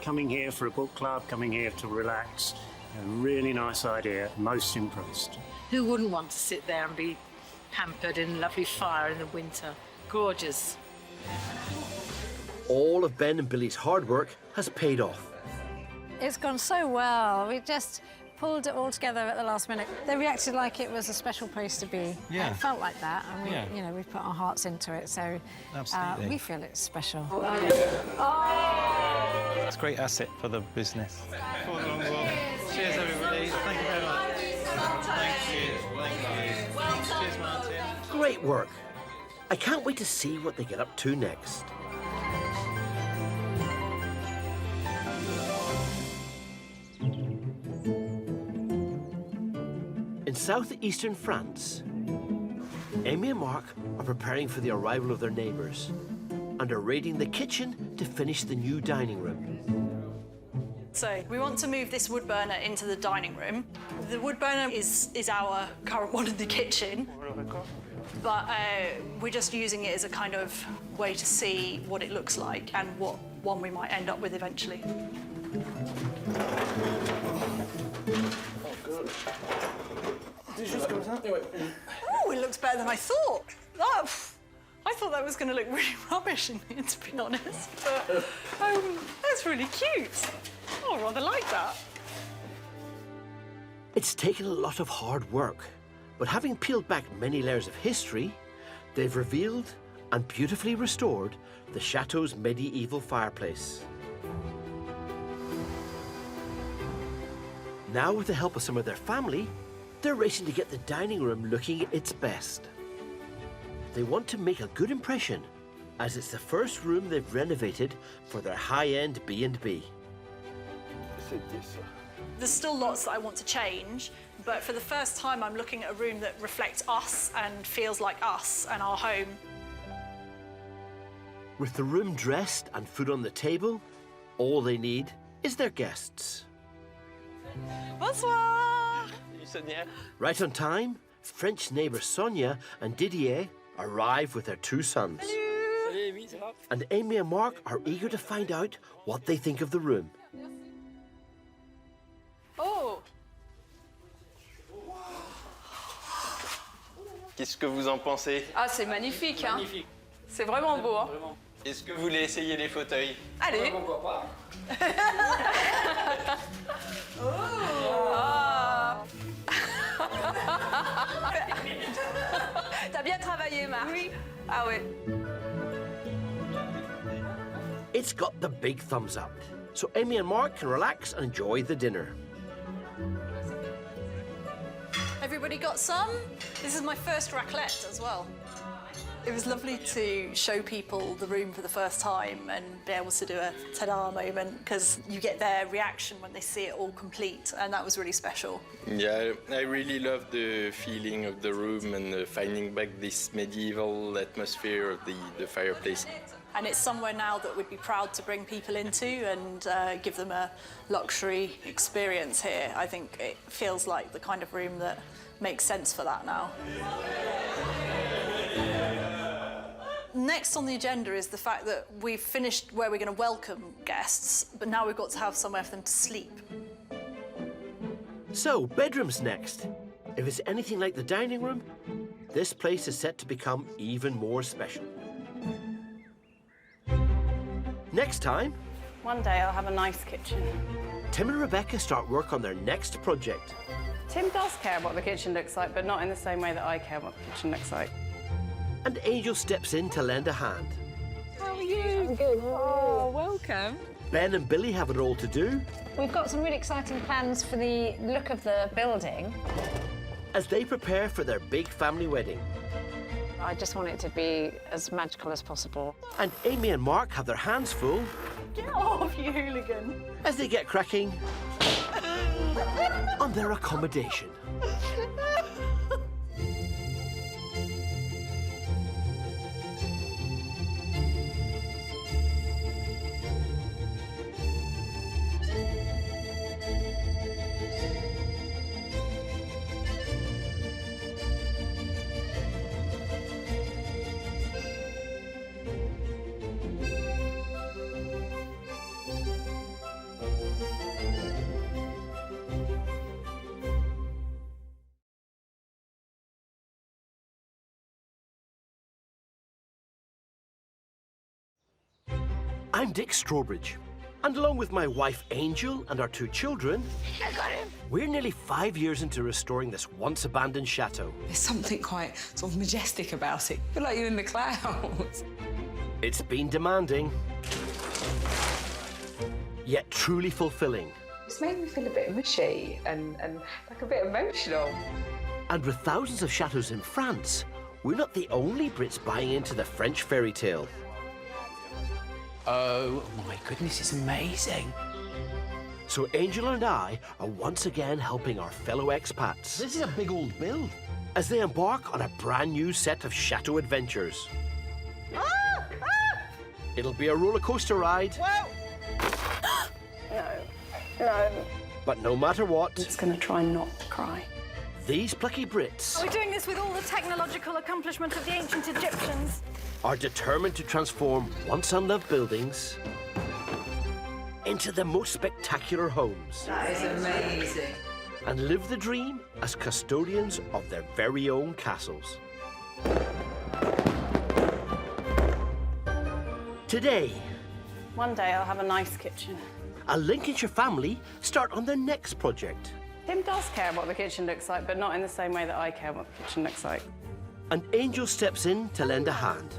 Coming here for a book club, coming here to relax, a really nice idea, most impressed. Who wouldn't want to sit there and be pampered in a lovely fire in the winter? Gorgeous. All of Ben and Billy's hard work has paid off. it's gone so well. We just pulled it all together at the last minute. They reacted like it was a special place to be. Yeah. It felt like that, and we, Yeah. you know, we've put our hearts into it, so Absolutely. we feel it's special. It's a great asset for the business. Cheers, everybody. Thank you very much. Thank you. Cheers, Martin. Great work. I can't wait to see what they get up to next. In southeastern France, Amy and Mark are preparing for the arrival of their neighbours and are raiding the kitchen to finish the new dining room. So we want to move this wood burner into the dining room. The wood burner is our current one in the kitchen, but we're just using it as a kind of way to see what it looks like and what one we might end up with eventually. Oh, it looks better than I thought. I thought that was going to look really rubbish in here, to be honest. But that's really cute. Oh, I rather like that. It's taken a lot of hard work, but having peeled back many layers of history, they've revealed and beautifully restored the Chateau's medieval fireplace. Now, with the help of some of their family, they're racing to get the dining room looking at its best. They want to make a good impression, as it's the first room they've renovated for their high-end B&B. There's still lots that I want to change, but for the first time I'm looking at a room that reflects us and feels like us and our home. With the room dressed and food on the table, all they need is their guests. Bonsoir! Right on time, French neighbours Sonia and Didier arrive with their two sons. And Amy and Mark are eager to find out what they think of the room. Oh! Qu'est-ce que vous en pensez? Ah, c'est magnifique, hein? C'est vraiment beau, hein? Est-ce que vous voulez essayer les fauteuils? Allez! T'as bien travaillé, Marc. Oui. Ah ouais. It's got the big thumbs up, so Amy and Mark can relax and enjoy the dinner. Everybody got some? This is my first raclette as well. It was lovely to show people the room for the first time and be able to do a ta-da moment, because you get their reaction when they see it all complete, and that was really special. Yeah, I really love the feeling of the room and finding back this medieval atmosphere of the fireplace. And it's somewhere now that we'd be proud to bring people into and give them a luxury experience here. I think it feels like the kind of room that makes sense for that now. Next on the agenda is the fact that we've finished where we're going to welcome guests, but now we've got to have somewhere for them to sleep. So, bedrooms next. If it's anything like the dining room, this place is set to become even more special. Next time, One day I'll have a nice kitchen. Tim and Rebecca start work on their next project. Tim does care what the kitchen looks like, but not in the same way that I care what the kitchen looks like. And Angel steps in to lend a hand. How are you? I'm good. Oh, welcome. Ben and Billy have it all to do We've got some really exciting plans for the look of the building. as they prepare for their big family wedding. I just want it to be as magical as possible. And Amy and Mark have their hands full Get off, you hooligan. as they get cracking on their accommodation. I'm Dick Strawbridge, and along with my wife Angel and our 2 children, we're nearly 5 years into restoring this once abandoned chateau. There's something quite sort of majestic about it. I feel like you're in the clouds. It's been demanding, yet truly fulfilling. It's made me feel a bit mushy and like a bit emotional. And with thousands of chateaux in France, we're not the only Brits buying into the French fairy tale. Oh my goodness, it's amazing. So Angel and I are once again helping our fellow expats. This is a big old build. As they embark on a brand new set of chateau adventures. It'll be a roller coaster ride. No. But no matter what, I'm just going to try not to cry. these plucky Brits Are we doing this with all the technological accomplishment of the ancient Egyptians? are determined to transform once unloved buildings into the most spectacular homes. That is amazing. And live the dream as custodians of their very own castles. Today, One day I'll have a nice kitchen. a Lincolnshire family start on their next project. Tim does care what the kitchen looks like, but not in the same way that I care what the kitchen looks like. And Angel steps in to lend a hand.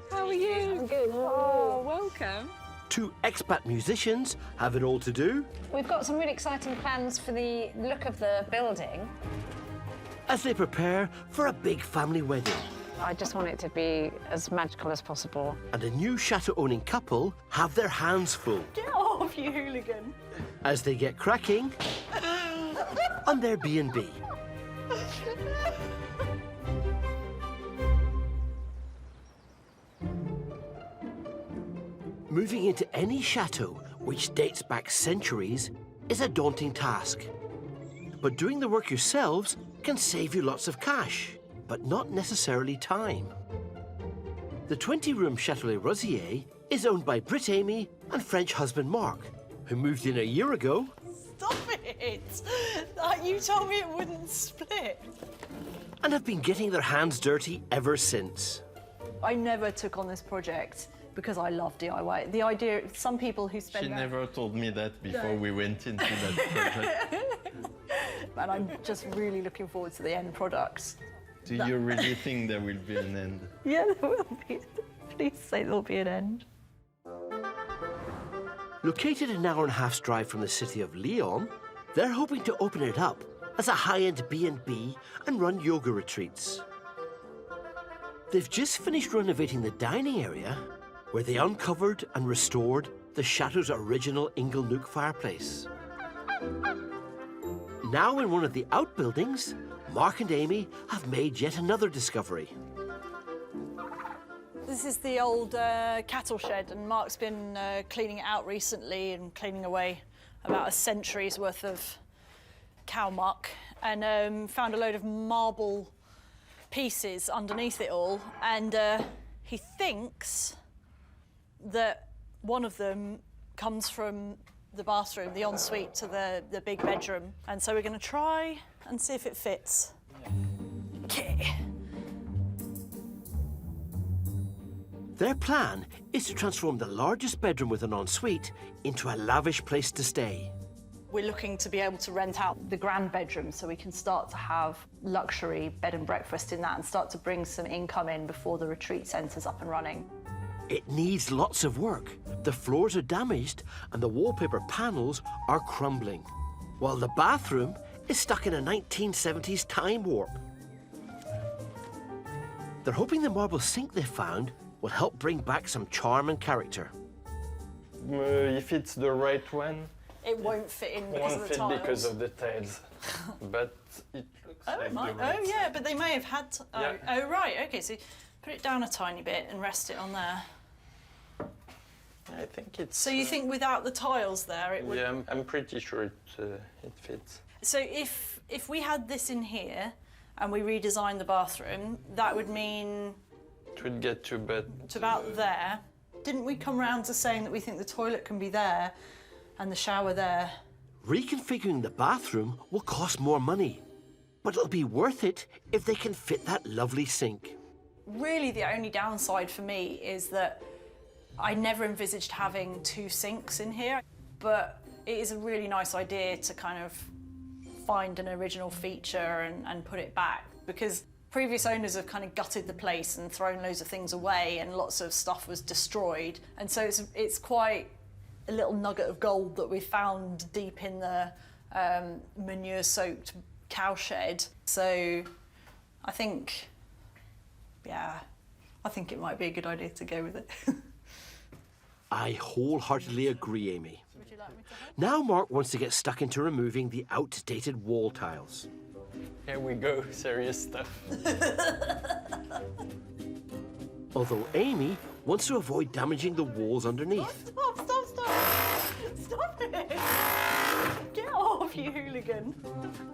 How are you? I'm good. Oh, welcome. 2 expat musicians have it all to do We've got some really exciting plans for the look of the building. as they prepare for a big family wedding. I just want it to be as magical as possible. And a new chateau-owning couple have their hands full Get off, you hooligan. as they get cracking on their B&B. Moving into any chateau, which dates back centuries, is a daunting task. But doing the work yourselves can save you lots of cash, but not necessarily time. The 20-room Chateau Les Rosiers is owned by Brit Amy and French husband Mark, who moved in a year ago Stop it! You told me it wouldn't split. and have been getting their hands dirty ever since. I never took on this project because I love DIY. The idea, some people who spend... She never told me that before we went into that project. And I'm just really looking forward to the end product. Do you really think there will be an end? Yeah, there will be. Please say there'll be an end. Located an hour and a half's drive from the city of Lyon, they're hoping to open it up as a high-end B&B and run yoga retreats. They've just finished renovating the dining area, where they uncovered and restored the chateau's original Inglenook fireplace. Now in one of the outbuildings, Mark and Amy have made yet another discovery. This is the old cattle shed, and Mark's been cleaning it out recently and cleaning away about a century's worth of cow muck, and found a load of marble pieces underneath it all, and he thinks that one of them comes from the bathroom, the ensuite, to the big bedroom. And so we're going to try and see if it fits. Okay. Their plan is to transform the largest bedroom with an ensuite into a lavish place to stay. We're looking to be able to rent out the grand bedroom so we can start to have luxury bed and breakfast in that and start to bring some income in before the retreat centre's up and running. It needs lots of work. The floors are damaged and the wallpaper panels are crumbling, while the bathroom is stuck in a 1970s time warp. They're hoping the marble sink they found will help bring back some charm and character. If it's the right one, it won't fit in because of the tiles. Won't fit because of the tiles, but it looks like it might. the right. Oh, yeah, but they may have had... Yeah. Oh, right, OK, so put it down a tiny bit and rest it on there. I think it's... So you think without the tiles there it would... Yeah, I'm pretty sure it fits. So if we had this in here and we redesigned the bathroom, that would mean... It would get to about there. Didn't we come round to saying that we think the toilet can be there and the shower there? Reconfiguring the bathroom will cost more money, but it'll be worth it if they can fit that lovely sink. Really, the only downside for me is that I never envisaged having 2 sinks in here, but it is a really nice idea to kind of find an original feature and put it back, because previous owners have kind of gutted the place and thrown loads of things away and lots of stuff was destroyed. And so it's quite a little nugget of gold that we found deep in the manure-soaked cowshed. So I think, yeah, I think it might be a good idea to go with it. I wholeheartedly agree, Amy. Now Mark wants to get stuck into removing the outdated wall tiles. Here we go, serious stuff. Although Amy wants to avoid damaging the walls underneath. Stop it! Get off, you hooligan.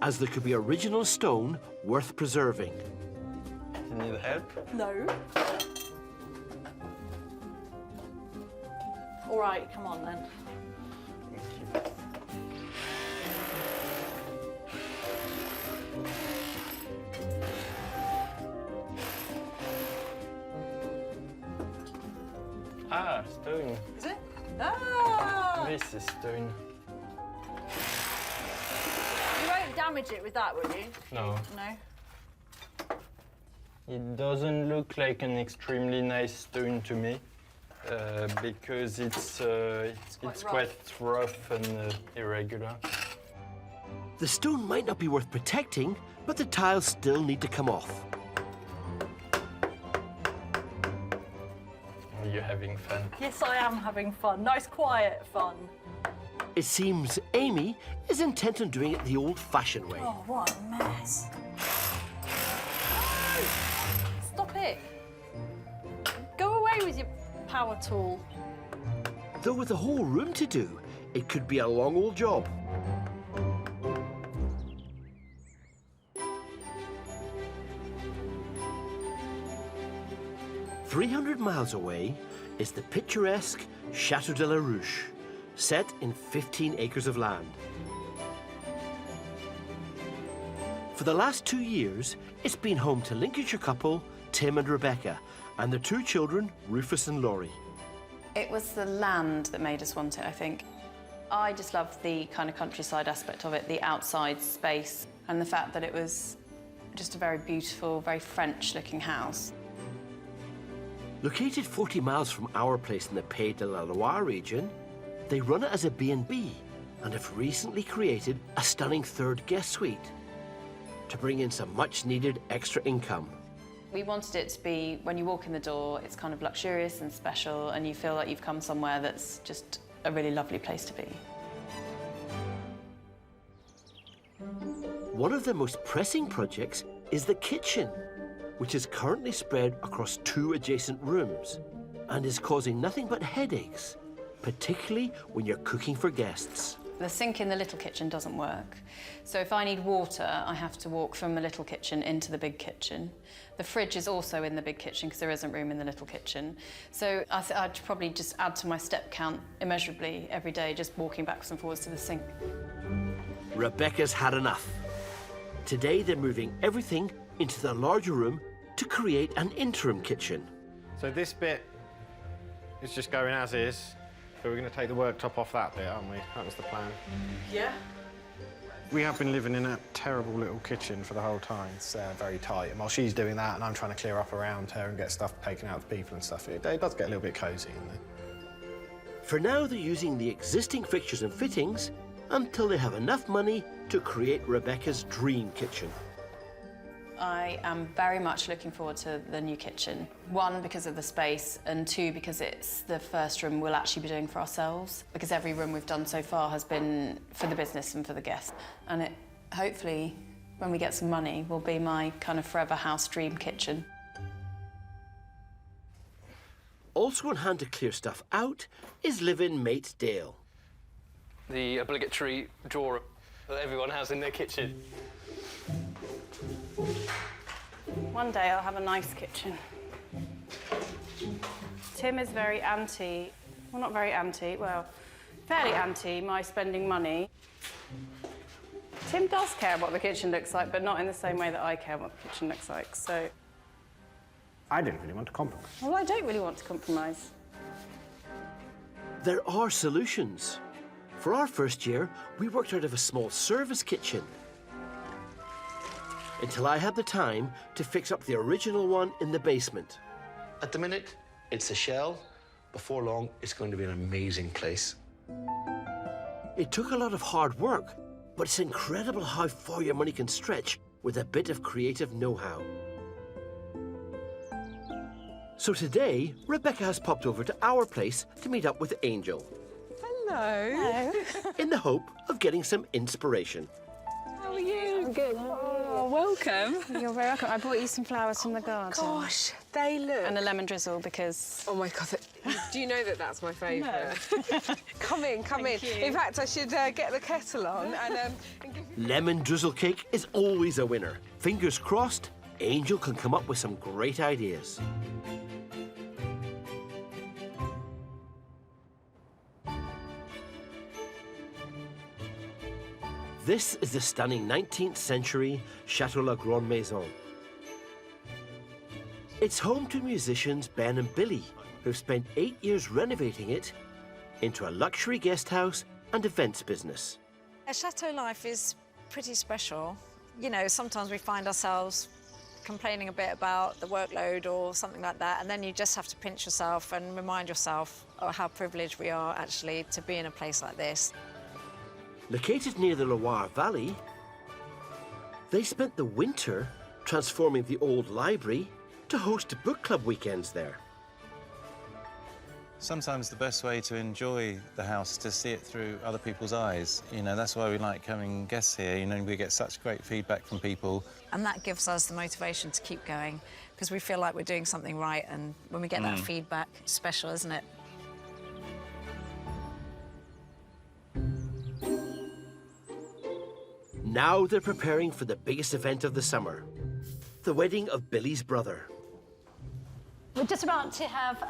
As there could be original stone worth preserving. You need help? No. All right, come on then. Ah, stone. Is it? Ah! This is stone. You won't damage it with that, will you? No. No? It doesn't look like an extremely nice stone to me, because it's quite rough and irregular. The stone might not be worth protecting, but the tiles still need to come off. Are you having fun? Yes, I am having fun. Nice, quiet fun. It seems Amy is intent on doing it the old-fashioned way. Oh, what a mess. Stop it. Go away with your power tool. Though with the whole room to do, it could be a long old job. "300 miles away is the picturesque Chateau de la Ruche, set in 15 acres of land. For the last 2 years, it's been home to Lincolnshire couple Tim and Rebecca, and their 2 children, Rufus and Laurie. It was the land that made us want it, I think. I just loved the kind of countryside aspect of it, the outside space, and the fact that it was just a very beautiful, very French-looking house. Located 40 miles from our place in the Pays de la Loire region, they run it as a B&B and have recently created a stunning 3rd guest suite to bring in some much-needed extra income. We wanted it to be, when you walk in the door, it's kind of luxurious and special, and you feel like you've come somewhere that's just a really lovely place to be. One of their most pressing projects is the kitchen, which is currently spread across 2 adjacent rooms and is causing nothing but headaches, particularly when you're cooking for guests. The sink in the little kitchen doesn't work. So if I need water, I have to walk from the little kitchen into the big kitchen. The fridge is also in the big kitchen because there isn't room in the little kitchen. So I'd probably just add to my step count immeasurably every day, just walking backwards and forwards to the sink. Rebecca's had enough. Today they're moving everything into the larger room to create an interim kitchen. So this bit is just going as is. So we're going to take the worktop off that bit, aren't we? That was the plan. Yeah. We have been living in a terrible little kitchen for the whole time. It's very tight. And while she's doing that and I'm trying to clear up around her and get stuff taken out of people and stuff, it does get a little bit cosy in there. For now, they're using the existing fixtures and fittings until they have enough money to create Rebecca's dream kitchen. I am very much looking forward to the new kitchen. One, because of the space, and two, because it's the first room we'll actually be doing for ourselves, because every room we've done so far has been for the business and for the guests. And it, hopefully, when we get some money, will be my kind of forever house dream kitchen. Also on hand to clear stuff out is live-in mate Dale. The obligatory drawer that everyone has in their kitchen. One day I'll have a nice kitchen. Tim is very anti, well, not very anti, well, fairly anti my spending money. Tim does care what the kitchen looks like, but not in the same way that I care what the kitchen looks like, so... I didn't really want to compromise. Well, I don't really want to compromise. There are solutions. For our first year, we worked out of a small service kitchen. Until I had the time to fix up the original one in the basement. At the minute, it's a shell. Before long, it's going to be an amazing place. It took a lot of hard work, but it's incredible how far your money can stretch with a bit of creative know-how. So today, Rebecca has popped over to our place to meet up with Angel. Hello. In the hope of getting some inspiration. How are you? I'm good. Oh, welcome. You're very welcome. I brought you some flowers from the garden. Gosh, they look... And a lemon drizzle because... Oh, my God. Do you know that that's my favourite? No. Come in, come in. In fact, I should get the kettle on and give you... Lemon drizzle cake is always a winner. Fingers crossed, Angel can come up with some great ideas. This is the stunning 19th century Chateau La Grande Maison. It's home to musicians Ben and Billy, who've spent 8 years renovating it into a luxury guest house and events business. A chateau life is pretty special. You know, sometimes we find ourselves complaining a bit about the workload or something like that, and then you just have to pinch yourself and remind yourself of how privileged we are actually to be in a place like this. Located near the Loire Valley, they spent the winter transforming the old library to host book club weekends there. Sometimes the best way to enjoy the house is to see it through other people's eyes. You know, that's why we like having guests here. You know, we get such great feedback from people. And that gives us the motivation to keep going, because we feel like we're doing something right, and when we get that feedback, it's special, isn't it? Now they're preparing for the biggest event of the summer, the wedding of Billy's brother. We're just about to have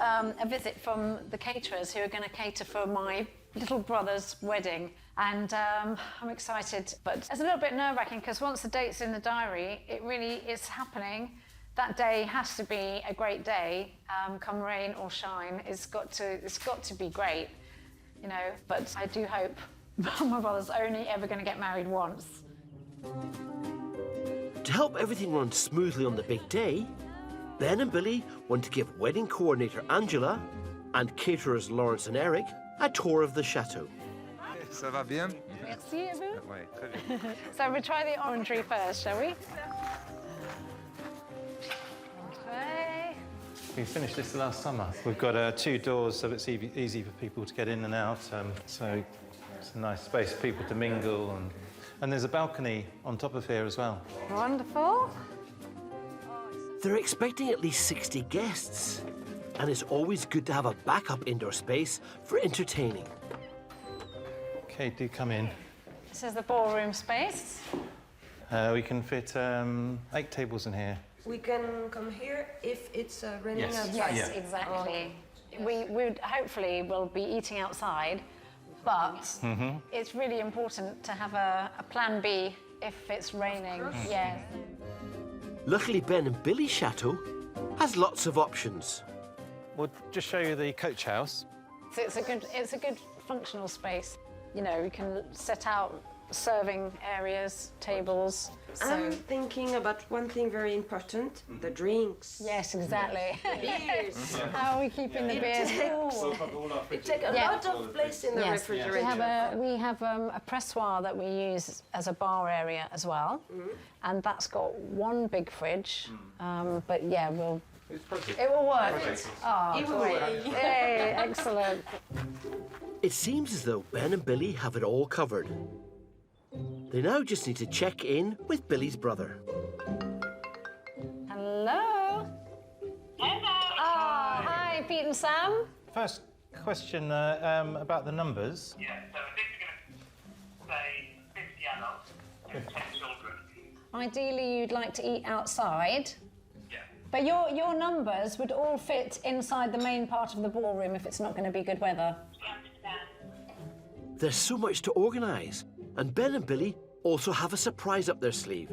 a visit from the caterers who are going to cater for my little brother's wedding. And I'm excited, but it's a little bit nerve-wracking because once the date's in the diary, it really is happening. That day has to be a great day, come rain or shine. It's got to be great, you know. But I do hope my brother's only ever going to get married once. To help everything run smoothly on the big day, Ben and Billy want to give wedding coordinator Angela and caterers Lawrence and Eric a tour of the chateau. Ça va bien? Merci, et vous? Ouais, très bien. So we'll try the orangery first, shall we? Okay. We finished this last summer. We've got 2 doors so it's easy for people to get in and out. So it's a nice space for people to mingle. And there's a balcony on top of here as well. Wonderful. They're expecting at least 60 guests, and it's always good to have a backup indoor space for entertaining. OK, do come in. This is the ballroom space. We can fit 8 tables in here. We can come here if it's raining outside. Yes, exactly. We would hopefully will be eating outside, but it's really important to have a plan B if it's raining. Yeah. Luckily, Ben and Billy's chateau has lots of options. We'll just show you the coach house. So it's a good functional space. You know, you can set out serving areas, tables. I'm thinking about one thing very important, the drinks. Yes, exactly. Beers. How are we keeping the beers cool? It takes a lot of place in the refrigerator. We have a pressoir that we use as a bar area as well, and that's got one big fridge. But yeah, it will work. Oh, It will great. work. Yay, excellent. It seems as though Ben and Billy have it all covered. They now just need to check in with Billy's brother. Hello. Hello. Oh, hi, Pete and Sam. First question about the numbers. Yeah, so I think we're going to say 50 adults and 10 children. Ideally, you'd like to eat outside. Yeah. But your numbers would all fit inside the main part of the ballroom if it's not going to be good weather. There's so much to organise, and Ben and Billy also have a surprise up their sleeve.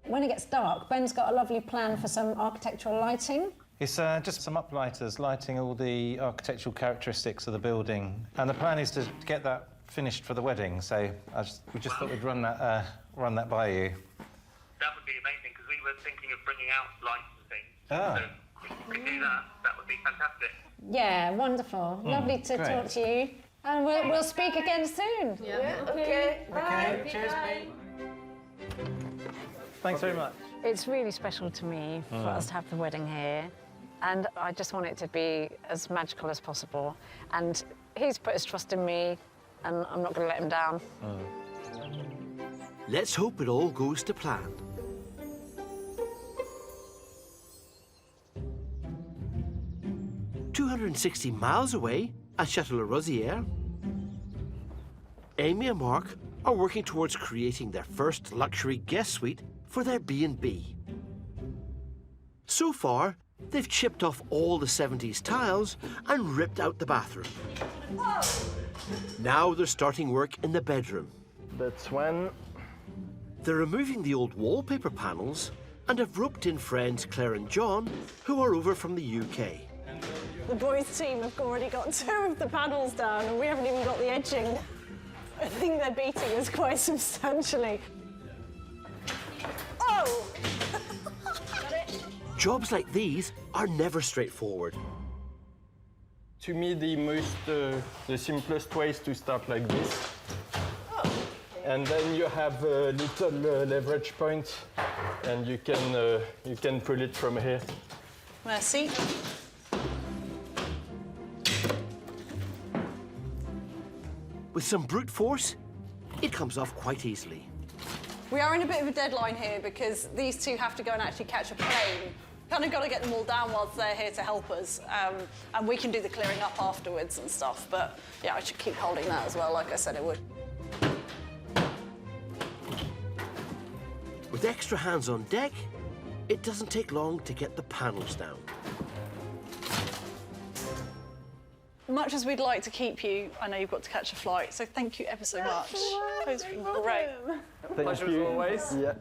When it gets dark, Ben's got a lovely plan for some architectural lighting. It's just some uplighters lighting all the architectural characteristics of the building. And the plan is to get that finished for the wedding, so we just thought we'd run that by you. That would be amazing, because we were thinking of bringing out lights and things. Ah. So if we could do that, that would be fantastic. Yeah, wonderful. Lovely to great. talk to you. And we'll speak again soon. Yeah, okay. Bye. Cheers, mate. Thanks very much. It's really special to me for us to have the wedding here. And I just want it to be as magical as possible. And he's put his trust in me, and I'm not going to let him down. Let's hope it all goes to plan. "260 miles away at Chateau Amy and Mark are working towards creating their first luxury guest suite for their B&B. So far, they've chipped off all the 70s tiles and ripped out the bathroom. Now they're starting work in the bedroom. That's one. They're removing the old wallpaper panels and have roped in friends Claire and John, who are over from the UK. The boys' team have already got 2 of the panels down, and we haven't even got the edging. I think they're beating us quite substantially. Oh! Got it? Jobs like these are never straightforward. To me, the simplest way is to start like this. And then you have a little leverage point, and you can pull it from here. Merci. With some brute force, it comes off quite easily. We are in a bit of a deadline here because these two have to go and actually catch a plane. Kind of got to get them all down whilst they're here to help us. And we can do the clearing up afterwards and stuff. But yeah, I should keep holding that as well, like I said it would. With extra hands on deck, it doesn't take long to get the panels down. Much as we'd like to keep you, I know you've got to catch a flight, so thank you ever so much. It's been great. Thank you. Always. Yeah.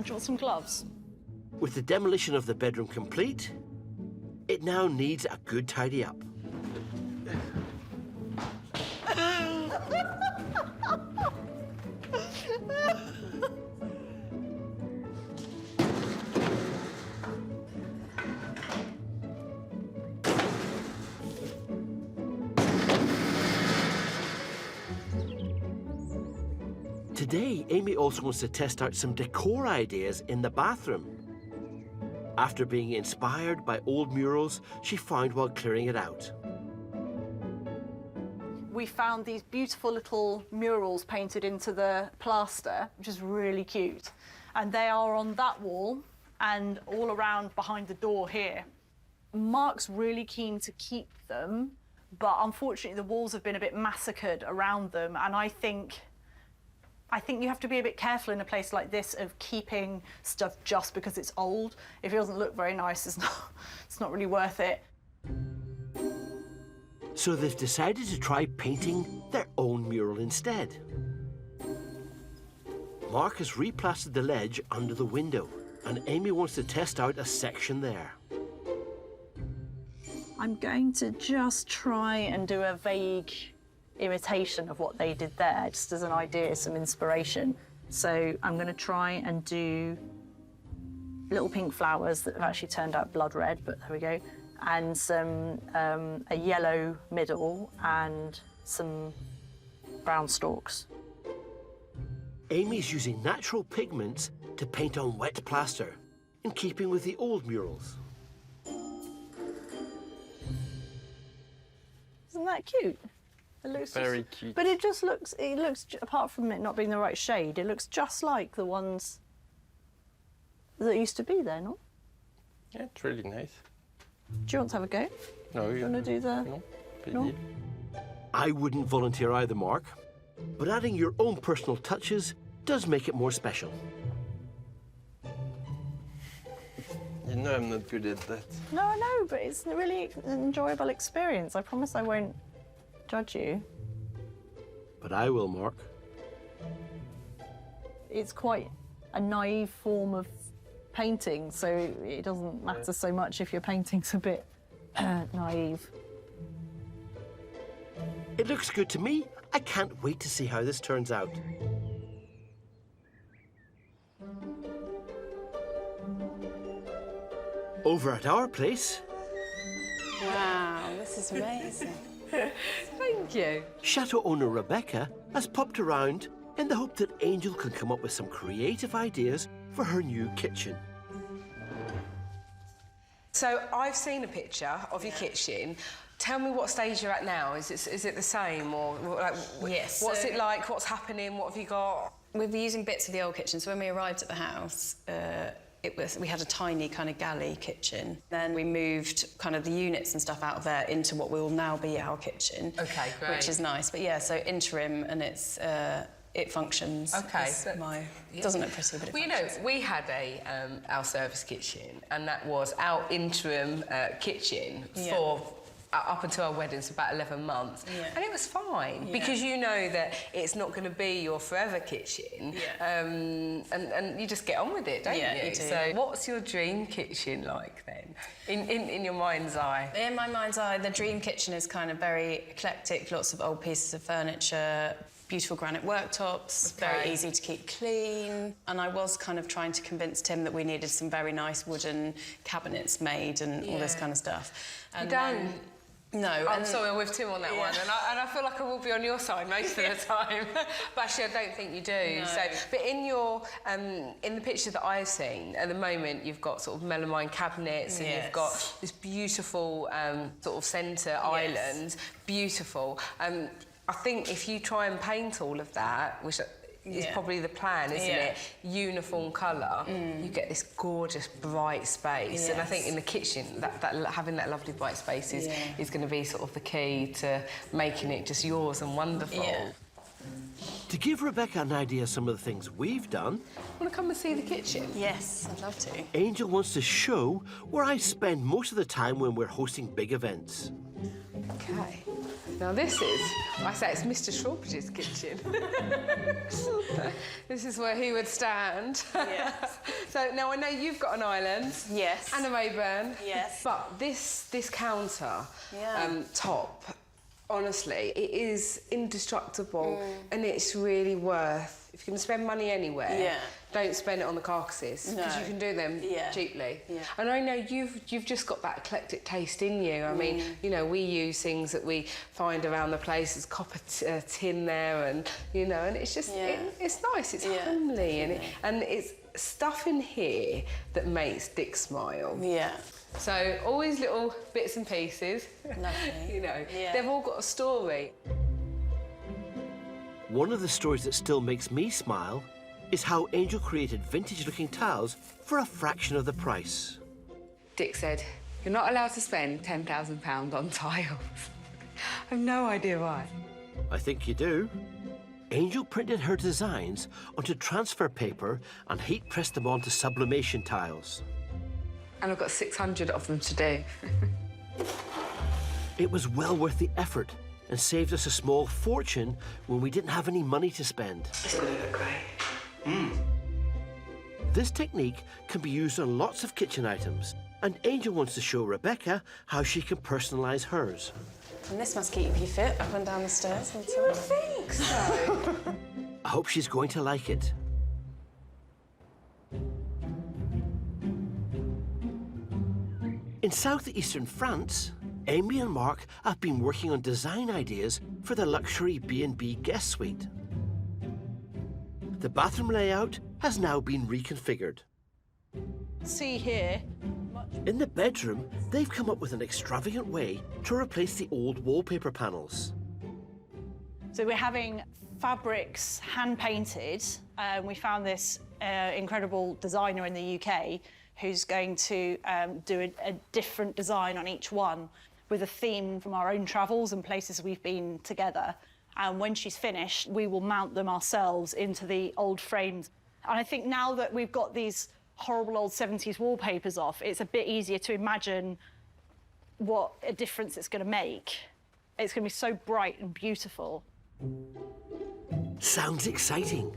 Do you want some gloves? With the demolition of the bedroom complete, it now needs a good tidy up. Today, Amy also wants to test out some decor ideas in the bathroom. After being inspired by old murals she found while clearing it out. We found these beautiful little murals painted into the plaster, which is really cute. And they are on that wall and all around behind the door here. Mark's really keen to keep them, but unfortunately the walls have been a bit massacred around them, and I think you have to be a bit careful in a place like this of keeping stuff just because it's old. If it doesn't look very nice, it's not really worth it. So they've decided to try painting their own mural instead. Mark has replastered the ledge under the window, and Amy wants to test out a section there. I'm going to just try and do a vague imitation of what they did there, just as an idea, some inspiration. So I'm going to try and do little pink flowers that have actually turned out blood red, but there we go, and some a yellow middle and some brown stalks. Amy's using natural pigments to paint on wet plaster, in keeping with the old murals. Isn't that cute? It looks very cute. But it looks, apart from it not being the right shade, it looks just like the ones that used to be there, no? Yeah, it's really nice. Do you want to have a go? No, you want to do the... No? I wouldn't volunteer either, Mark, but adding your own personal touches does make it more special. You know I'm not good at that. No, I know, but it's a really enjoyable experience. I promise I won't judge you. But I will, Mark. It's quite a naive form of painting, so it doesn't matter so much if your painting's a bit naive. It looks good to me. I can't wait to see how this turns out. Over at our place... Wow, this is amazing. Thank you. Chateau owner Rebecca has popped around in the hope that Angel can come up with some creative ideas for her new kitchen. So I've seen a picture of your kitchen. Tell me what stage you're at now. Is it the same, or like, Yes. What's it like? What's happening? What have you got? We were using bits of the old kitchen, so when we arrived at the house, we had a tiny kind of galley kitchen. Then we moved kind of the units and stuff out of there into what will now be our kitchen. Okay, great. Which is nice. But yeah, so interim, and it functions. Okay. Doesn't look pretty, but it Well, functions. you know, we had our service kitchen, and that was our interim kitchen for up until our wedding, so about 11 months. Yeah. And it was fine, Yeah. because you know that it's not going to be your forever kitchen. Yeah. And you just get on with it, don't Yeah, you? you do. So what's your dream kitchen like then, in your mind's eye? In my mind's eye, the dream kitchen is kind of very eclectic, lots of old pieces of furniture, beautiful granite worktops, very easy to keep clean. And I was kind of trying to convince Tim that we needed some very nice wooden cabinets made and all this kind of stuff. And You don't? No. I'm sorry, I'm with Tim on that one, and I feel like I will be on your side most of the time. But actually, I don't think you do. No. So, but in your in the picture that I've seen at the moment, you've got sort of melamine cabinets, and you've got this beautiful sort of centre island, beautiful. I think if you try and paint all of that, which is probably the plan, isn't it? Uniform colour, you get this gorgeous bright space. And I think in the kitchen, that having that lovely bright space is going to be sort of the key to making it just yours and wonderful. To give Rebecca an idea of some of the things we've done, Want to come and see the kitchen? Yes, I'd love to. Angel wants to show where I spend most of the time when we're hosting big events. Okay. Now this is, I say it's Mr. Shortbridge's kitchen. This is where he would stand. Yes. So now I know you've got an island. Yes. And a Mayburn. Yes. But this counter top, honestly, it is indestructible and it's really worth. If you're going to spend money anywhere, don't spend it on the carcasses, because you can do them cheaply. Yeah. And I know you've just got that eclectic taste in you. I mean, you know, we use things that we find around the place. There's copper tin there, and you know, and it's just it's nice. It's homely, and it's stuff in here that makes Dick smile. Yeah. So always little bits and pieces. Lovely. You know, they've all got a story. One of the stories that still makes me smile is how Angel created vintage-looking tiles for a fraction of the price. Dick said, You're not allowed to spend £10,000 on tiles. I've no idea why. I think you do. Angel printed her designs onto transfer paper and heat pressed them onto sublimation tiles. And I've got 600 of them to do. It was well worth the effort and saved us a small fortune when we didn't have any money to spend. It's gonna look great. This technique can be used on lots of kitchen items, and Angel wants to show Rebecca how she can personalise hers. And this must keep you fit up and down the stairs. You would think so. I hope she's going to like it. In southeastern France, Amy and Mark have been working on design ideas for the luxury B&B guest suite. The bathroom layout has now been reconfigured. See here. In the bedroom, they've come up with an extravagant way to replace the old wallpaper panels. So we're having fabrics hand-painted. We found this incredible designer in the UK who's going to do a different design on each one with a theme from our own travels and places we've been together. And when she's finished, we will mount them ourselves into the old frames. And I think now that we've got these horrible old 70s wallpapers off, it's a bit easier to imagine what a difference it's going to make. It's going to be so bright and beautiful. Sounds exciting.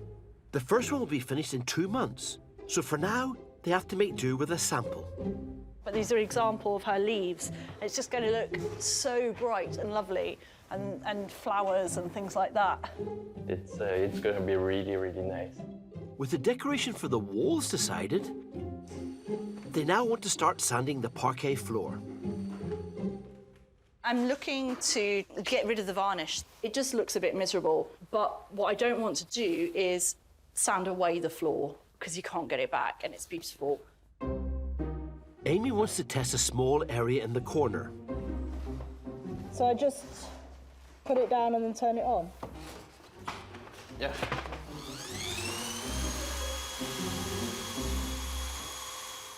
The first one will be finished in 2 months, so for now, they have to make do with a sample. But these are an example of her leaves. It's just going to look so bright and lovely, and flowers and things like that. It's going to be really, really nice. With the decoration for the walls decided, they now want to start sanding the parquet floor. I'm looking to get rid of the varnish. It just looks a bit miserable. But what I don't want to do is sand away the floor, because you can't get it back, and it's beautiful. Amy wants to test a small area in the corner. So I just put it down and then turn it on? Yeah.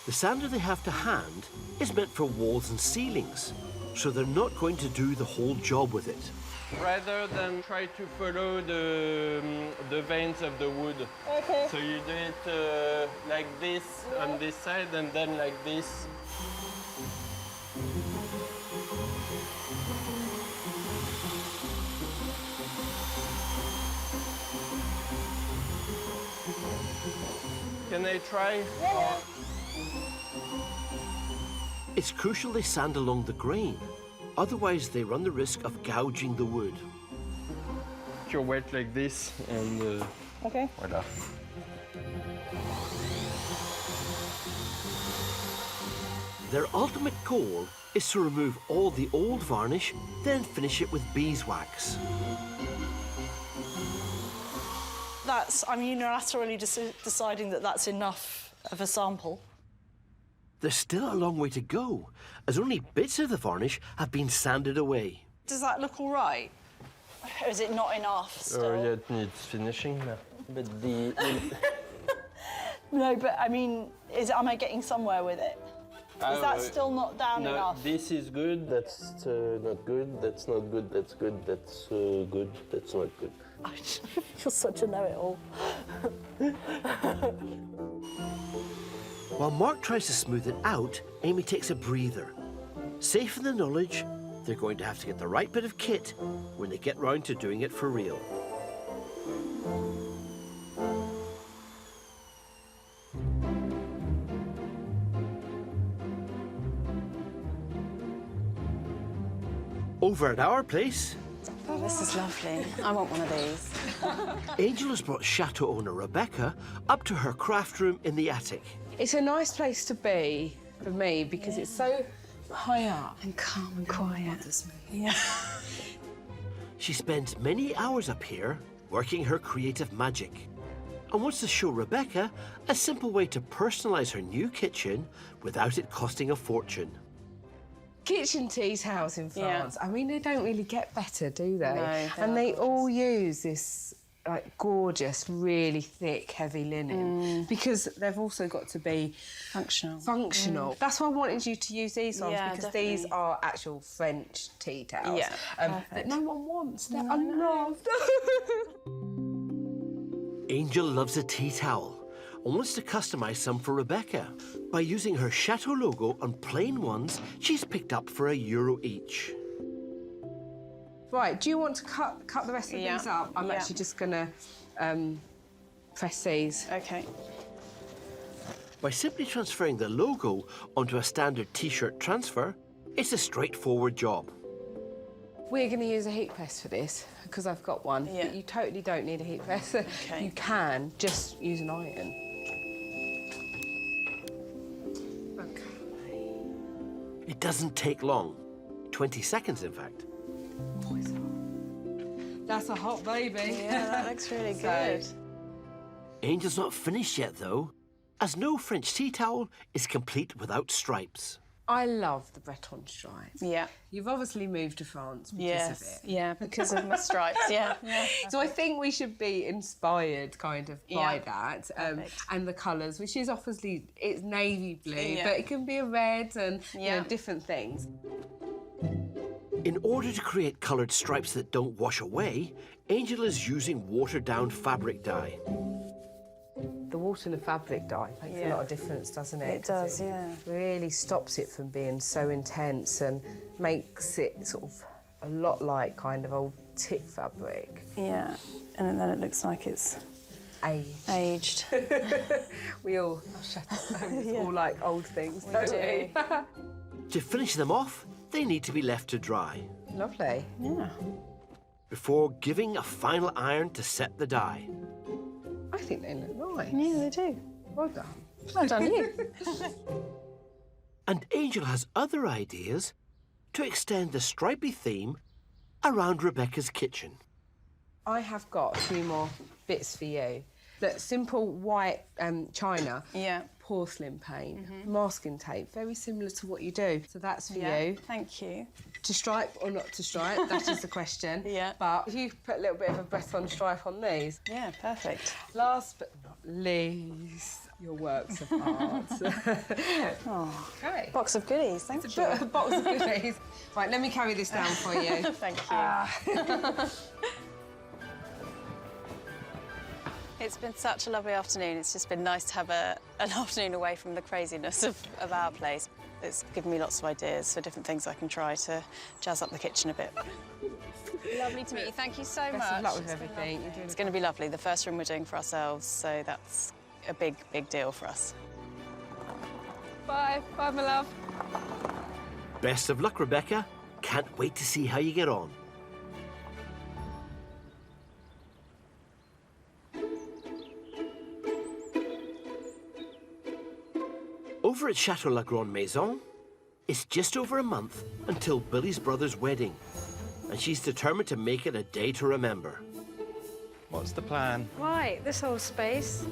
The sander they have to hand is meant for walls and ceilings, so they're not going to do the whole job with it. Rather than try to follow the veins of the wood. Okay. So you do it like this on this side and then like this. Can I try? Yeah. It's crucial they sand along the grain, otherwise they run the risk of gouging the wood. You're wet like this and Okay. voila. Their ultimate goal is to remove all the old varnish, then finish it with beeswax. That's, I'm unilaterally deciding that that's enough of a sample. There's still a long way to go, as only bits of the varnish have been sanded away. Does that look all right? Or is it not enough still? Oh, yeah, it needs finishing now. But the... No, but I mean, am I getting somewhere with it? Is that still not down no, enough? This is good, that's not good, that's not good, that's good, that's good, that's not good. You're such a know-it-all. While Mark tries to smooth it out, Amy takes a breather. Safe in the knowledge, they're going to have to get the right bit of kit when they get round to doing it for real. Over at our place, Oh, this is lovely. I want one of these. Angel has brought Chateau owner Rebecca up to her craft room in the attic. It's a nice place to be for me because it's so high up and calm and quiet. Yeah. She spends many hours up here working her creative magic and wants to show Rebecca a simple way to personalise her new kitchen without it costing a fortune. Kitchen tea's house in France. I mean, they don't really get better, do they? No, and they all use this like gorgeous, really thick, heavy linen because they've also got to be functional. That's why I wanted you to use these ones because these are actual French tea towels that no one wants. They're unloved. Angel loves a tea towel and wants to customise some for Rebecca. By using her Chateau logo on plain ones, she's picked up for €1 each. Right, do you want to cut the rest of these up? I'm actually just going to press these. Okay. By simply transferring the logo onto a standard T-shirt transfer, it's a straightforward job. We're going to use a heat press for this because I've got one, but you totally don't need a heat press. Okay. You can just use an iron. It doesn't take long. 20 seconds, in fact. That's a hot baby. Yeah, that looks really good. Angel's not finished yet, though, as no French tea towel is complete without stripes. I love the Breton stripes. Yeah. You've obviously moved to France because of it. Yeah, because of my stripes, yeah. So I think we should be inspired kind of by that. And the colours, which is obviously, it's navy blue, but it can be a red and you know, different things. In order to create coloured stripes that don't wash away, Angel is using watered-down fabric dye. The water and the fabric dye makes a lot of difference, doesn't it? It does, yeah. Really stops it from being so intense and makes it sort of a lot like kind of old tip fabric. Yeah, and then it looks like it's aged. We all all like old things, don't we? To finish them off, they need to be left to dry. Lovely. Yeah. Before giving a final iron to set the dye. I think they look nice. Yeah, they do. Well done. Well done, you. And Angel has other ideas to extend the stripy theme around Rebecca's kitchen. I have got a few more bits for you. Look, simple white china, porcelain paint, masking tape, very similar to what you do. So that's for you. Thank you. To stripe or not to stripe, that is the question. But if you put a little bit of a Breton stripe on these. Yeah, perfect. Last but not least, your works of art. Okay. Box of goodies, thank you. A box of goodies. Right, let me carry this down for you. Thank you. It's been such a lovely afternoon. It's just been nice to have an afternoon away from the craziness of our place. It's given me lots of ideas for different things I can try to jazz up the kitchen a bit. Lovely to meet you. Thank you so much. Best of luck with everything. It's going to be lovely. The first room we're doing for ourselves, so that's a big, big deal for us. Bye. Bye, my love. Best of luck, Rebecca. Can't wait to see how you get on. Over at Chateau La Grande Maison, it's just over a month until Billy's brother's wedding, and she's determined to make it a day to remember. What's the plan? Right, this whole space.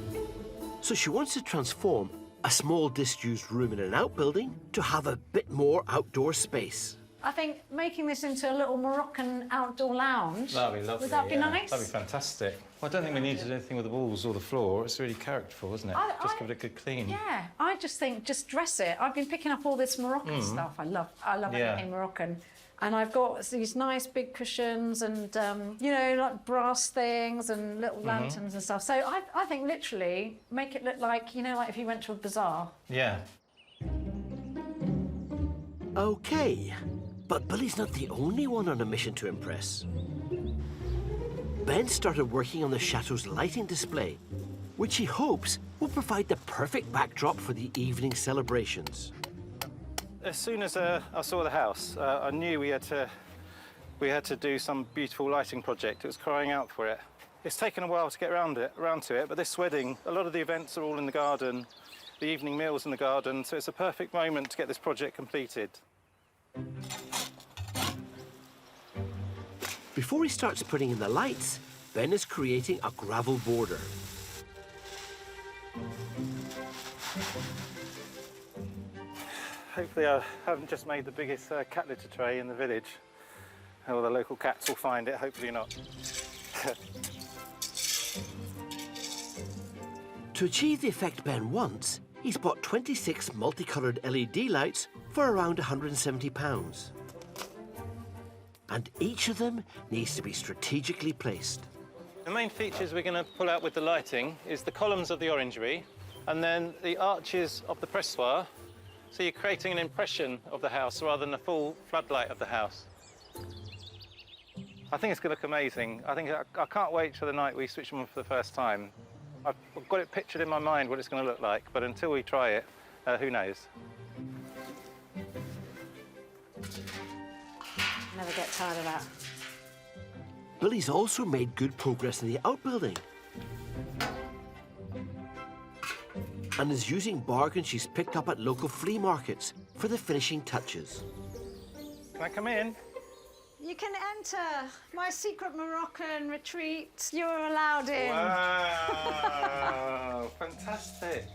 So she wants to transform a small disused room in an outbuilding to have a bit more outdoor space. I think making this into a little Moroccan outdoor lounge. That'd be lovely. Would that be nice? That'd be fantastic. Well, I don't think we need to do anything with the walls or the floor. It's really characterful, isn't it? Just give it a good clean. Yeah, I just think just dress it. I've been picking up all this Moroccan stuff. I love everything Moroccan. And I've got these nice big cushions and, you know, like brass things and little lanterns and stuff. So I think literally make it look like, you know, like if you went to a bazaar. Yeah. OK, but Billy's not the only one on a mission to impress. Ben started working on the Chateau's lighting display, which he hopes will provide the perfect backdrop for the evening celebrations. As soon as I saw the house, I knew we had to do some beautiful lighting project. It was crying out for it. It's taken a while to get around to it, but this wedding, a lot of the events are all in the garden, the evening meals in the garden, so it's a perfect moment to get this project completed. Before he starts putting in the lights, Ben is creating a gravel border. Hopefully I haven't just made the biggest cat litter tray in the village. Or the local cats will find it, hopefully not. To achieve the effect Ben wants, he's bought 26 multicoloured LED lights for around £170. And each of them needs to be strategically placed. The main features we're going to pull out with the lighting is the columns of the orangery and then the arches of the pressoir. So you're creating an impression of the house rather than a full floodlight of the house. I think it's going to look amazing. I can't wait for the night we switch them on for the first time. I've got it pictured in my mind what it's going to look like, but until we try it, who knows? Never get tired of that. Billy's also made good progress in the outbuilding and is using bargains she's picked up at local flea markets for the finishing touches. Can I come in? You can enter my secret Moroccan retreat. You're allowed in. Wow, fantastic.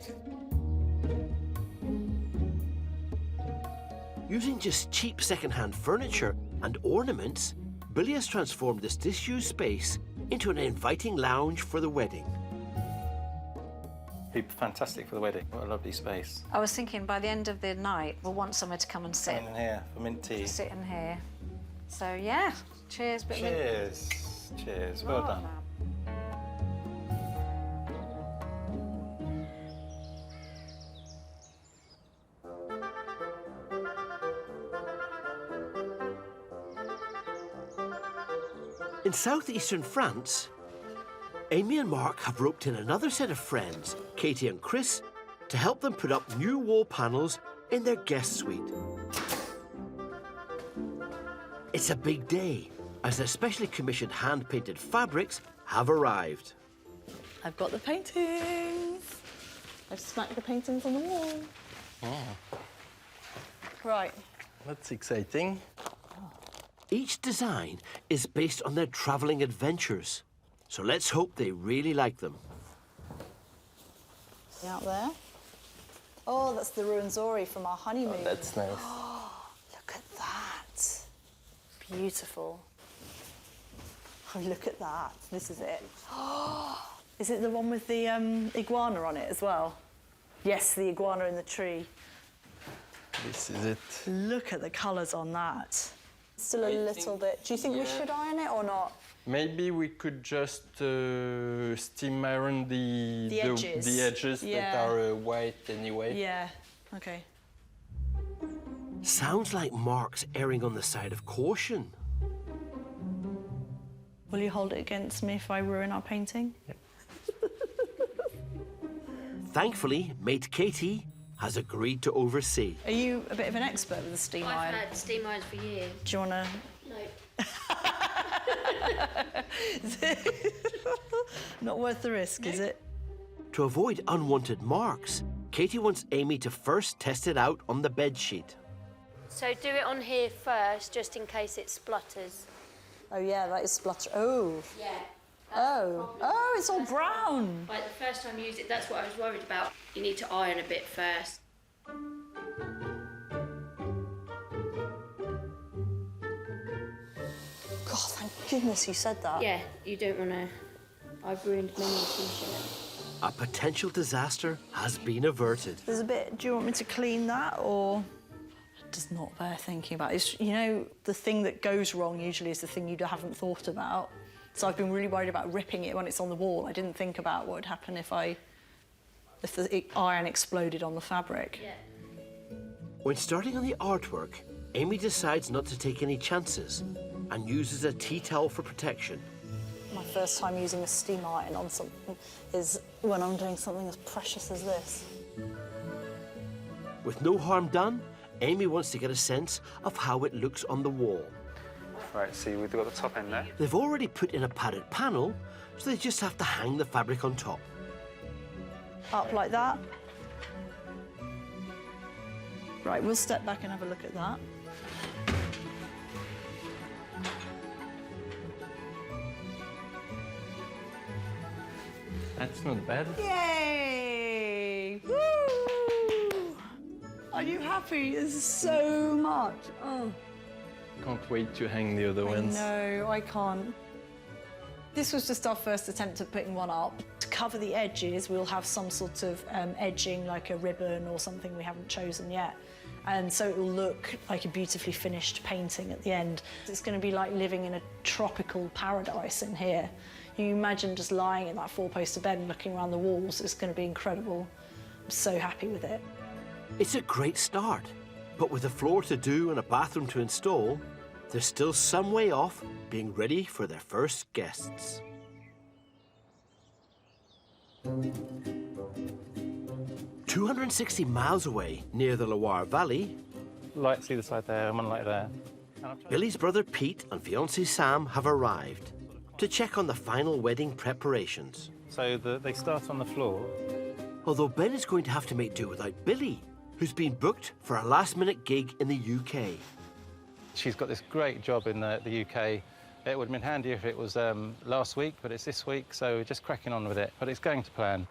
Using just cheap second-hand furniture and ornaments, Billy has transformed this disused space into an inviting lounge for the wedding. Be fantastic for the wedding. What a lovely space. I was thinking by the end of the night, we'll want somewhere to come and sit. Come in here for mint tea. Sit in here. So, yeah. Cheers, bit mint. Cheers. Cheers. Well done. In southeastern France, Amy and Mark have roped in another set of friends, Katie and Chris, to help them put up new wall panels in their guest suite. It's a big day, as their specially commissioned hand-painted fabrics have arrived. I've got the paintings. I've smacked the paintings on the wall. Oh, Right. that's exciting. Each design is based on their travelling adventures, so let's hope they really like them. See out there? Oh, that's the Ruwenzori from our honeymoon. Oh, that's nice. Look at that. Beautiful. Oh, look at that. This is it. Is it the one with the iguana on it as well? Yes, the iguana in the tree. This is it. Look at the colours on that. Still a little bit. Do you think we should iron it or not? Maybe we could just steam iron the edges that are white anyway. Yeah, okay. Sounds like Mark's erring on the side of caution. Will you hold it against me if I ruin our painting? Yep. Thankfully, mate Katie has agreed to oversee. Are you a bit of an expert with the steam iron? I've had steam irons for years. Do you want to... No. Not worth the risk, is it? To avoid unwanted marks, Katie wants Amy to first test it out on the bed sheet. So do it on here first, just in case it splutters. Oh, yeah, that is splutter. Oh. Yeah. Oh, it's all brown. Like the first time you use it, that's what I was worried about. You need to iron a bit first. God, thank goodness you said that. Yeah, you don't want to... I've ruined many a t-shirt. A potential disaster has been averted. There's a bit... Do you want me to clean that, or...? Just not bear thinking about. It's, you know, the thing that goes wrong usually is the thing you haven't thought about. So I've been really worried about ripping it when it's on the wall. I didn't think about what would happen if the iron exploded on the fabric. Yeah. When starting on the artwork, Amy decides not to take any chances and uses a tea towel for protection. My first time using a steam iron on something is when I'm doing something as precious as this. With no harm done, Amy wants to get a sense of how it looks on the wall. Right, see, we've got the top end there. They've already put in a padded panel, so they just have to hang the fabric on top. Up like that. Right, we'll step back and have a look at that. That's not bad. Yay! Woo! Are you happy? There's so much. Oh. Can't wait to hang the other ones. No, I can't. This was just our first attempt at putting one up. To cover the edges, we'll have some sort of edging, like a ribbon or something we haven't chosen yet. And so it will look like a beautifully finished painting at the end. It's going to be like living in a tropical paradise in here. You imagine just lying in that four-poster bed and looking around the walls. It's going to be incredible. I'm so happy with it. It's a great start, but with a floor to do and a bathroom to install, they're still some way off being ready for their first guests. 260 miles away, near the Loire Valley, Lights either side there and one light there. Billy's brother Pete and fiancée Sam have arrived to check on the final wedding preparations. So they start on the floor. Although Ben is going to have to make do without Billy, who's been booked for a last-minute gig in the UK. She's got this great job in the UK. It would have been handy if it was last week, but it's this week, so we're just cracking on with it. But it's going to plan.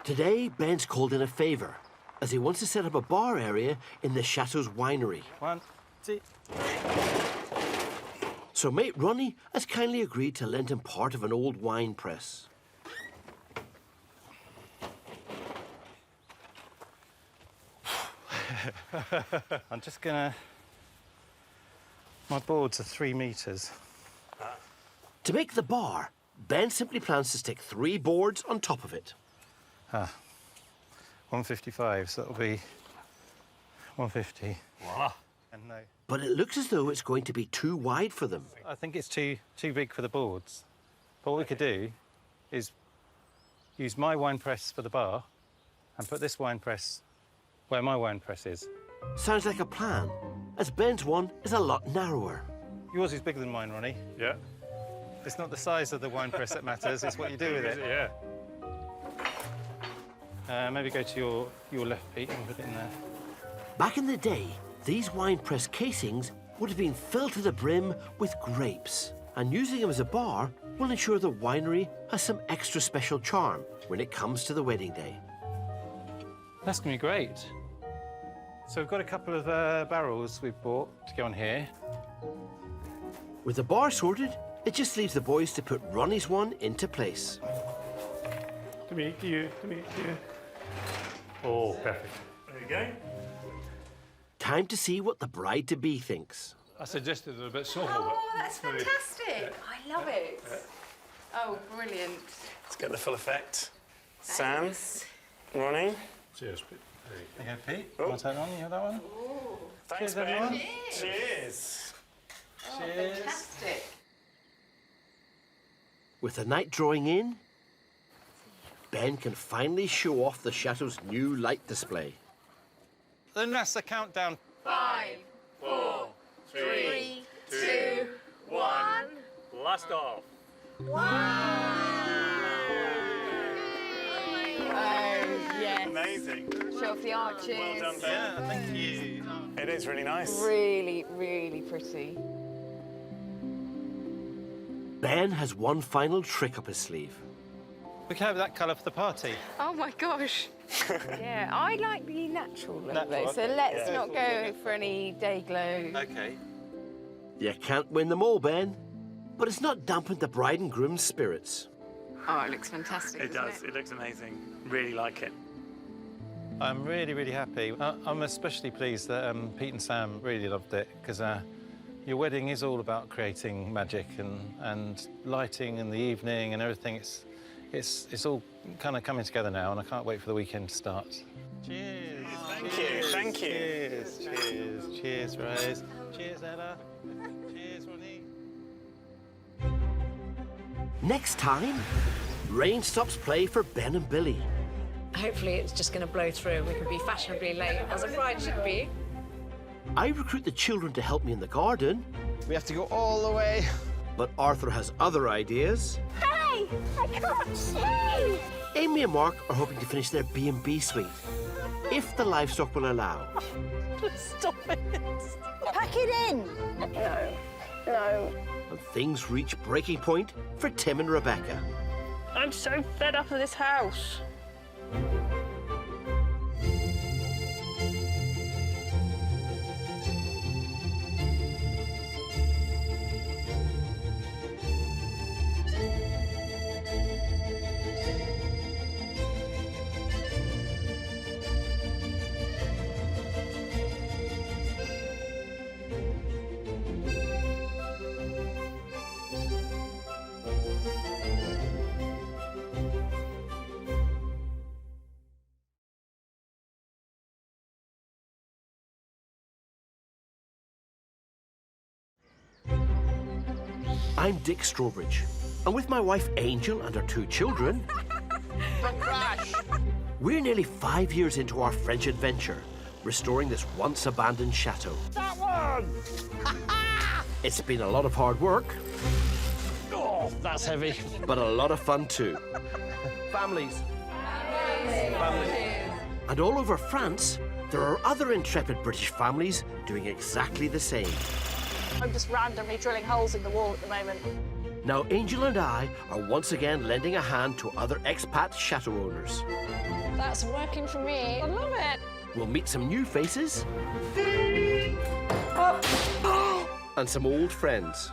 Today, Ben's called in a favour, as he wants to set up a bar area in the Chateau's winery. 1, 2. So mate Ronnie has kindly agreed to lend him part of an old wine press. I'm just gonna... My boards are 3 metres. To make the bar, Ben simply plans to stick 3 boards on top of it. 155, so that'll be 150. Voila. And no. But it looks as though it's going to be too wide for them. I think it's too big for the boards. But what we could do is use my wine press for the bar and put this wine press where my wine press is. Sounds like a plan, as Ben's one is a lot narrower. Yours is bigger than mine, Ronnie. Yeah. It's not the size of the wine press that matters, it's what you do with it. Yeah. Maybe go to your left, Pete, and put it in there. Back in the day, these wine press casings would have been filled to the brim with grapes, and using them as a bar will ensure the winery has some extra special charm when it comes to the wedding day. That's going to be great. So we've got a couple of barrels we've bought to go on here. With the bar sorted, it just leaves the boys to put Ronnie's one into place. To me, to you, to me, to you. Oh, perfect. There you go. Time to see what the bride-to-be thinks. I suggested it a bit soft. Oh, that's fantastic. I love it. Oh, brilliant. Let's get the full effect. Sam, Ronnie. Cheers, Pete. There you go, Pete. You want to take one? You have that one? Oh, thanks, Cheers, everyone. Cheers. Oh, fantastic. With the night drawing in, Ben can finally show off the Chateau's new light display. Then that's the countdown. 5, 4, 3, 2, 1. Blast off. Oh, yes. Amazing. Show off the arches. Well done, Ben. Yeah, thank you. It is really nice. Really, really pretty. Ben has one final trick up his sleeve. We can have that colour for the party. Oh my gosh. Yeah, I like the natural look Natural, though, so okay. let's Yeah. not go for any day glow. Okay. You can't win them all, Ben, but it's not dampened the bride and groom's spirits. Oh, it looks fantastic. It does. It looks amazing. Really like it. I'm really, really happy. I'm especially pleased that Pete and Sam really loved it, because your wedding is all about creating magic and lighting in the evening and everything. It's all kind of coming together now, and I can't wait for the weekend to start. Cheers. Thank you. Thank you. Cheers. Cheers. Cheers, Rose. Cheers, Ella. Cheers, Ronnie. Next time, rain stops play for Ben and Billy. Hopefully it's just going to blow through. We can be fashionably late, as a bride should be. I recruit the children to help me in the garden. We have to go all the way. But Arthur has other ideas. Hey! I can't see! Amy and Mark are hoping to finish their B&B suite, if the livestock will allow. Stop it! Pack it in! No. No. And things reach breaking point for Tim and Rebecca. I'm so fed up of this house. I'm Dick Strawbridge, and with my wife Angel and our 2 children, Don't crash! we're nearly 5 years into our French adventure, restoring this once abandoned chateau. That one! It's been a lot of hard work, Oh, that's heavy. but a lot of fun too. Families. And all over France, there are other intrepid British families doing exactly the same. I'm just randomly drilling holes in the wall at the moment. Now, Angel and I are once again lending a hand to other expat chateau owners. That's working for me. I love it. We'll meet some new faces and some old friends.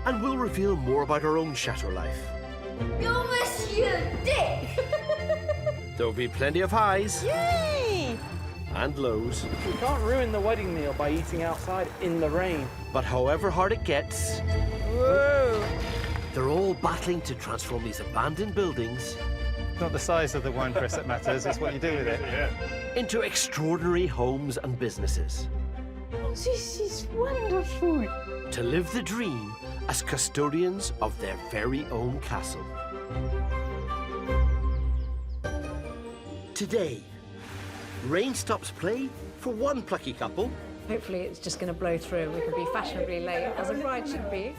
And we'll reveal more about our own chateau life. You're Monsieur Dick! There'll be plenty of highs Yay! and lows. You can't ruin the wedding meal by eating outside in the rain. But however hard it gets, Whoa! they're all battling to transform these abandoned buildings It's not the size of the wine press that matters, it's what you do with it. into extraordinary homes and businesses. Oh, this is wonderful. To live the dream as custodians of their very own castle. Today, rain stops play for one plucky couple. Hopefully it's just going to blow through. We could be fashionably late, as a bride should be.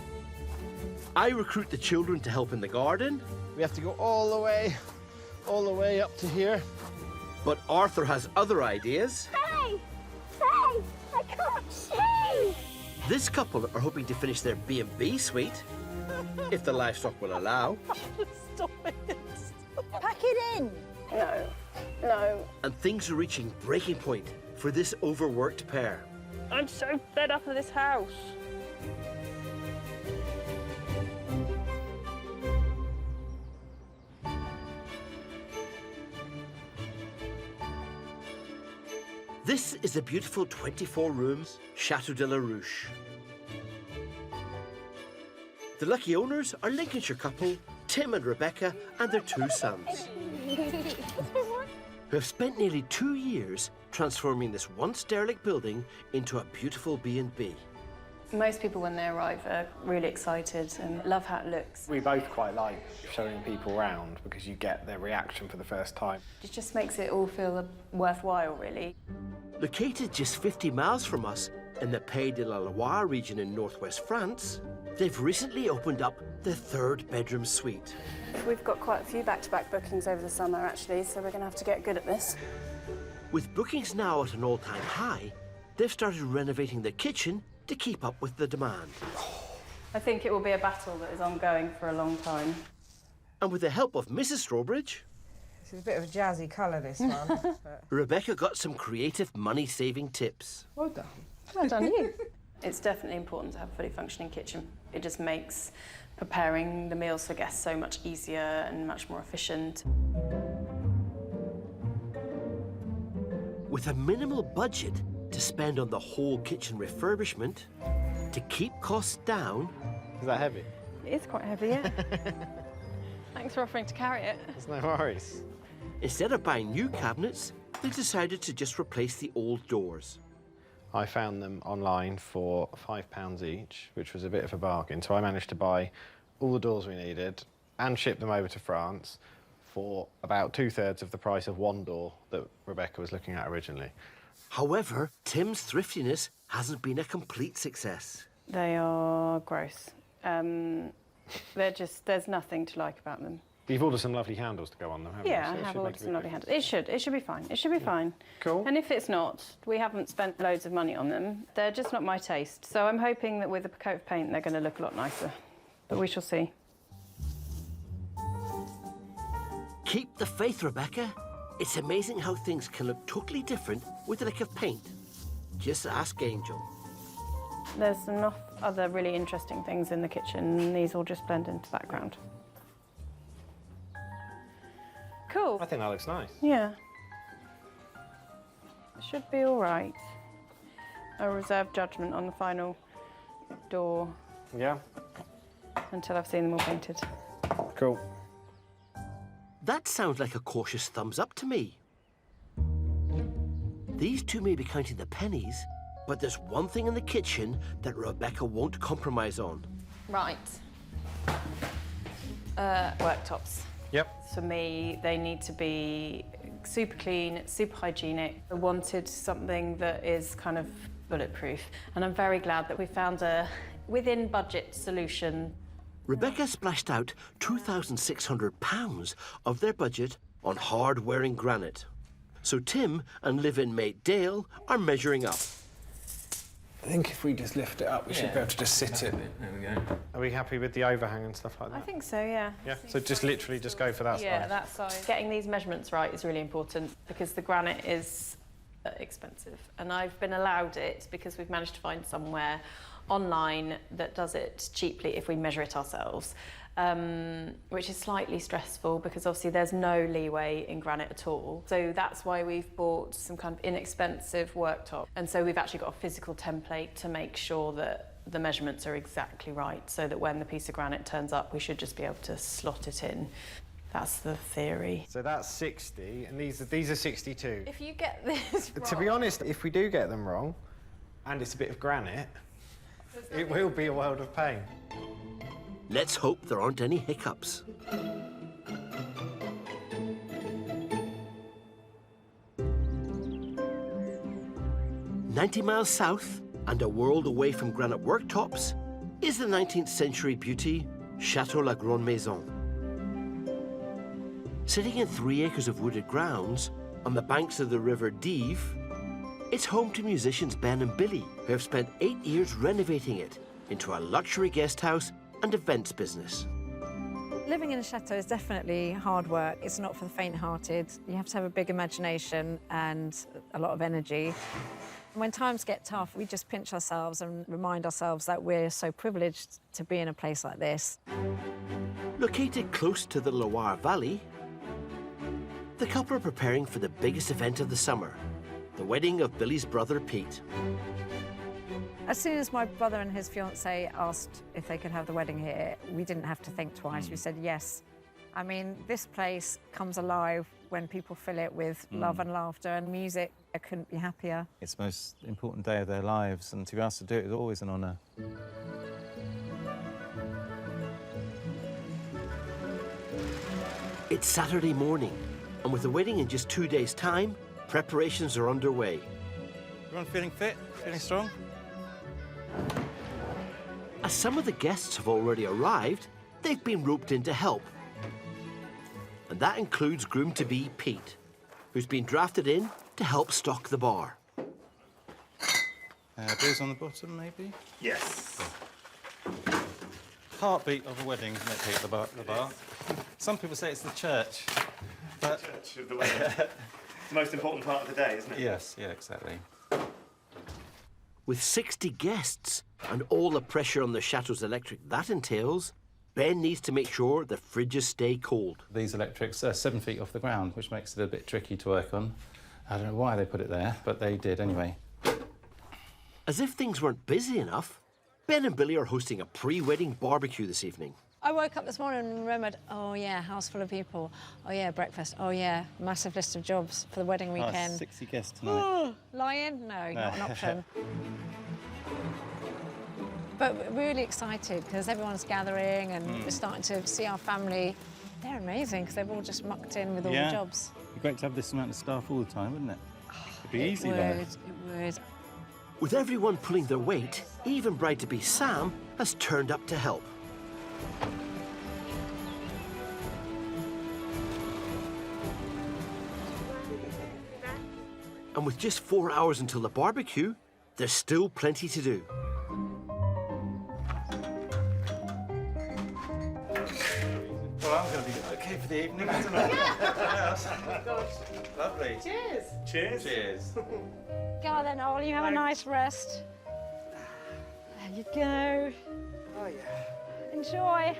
I recruit the children to help in the garden. We have to go all the way up to here. But Arthur has other ideas. Hey! Hey! I can't see! This couple are hoping to finish their B&B suite, if the livestock will allow. Stop it. Pack it in. No, no. And things are reaching breaking point for this overworked pair. I'm so fed up of this house. This is the beautiful 24 rooms Chateau de la Ruche. The lucky owners are Lincolnshire couple Tim and Rebecca and their 2 sons, who have spent nearly 2 years transforming this once derelict building into a beautiful B&B. Most people, when they arrive, are really excited and love how it looks. We both quite like showing people around because you get their reaction for the first time. It just makes it all feel worthwhile, really. Located just 50 miles from us in the Pays de la Loire region in northwest France, they've recently opened up their 3rd bedroom suite. We've got quite a few back-to-back bookings over the summer, actually, so we're going to have to get good at this. With bookings now at an all-time high, they've started renovating the kitchen to keep up with the demand. I think it will be a battle that is ongoing for a long time. And with the help of Mrs. Strawbridge, This is a bit of a jazzy colour, this one. But... Rebecca got some creative money-saving tips. Well done. Well done, you. It's definitely important to have a fully functioning kitchen. It just makes preparing the meals for guests so much easier and much more efficient. With a minimal budget to spend on the whole kitchen refurbishment, to keep costs down... Is that heavy? It is quite heavy, yeah. Thanks for offering to carry it. There's no worries. Instead of buying new cabinets, they decided to just replace the old doors. I found them online for £5 each, which was a bit of a bargain. So I managed to buy all the doors we needed and ship them over to France for about 2/3 of the price of one door that Rebecca was looking at originally. However, Tim's thriftiness hasn't been a complete success. They are gross. There's nothing to like about them. You've ordered some lovely candles to go on them, haven't Yeah, you? I have ordered some lovely handles. It should be fine. It should be fine. Cool. And if it's not, we haven't spent loads of money on them. They're just not my taste. So I'm hoping that with a coat of paint, they're going to look a lot nicer. But we shall see. Keep the faith, Rebecca. It's amazing how things can look totally different with a lick of paint. Just ask Angel. There's enough other really interesting things in the kitchen, and these all just blend into the background. Cool. I think that looks nice. Yeah. It should be all right. I'll reserve judgment on the final door. Yeah. Until I've seen them all painted. Cool. That sounds like a cautious thumbs up to me. These two may be counting the pennies, But there's one thing in the kitchen that Rebecca won't compromise on. Right. Worktops. Yep. For me, they need to be super clean, super hygienic. I wanted something that is kind of bulletproof, and I'm very glad that we found a within budget solution. Rebecca splashed out £2,600 of their budget on hard-wearing granite. So Tim and live-in mate Dale are measuring up. I think if we just lift it up, we should be able to just sit it. There we go. Are we happy with the overhang and stuff like that? I think so, yeah. Yeah, so just literally just go for that Yeah, size. that size. Getting these measurements right is really important because the granite is expensive. And I've been allowed it because we've managed to find somewhere online that does it cheaply if we measure it ourselves, which is slightly stressful because obviously there's no leeway in granite at all. So that's why we've bought some kind of inexpensive worktop. And so we've actually got a physical template to make sure that the measurements are exactly right so that when the piece of granite turns up, we should just be able to slot it in. That's the theory. So that's 60, and these are 62. If you get this wrong... To be honest, if we do get them wrong, and it's a bit of granite, it will be a world of pain. Let's hope there aren't any hiccups. "90 miles south and a world away from granite worktops is the 19th century beauty Chateau La Grande Maison. Sitting in 3 acres of wooded grounds on the banks of the River Dive, it's home to musicians Ben and Billy, who have spent 8 years renovating it into a luxury guest house and events business. Living in a chateau is definitely hard work. It's not for the faint-hearted. You have to have a big imagination and a lot of energy. When times get tough, we just pinch ourselves and remind ourselves that we're so privileged to be in a place like this. Located close to the Loire Valley, the couple are preparing for the biggest event of the summer, the wedding of Billy's brother, Pete. As soon as my brother and his fiancée asked if they could have the wedding here, we didn't have to think twice. We said yes. I mean, this place comes alive when people fill it with love and laughter and music. I couldn't be happier. It's the most important day of their lives, and to be asked to do it is always an honour. It's Saturday morning, and with the wedding in just 2 days' time, preparations are underway. Everyone feeling fit? Feeling strong? As some of the guests have already arrived, they've been roped in to help. And that includes groom-to-be Pete, who's been drafted in to help stock the bar. Booze on the bottom, maybe? Yes. Heartbeat of a wedding, isn't it, Pete, the bar? Some people say it's the church, but... The church of the wedding. It's the most important part of the day, isn't it? Yes, yeah, exactly. With 60 guests and all the pressure on the Chateau's electric that entails, Ben needs to make sure the fridges stay cold. These electrics are 7 feet off the ground, which makes it a bit tricky to work on. I don't know why they put it there, but they did anyway. As if things weren't busy enough, Ben and Billy are hosting a pre-wedding barbecue this evening. I woke up this morning and remembered, oh yeah, house full of people. Oh yeah, breakfast. Oh yeah, massive list of jobs for the wedding weekend. 60 guests tonight. Lie in? No, not an option. But we're really excited because everyone's gathering and we're starting to see our family. They're amazing because they've all just mucked in with all the jobs. It'd be great to have this amount of staff all the time, wouldn't it? It'd be easy, though. It would. With everyone pulling their weight, even bride-to-be Sam has turned up to help. And with just 4 hours until the barbecue, there's still plenty to do. Well, I'm going to be okay for the evening, isn't it? Lovely. Cheers. Cheers. Cheers. Go on then, Ollie, you have a nice rest. There you go. Oh, yeah. Enjoy.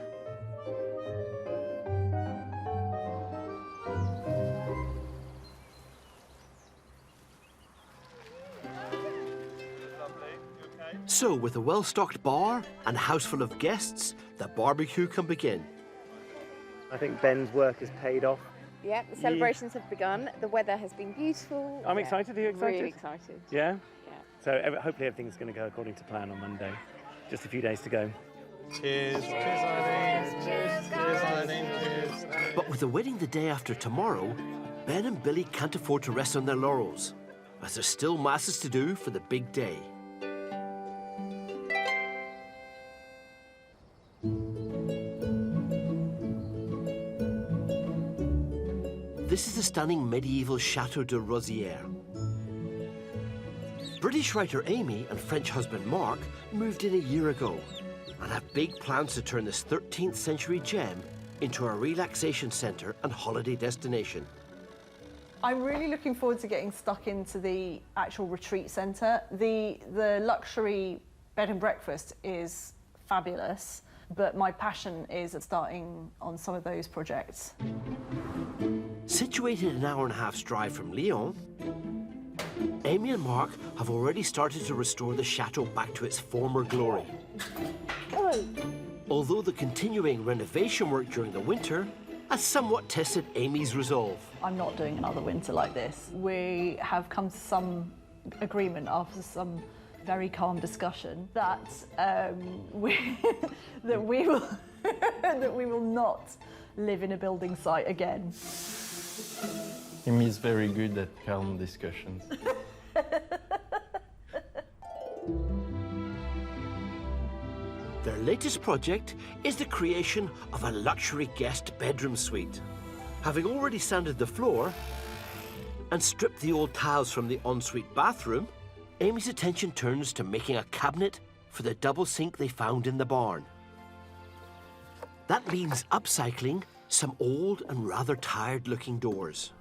So, with a well-stocked bar and a house full of guests, the barbecue can begin. I think Ben's work has paid off. Yeah, the celebrations have begun. The weather has been beautiful. I'm excited. Are you excited? Really excited. Yeah? Yeah. So hopefully everything's going to go according to plan on Monday. Just a few days to go. Cheers. Cheers, Eileen. Cheers, Eileen. Cheers. But with the wedding the day after tomorrow, Ben and Billy can't afford to rest on their laurels, as there's still masses to do for the big day. This is the stunning medieval Chateau de Rosières. British writer Amy and French husband Mark moved in a year ago and have big plans to turn this 13th century gem into a relaxation centre and holiday destination. I'm really looking forward to getting stuck into the actual retreat centre. The luxury bed and breakfast is fabulous, but my passion is at starting on some of those projects. Situated an hour and a half's drive from Lyon, Amy and Mark have already started to restore the chateau back to its former glory. Although the continuing renovation work during the winter has somewhat tested Amy's resolve. I'm not doing another winter like this. We have come to some agreement after some very calm discussion that we will that we will not live in a building site again. Amy is very good at calm discussions. Their latest project is the creation of a luxury guest bedroom suite. Having already sanded the floor and stripped the old tiles from the ensuite bathroom, Amy's attention turns to making a cabinet for the double sink they found in the barn. That means upcycling some old and rather tired-looking doors.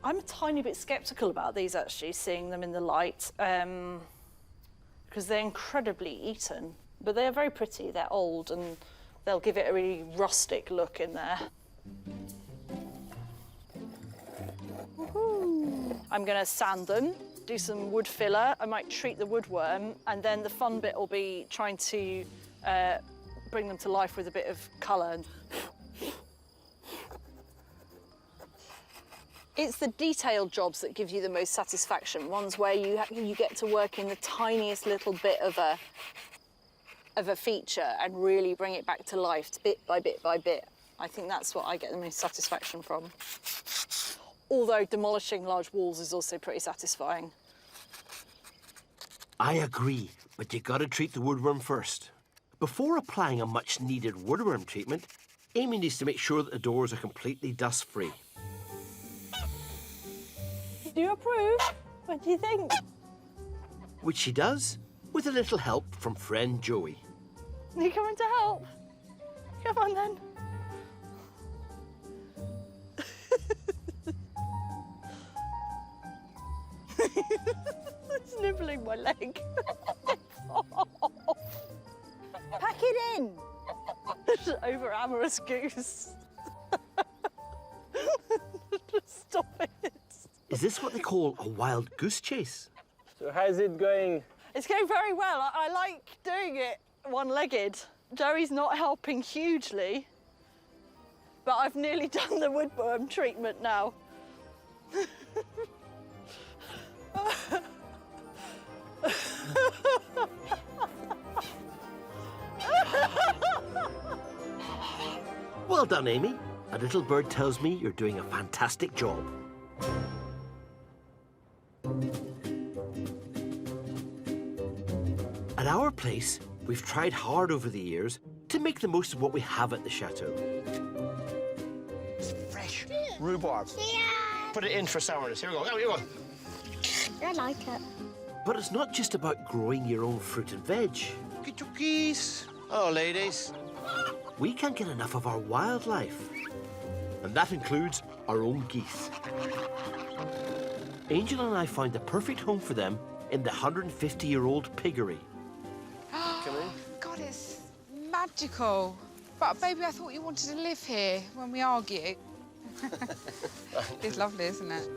I'm a tiny bit sceptical about these, actually, seeing them in the light, because they're incredibly eaten. But they're very pretty, they're old, and they'll give it a really rustic look in there. I'm going to sand them, do some wood filler. I might treat the woodworm, and then the fun bit will be trying to bring them to life with a bit of colour. It's the detailed jobs that give you the most satisfaction, ones where you get to work in the tiniest little bit of a feature and really bring it back to life, bit by bit by bit. I think that's what I get the most satisfaction from. Although demolishing large walls is also pretty satisfying. I agree, but you gotta treat the woodworm first. Before applying a much-needed woodworm treatment, Amy needs to make sure that the doors are completely dust-free. Do you approve? What do you think? Which she does, with a little help from friend Joey. Are you coming to help? Come on, then. It's nibbling my leg. Pack it in. Over amorous goose. Stop it. Is this what they call a wild goose chase? So how's it going? It's going very well. I like doing it one-legged. Joey's not helping hugely, but I've nearly done the woodworm treatment now. Well done, Amy. A little bird tells me you're doing a fantastic job. At our place, we've tried hard over the years to make the most of what we have at the chateau. It's fresh rhubarb. Yeah. Put it in for sourness. Here we go. Here we go. I like it. But it's not just about growing your own fruit and veg. Get your geese. Oh, ladies. We can't get enough of our wildlife. And that includes our own geese. Angel and I found the perfect home for them in the 150-year-old piggery. God, it's magical. But, baby, I thought you wanted to live here when we argue. It's lovely, isn't it?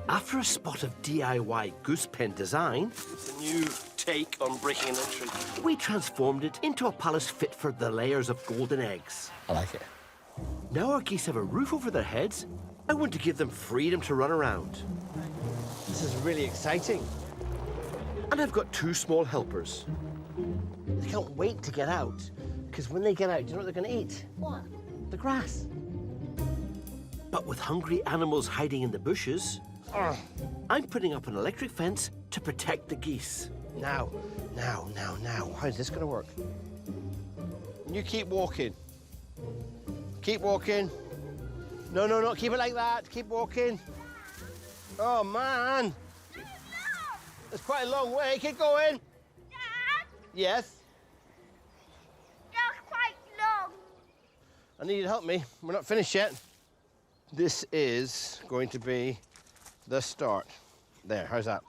After a spot of DIY goose pen design, It's a new take on breaking an entry. we transformed it into a palace fit for the layers of golden eggs. I like it. Now our geese have a roof over their heads. I want to give them freedom to run around. This is really exciting. And I've got 2 small helpers. They can't wait to get out, because when they get out, do you know what they're going to eat? What? The grass. But with hungry animals hiding in the bushes, I'm putting up an electric fence to protect the geese. Now. How's this going to work? You keep walking. Keep walking. No, keep it like that. Keep walking. Oh, man. It's quite a long way. Keep going. Dad? Yes? That's quite long. I need you to help me. We're not finished yet. This is going to be the start. There, how's that?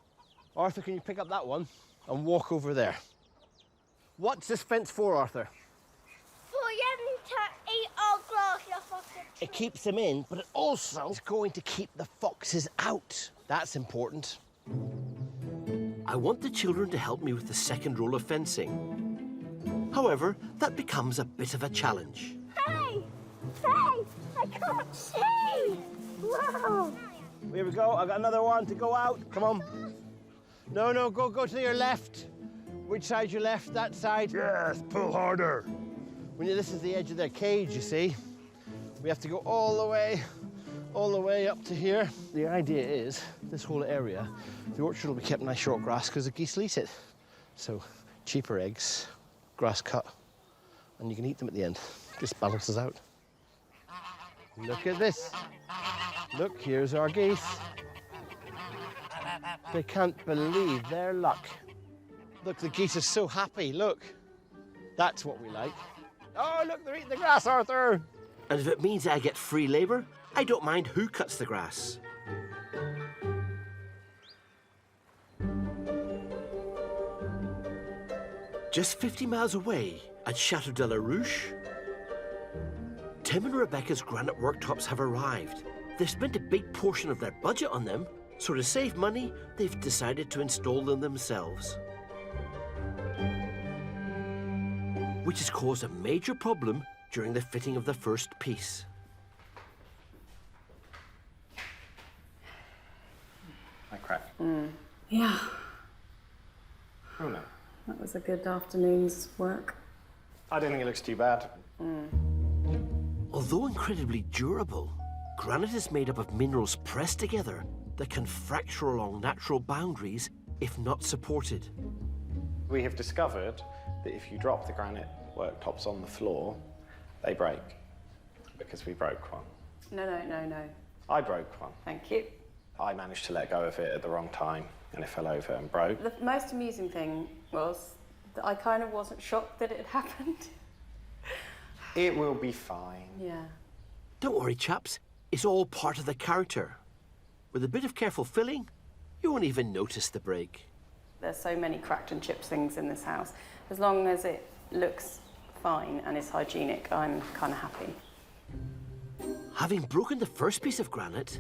Arthur, can you pick up that one and walk over there? What's this fence for, Arthur? For them to eat our grass off the It keeps them in, but it also is going to keep the foxes out. That's important. I want the children to help me with the second roll of fencing. However, that becomes a bit of a challenge. Hey! I can't see! Wow! Here we go. I've got another one to go out. Come on. No, go to your left. Which side your left? That side? Yes, pull harder. This is the edge of their cage, you see. We have to go all the way up to here. The idea is, this whole area, the orchard will be kept nice short grass because the geese lease it. So, cheaper eggs, grass cut, and you can eat them at the end. Just balances out. Look at this. Look, here's our geese. They can't believe their luck. Look, the geese are so happy, look. That's what we like. Oh, look, they're eating the grass, Arthur. And if it means I get free labour, I don't mind who cuts the grass. Just 50 miles away at Chateau de la Ruche, Tim and Rebecca's granite worktops have arrived. They've spent a big portion of their budget on them, so to save money, they've decided to install them themselves. Which has caused a major problem during the fitting of the first piece. I crack. Yeah, Oh no. that was a good afternoon's work. I don't think it looks too bad. Although incredibly durable, granite is made up of minerals pressed together that can fracture along natural boundaries if not supported. We have discovered that if you drop the granite worktops on the floor, they break, because we broke one. No. I broke one. Thank you. I managed to let go of it at the wrong time, and it fell over and broke. The most amusing thing was that I kind of wasn't shocked that it had happened. It will be fine. Yeah. Don't worry, chaps. It's all part of the character. With a bit of careful filling, you won't even notice the break. There's so many cracked and chipped things in this house. As long as it looks fine and is hygienic, I'm kind of happy. Having broken the first piece of granite,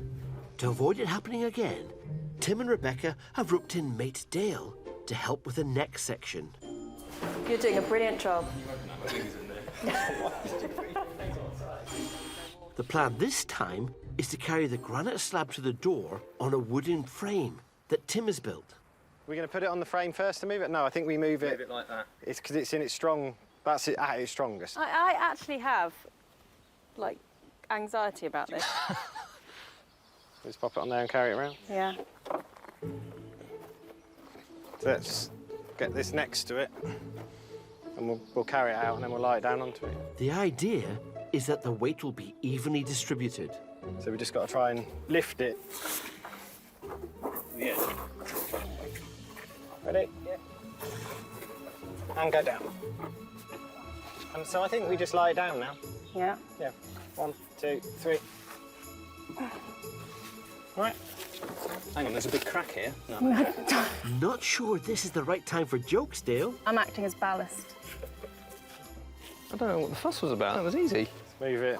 to avoid it happening again, Tim and Rebecca have roped in mate Dale to help with the next section. You're doing a brilliant job. The plan this time is to carry the granite slab to the door on a wooden frame that Tim has built. We're going to put it on the frame first to move it? No, I think we move it. Move it like that. It's because it's in its strong. That's it at its strongest. I actually have, like, anxiety about this. Let's pop it on there and carry it around. Yeah. So let's get this next to it, and we'll carry it out, and then we'll lie it down onto it. The idea is that the weight will be evenly distributed. So we just got to try and lift it. Yeah. Ready? Yeah. And go down. And so I think we just lie it down now. Yeah. Yeah. 1, 2, 3. Right. Hang on, there's a big crack here. No. Not sure this is the right time for jokes, Dale. I'm acting as ballast. I don't know what the fuss was about. That was easy. Let's move it.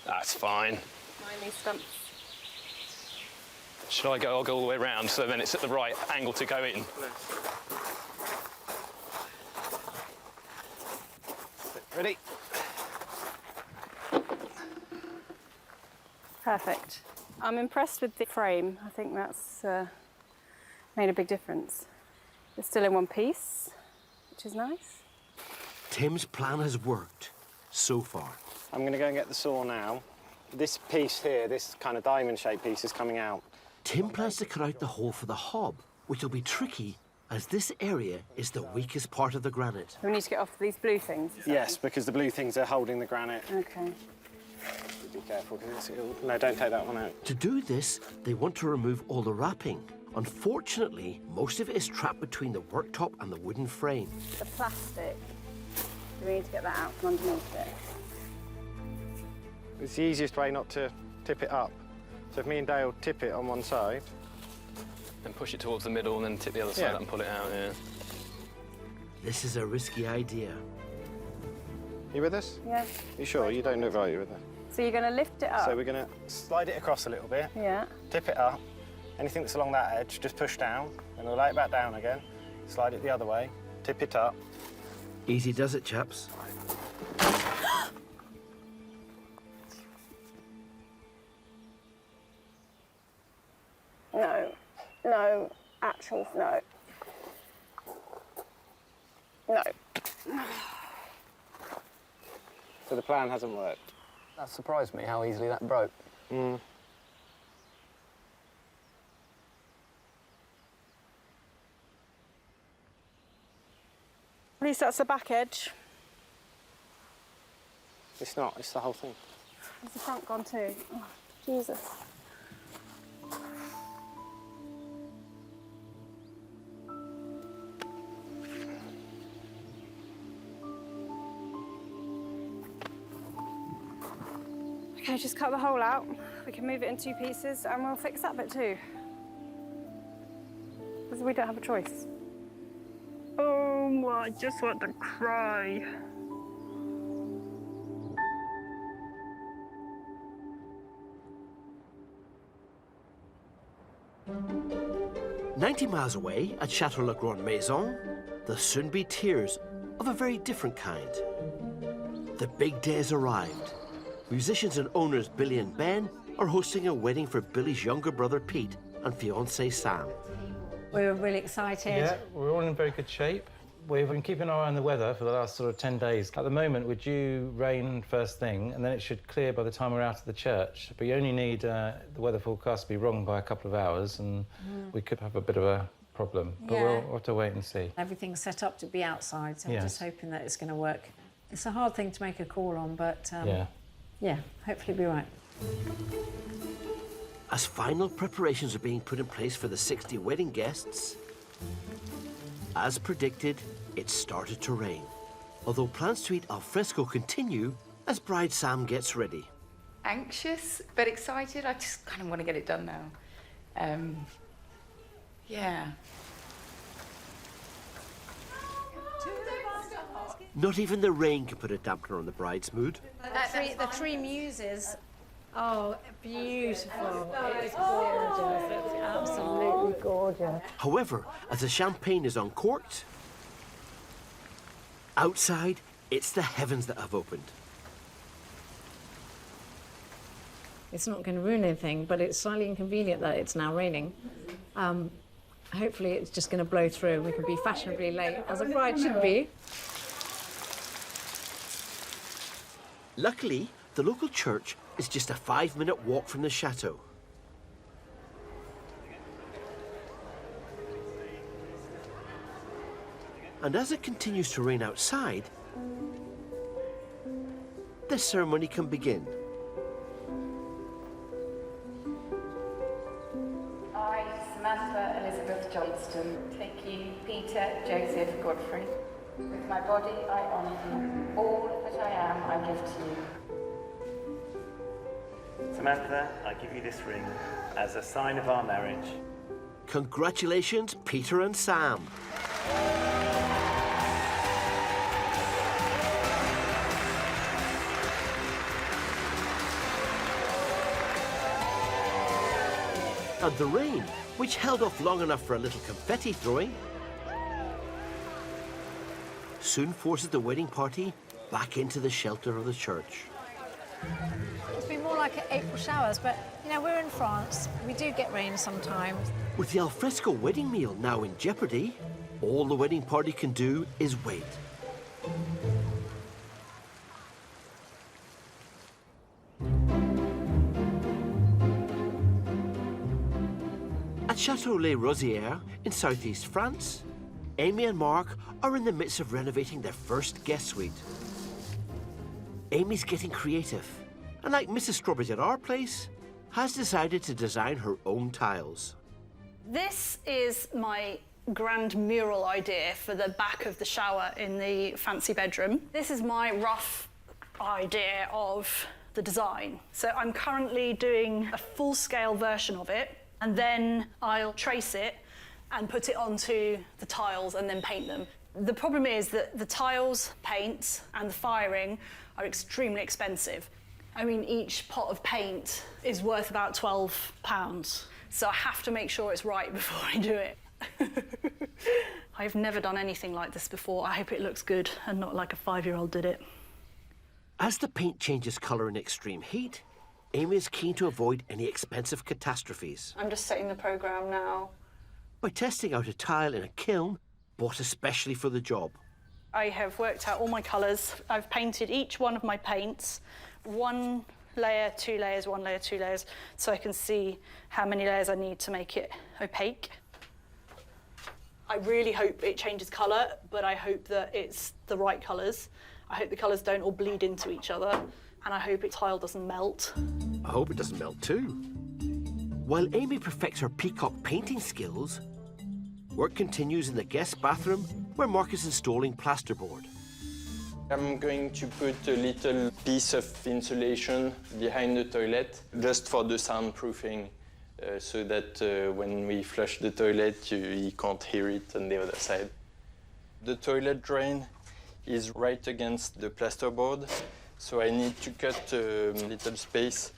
That's fine. Mine stumps. Should I go? I'll go all the way around so then it's at the right angle to go in. Ready? Perfect. I'm impressed with the frame. I think that's made a big difference. It's still in one piece, which is nice. Tim's plan has worked so far. I'm going to go and get the saw now. This piece here, this kind of diamond-shaped piece is coming out. Tim plans to cut out the hole for the hob, which will be tricky as this area is the weakest part of the granite. We need to get off these blue things. Yes, because the blue things are holding the granite. Okay. Be careful, because no, don't take that one out. To do this, they want to remove all the wrapping. Unfortunately, most of it is trapped between the worktop and the wooden frame. The plastic, we need to get that out from underneath it. It's the easiest way not to tip it up. So if me and Dale tip it on one side... And push it towards the middle and then tip the other side up and pull it out, yeah. This is a risky idea. You with us? Yeah. You sure? You don't look right, you with us. So you're going to lift it up? So we're going to slide it across a little bit. Yeah. Tip it up. Anything that's along that edge, just push down. Then we'll lay it back down again. Slide it the other way. Tip it up. Easy does it, chaps. No. No. Actual, no. No. So the plan hasn't worked. That surprised me, how easily that broke. At least that's the back edge. It's not, it's the whole thing. Is the front gone too? Oh, Jesus. Okay, just cut the hole out. We can move it in 2 pieces and we'll fix that bit too. Because we don't have a choice. Oh, I just want to cry. "90 miles away at Chateau La Grande Maison, there'll soon be tears of a very different kind. The big day has arrived. Musicians and owners Billy and Ben are hosting a wedding for Billy's younger brother Pete and fiancée Sam. We're really excited. Yeah, we're all in very good shape. We've been keeping an eye on the weather for the last sort of 10 days. At the moment, we're due rain first thing, and then it should clear by the time we're out of the church. But you only need the weather forecast to be wrong by a couple of hours, and we could have a bit of a problem. But we'll have to wait and see. Everything's set up to be outside, so Yes. I'm just hoping that it's going to work. It's a hard thing to make a call on, but yeah, hopefully it'll be right. As final preparations are being put in place for the 60 wedding guests, as predicted, it started to rain. Although plans to eat al fresco continue as bride Sam gets ready. Anxious, but excited. I just kind of want to get it done now. Yeah. Not even the rain can put a dampener on the bride's mood. The three muses. Oh, beautiful. It's gorgeous. It's absolutely gorgeous. However, as the champagne is uncorked, outside, it's the heavens that have opened. It's not going to ruin anything, but it's slightly inconvenient that it's now raining. Hopefully it's just going to blow through. We can be fashionably late, as a bride should be. Luckily, the local church is just a 5-minute walk from the chateau. And as it continues to rain outside, the ceremony can begin. I, Samantha Elizabeth Johnston, take you, Peter Joseph Godfrey. With my body, I honour you. All that I am, I give to you. Samantha, I give you this ring as a sign of our marriage. Congratulations, Peter and Sam. And the rain, which held off long enough for a little confetti throwing, soon forces the wedding party back into the shelter of the church. It's been more like April showers, but you know, we're in France. We do get rain sometimes. With the alfresco wedding meal now in jeopardy, all the wedding party can do is wait. At Chateau Les Rosières in southeast France, Amy and Mark are in the midst of renovating their first guest suite. Amy's getting creative, and like Mrs. Strawberries at our place, has decided to design her own tiles. This is my grand mural idea for the back of the shower in the fancy bedroom. This is my rough idea of the design. So I'm currently doing a full-scale version of it, and then I'll trace it and put it onto the tiles and then paint them. The problem is that the tiles, paint, and the firing are extremely expensive. I mean, each pot of paint is worth about £12. So I have to make sure it's right before I do it. I've never done anything like this before. I hope it looks good and not like a 5-year-old did it. As the paint changes colour in extreme heat, Amy is keen to avoid any expensive catastrophes. I'm just setting the programme now. By testing out a tile in a kiln bought especially for the job. I have worked out all my colours. I've painted each one of my paints, 1 layer, 2 layers, 1 layer, 2 layers, so I can see how many layers I need to make it opaque. I really hope it changes colour, but I hope that it's the right colours. I hope the colours don't all bleed into each other, and I hope the tile doesn't melt. I hope it doesn't melt too. While Amy perfects her peacock painting skills, work continues in the guest bathroom where Mark is installing plasterboard. I'm going to put a little piece of insulation behind the toilet just for the soundproofing, so that when we flush the toilet, you can't hear it on the other side. The toilet drain is right against the plasterboard, so I need to cut a little space.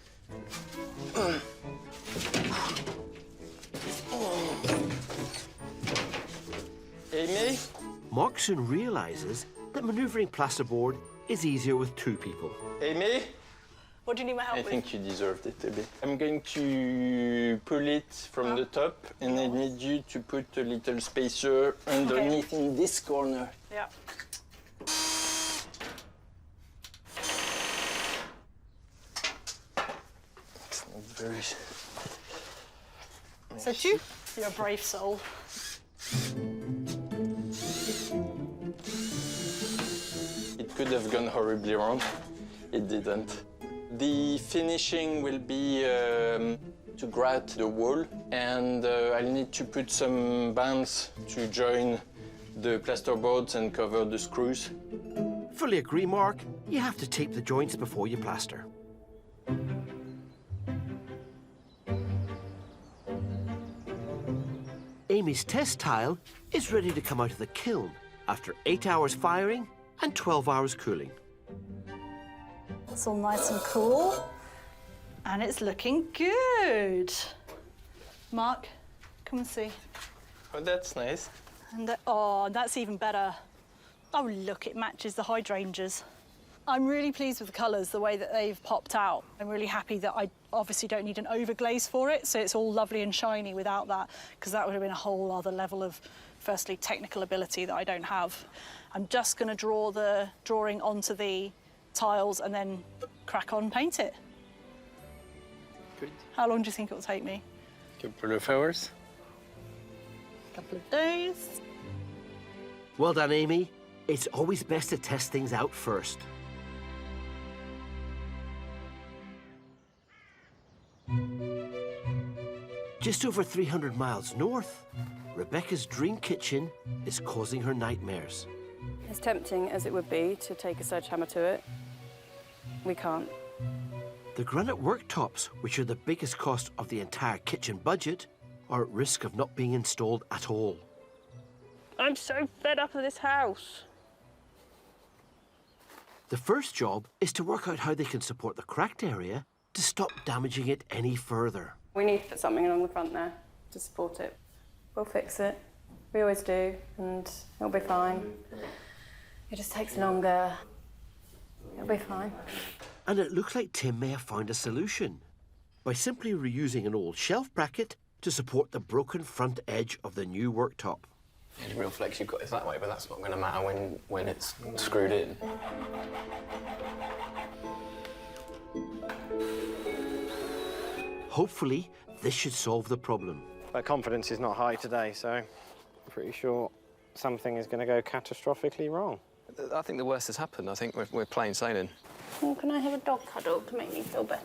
Amy? Mark soon realises that manoeuvring plasterboard is easier with 2 people. Amy? What do you need my help I with? think you deserved it a bit. I'm going to pull it from the top, and I need you to put a little spacer underneath in this corner. Yeah. It's not very... So tu? You're a brave soul. It could have gone horribly wrong. It didn't. The finishing will be to grout the wall, and I'll need to put some bands to join the plasterboards and cover the screws. Fully agree, Mark. You have to tape the joints before you plaster. Amy's test tile is ready to come out of the kiln after 8 hours firing and 12 hours cooling. It's all nice and cool, and it's looking good. Mark, come and see. Oh, that's nice. And oh, that's even better. Oh, look, it matches the hydrangeas. I'm really pleased with the colours, the way that they've popped out. I'm really happy that I obviously don't need an overglaze for it, so it's all lovely and shiny without that, because that would have been a whole other level of, firstly, technical ability that I don't have. I'm just going to draw the drawing onto the tiles and then crack on, paint it. Good. How long do you think it will take me? Couple of hours. Couple of days. Well done, Amy. It's always best to test things out first. Just over 300 miles north, Rebecca's dream kitchen is causing her nightmares. As tempting as it would be to take a sledgehammer to it, we can't. The granite worktops, which are the biggest cost of the entire kitchen budget, are at risk of not being installed at all. I'm so fed up of this house. The first job is to work out how they can support the cracked area to stop damaging it any further. We need to put something along the front there to support it. We'll fix it. We always do, and it'll be fine. It just takes longer. It'll be fine. And it looks like Tim may have found a solution by simply reusing an old shelf bracket to support the broken front edge of the new worktop. The real flex you've got is that way, but that's not going to matter when it's screwed in. Hopefully, this should solve the problem. But confidence is not high today, so I'm pretty sure something is going to go catastrophically wrong. I think the worst has happened. I think we're plain sailing. Oh, can I have a dog cuddle to make me feel better?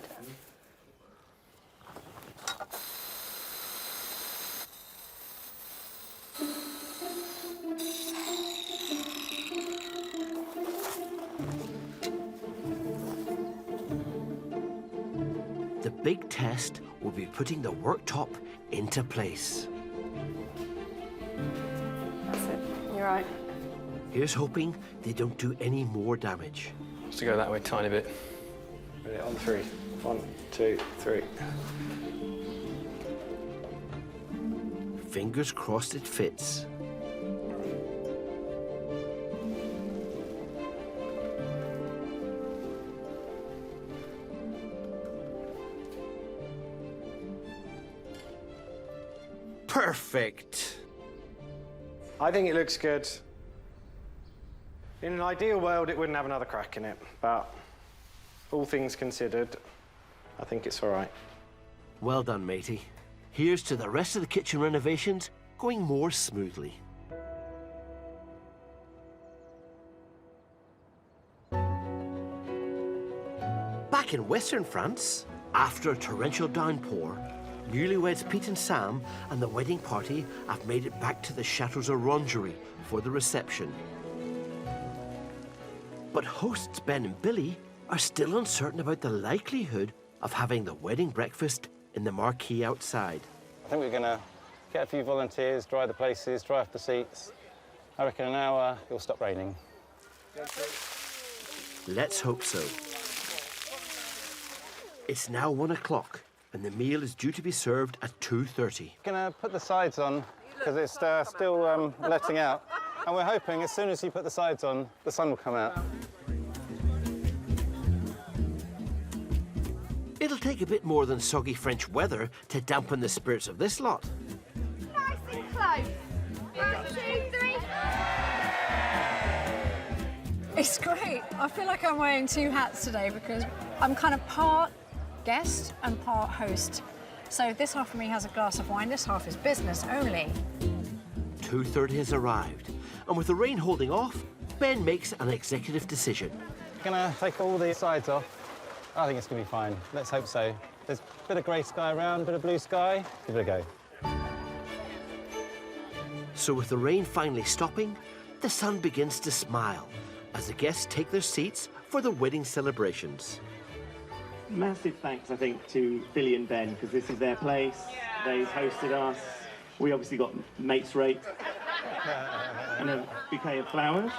The big test will be putting the worktop into place. That's it. You're right. Here's hoping they don't do any more damage. Just to go that way a tiny bit. Ready, on 3. 1, 2, 3. Fingers crossed it fits. Perfect. I think it looks good. In an ideal world, it wouldn't have another crack in it, but all things considered, I think it's all right. Well done, matey. Here's to the rest of the kitchen renovations going more smoothly. Back in Western France, after a torrential downpour, newlyweds Pete and Sam and the wedding party have made it back to the Chateau's orangery for the reception. But hosts Ben and Billy are still uncertain about the likelihood of having the wedding breakfast in the marquee outside. I think we're going to get a few volunteers, dry the places, dry off the seats. I reckon an hour, it'll stop raining. Let's hope so. It's now 1 o'clock and the meal is due to be served at 2:30. Going to put the sides on because it's still letting out. And we're hoping as soon as you put the sides on, the sun will come out. It'll take a bit more than soggy French weather to dampen the spirits of this lot. Nice and close. 1, 2, 3. It's great. I feel like I'm wearing 2 hats today because I'm kind of part guest and part host. So this half of me has a glass of wine, this half is business only. 2:30 has arrived, and with the rain holding off, Ben makes an executive decision. Gonna take all the sides off. I think it's gonna be fine. Let's hope so. There's a bit of grey sky around, a bit of blue sky. Give it a go. So with the rain finally stopping, the sun begins to smile as the guests take their seats for the wedding celebrations. Massive thanks, I think, to Billy and Ben, because this is their place. They've hosted us. We obviously got mates rate and a bouquet of flowers.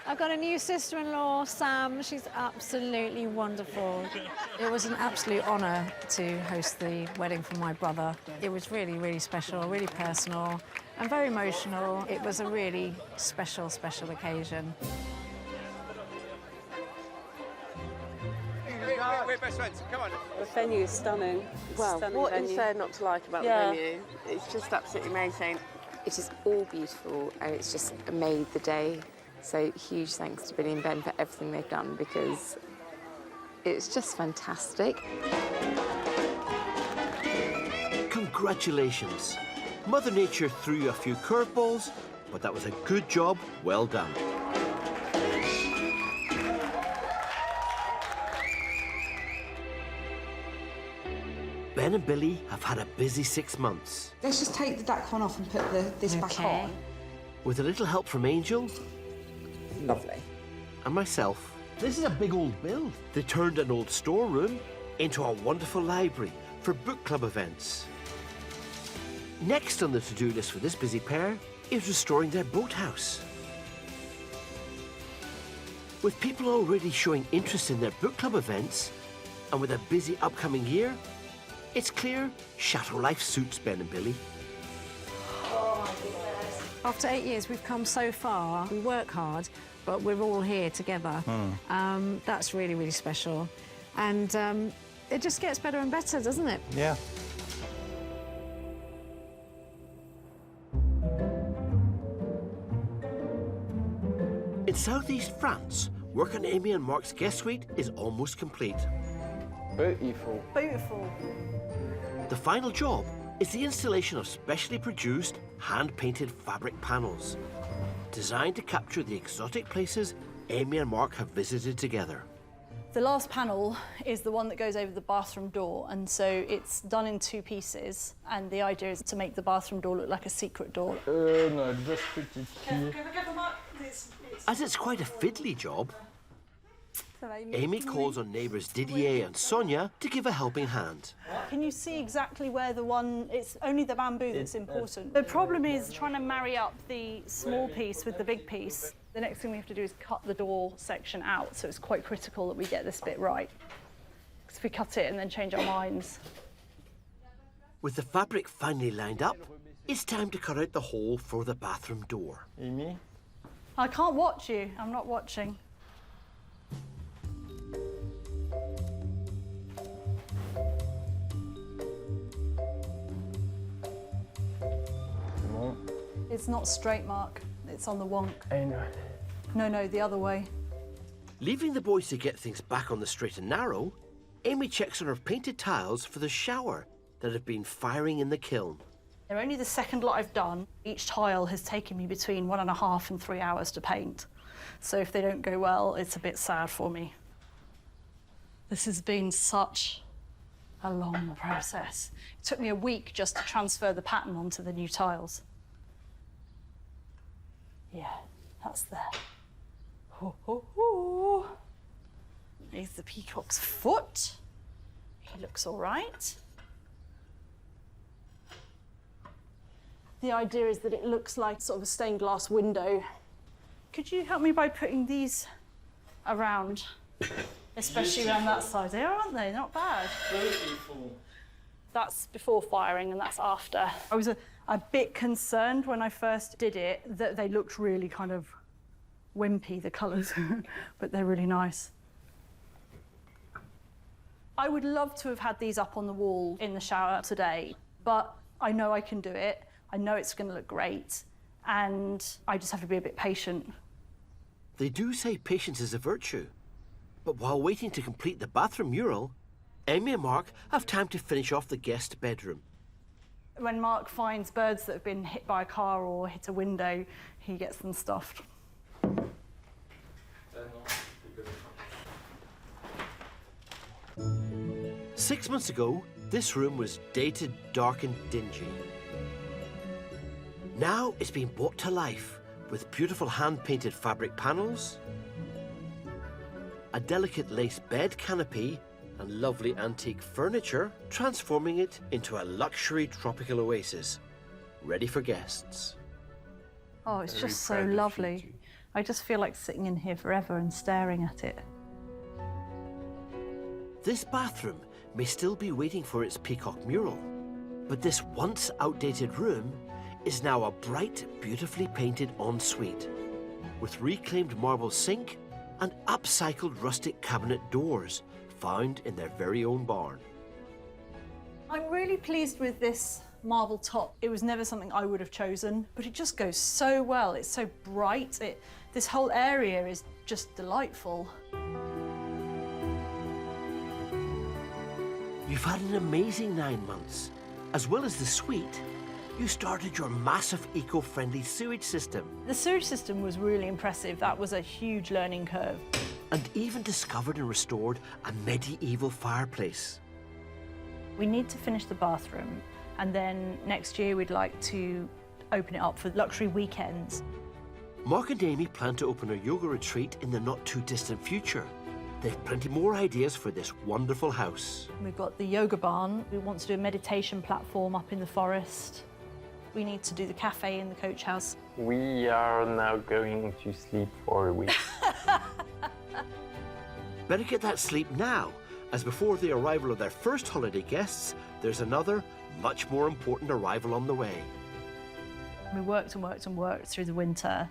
I've got a new sister-in-law, Sam. She's absolutely wonderful. It was an absolute honour to host the wedding for my brother. It was really, really special, really personal and very emotional. It was a really special, special occasion. We're best friends, come on. The venue is stunning. Well, Stunning what venue. is there not to like about the venue? It's just absolutely amazing. It is all beautiful and it's just made the day. So huge thanks to Billy and Ben for everything they've done because it's just fantastic. Congratulations. Mother Nature threw you a few curveballs, but that was a good job, well done. Ben and Billy have had a busy 6 months. Let's just take the duck one off and put this back on. With a little help from Angel. Lovely. And myself. This is a big old build. They turned an old storeroom into a wonderful library for book club events. Next on the to-do list for this busy pair is restoring their boathouse. With people already showing interest in their book club events, and with a busy upcoming year, it's clear Chateau life suits Ben and Billy. Oh my goodness. After 8 years, we've come so far. We work hard, but we're all here together. That's really, really special. And it just gets better and better, doesn't it? Yeah. In southeast France, work on Amy and Mark's guest suite is almost complete. Beautiful. Beautiful. The final job is the installation of specially produced, hand-painted fabric panels, designed to capture the exotic places Amy and Mark have visited together. The last panel is the one that goes over the bathroom door, and so it's done in 2 pieces, and the idea is to make the bathroom door look like a secret door. No, just put it here. As it's quite a fiddly job, Amy calls on neighbours Didier and Sonia to give a helping hand. Can you see exactly where the one... It's only the bamboo that's important. The problem is trying to marry up the small piece with the big piece. The next thing we have to do is cut the door section out, so it's quite critical that we get this bit right. Because if we cut it and then change our minds... With the fabric finally lined up, it's time to cut out the hole for the bathroom door. Amy? I can't watch you. I'm not watching. It's not straight, Mark. It's on the wonk. I know. No, the other way. Leaving the boys to get things back on the straight and narrow, Amy checks on her painted tiles for the shower that have been firing in the kiln. They're only the second lot I've done. Each tile has taken me between 1.5 and 3 hours to paint. So if they don't go well, it's a bit sad for me. This has been such a long process. It took me a week just to transfer the pattern onto the new tiles. Yeah, that's there. Ho, ho, ho. Here's the peacock's foot. He looks all right. The idea is that it looks like sort of a stained glass window. Could you help me by putting these around, especially around that side? They are, aren't they? Not bad. Beautiful. That's before firing and that's after. I was a bit concerned when I first did it that they looked really kind of wimpy, the colours, but they're really nice. I would love to have had these up on the wall in the shower today, but I know I can do it. I know it's going to look great, and I just have to be a bit patient. They do say patience is a virtue, but while waiting to complete the bathroom mural, Amy and Mark have time to finish off the guest bedroom. When Mark finds birds that have been hit by a car or hit a window, he gets them stuffed. 6 months ago, this room was dated, dark and dingy. Now it's been brought to life with beautiful hand-painted fabric panels, a delicate lace bed canopy and lovely antique furniture, transforming it into a luxury tropical oasis, ready for guests. Oh, it's just so lovely. I just feel like sitting in here forever and staring at it. This bathroom may still be waiting for its peacock mural, but this once outdated room is now a bright, beautifully painted ensuite with reclaimed marble sink and upcycled rustic cabinet doors found in their very own barn. I'm really pleased with this marble top. It was never something I would have chosen, but it just goes so well. It's so bright. This whole area is just delightful. You've had an amazing 9 months. As well as the suite, you started your massive eco-friendly sewage system. The sewage system was really impressive. That was a huge learning curve. And even discovered and restored a medieval fireplace. We need to finish the bathroom, and then next year we'd like to open it up for luxury weekends. Mark and Amy plan to open a yoga retreat in the not-too-distant future. They've plenty more ideas for this wonderful house. We've got the yoga barn. We want to do a meditation platform up in the forest. We need to do the cafe in the coach house. We are now going to sleep for a week. Better get that sleep now, as before the arrival of their first holiday guests, there's another, much more important arrival on the way. We worked and worked and worked through the winter,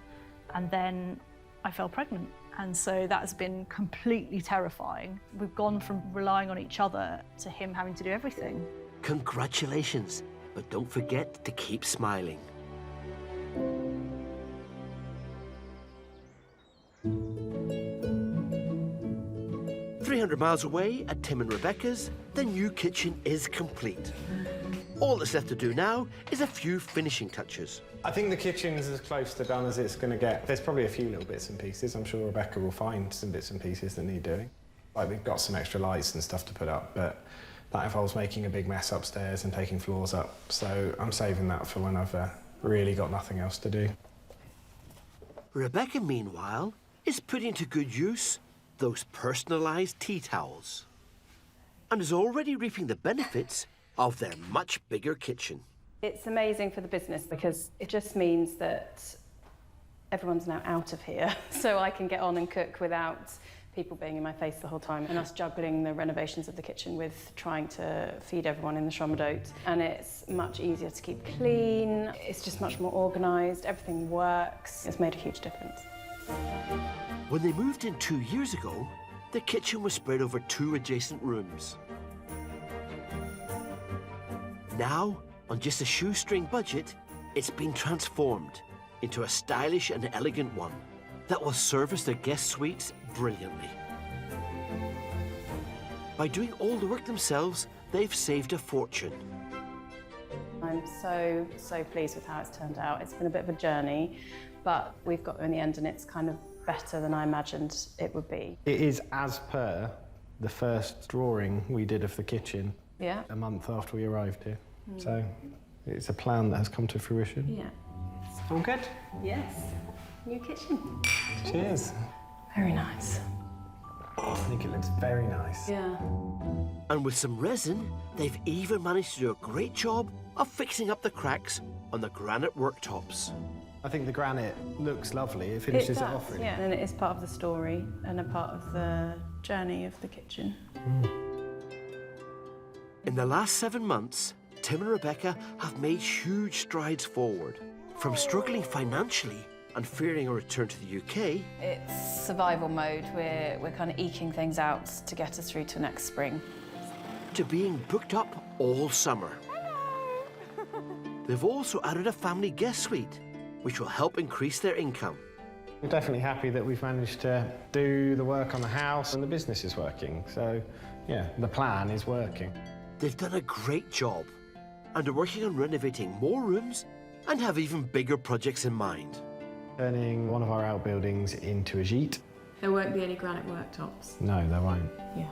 and then I fell pregnant. And so that's been completely terrifying. We've gone from relying on each other to him having to do everything. Congratulations, but don't forget to keep smiling. "300 miles away at Tim and Rebecca's, the new kitchen is complete. All that's left to do now is a few finishing touches. I think the kitchen's as close to done as it's going to get. There's probably a few little bits and pieces. I'm sure Rebecca will find some bits and pieces that need doing. Like, we've got some extra lights and stuff to put up, but that involves making a big mess upstairs and taking floors up. So I'm saving that for when I've really got nothing else to do. Rebecca, meanwhile, is putting to good use those personalised tea towels and is already reaping the benefits of their much bigger kitchen. It's amazing for the business because it just means that everyone's now out of here, so I can get on and cook without people being in my face the whole time, and us juggling the renovations of the kitchen with trying to feed everyone in the chambre d'hôte. And it's much easier to keep clean, it's just much more organised, everything works. It's made a huge difference. When they moved in 2 years ago, the kitchen was spread over 2 adjacent rooms. Now, on just a shoestring budget, it's been transformed into a stylish and elegant one that will service their guest suites brilliantly. By doing all the work themselves, they've saved a fortune. I'm so pleased with how it's turned out. It's been a bit of a journey, but we've got there in the end, and it's kind of better than I imagined it would be. It is as per the first drawing we did of the kitchen. Yeah. A month after we arrived here. So it's a plan that has come to fruition. Yeah. All good? Yes. New kitchen. Cheers. Very nice. I think it looks very nice. Yeah. And with some resin, they've even managed to do a great job of fixing up the cracks on the granite worktops. I think the granite looks lovely. It finishes it off really. Yeah, and it is part of the story and a part of the journey of the kitchen. In the last 7 months, Tim and Rebecca have made huge strides forward. From struggling financially and fearing a return to the UK, It's survival mode. We're kind of eking things out to get us through to next spring. to being booked up all summer. They've also added a family guest suite, which will help increase their income. I'm definitely happy that we've managed to do the work on the house and the business is working. So, yeah, the plan is working. They've done a great job and are working on renovating more rooms and have even bigger projects in mind. Turning one of our outbuildings into a gîte. There won't be any granite worktops. No, there won't. Yeah.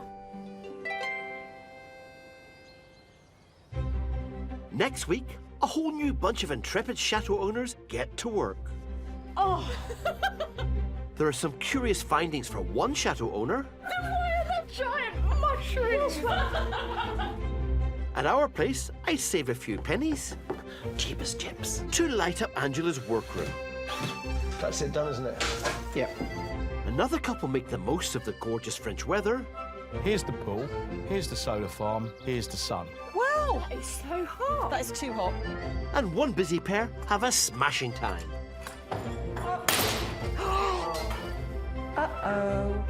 Next week, a whole new bunch of intrepid chateau owners get to work. Oh! There are some curious findings for one chateau owner. Why are there giant mushrooms? At our place, I save a few pennies, cheap as chips, to light up Angela's workroom. That's it done, isn't it? Yep. Another couple make the most of the gorgeous French weather. Here's the pool, here's the solar farm, here's the sun. Wow! It's so hot. That is too hot. And one busy pair have a smashing time. Uh-oh.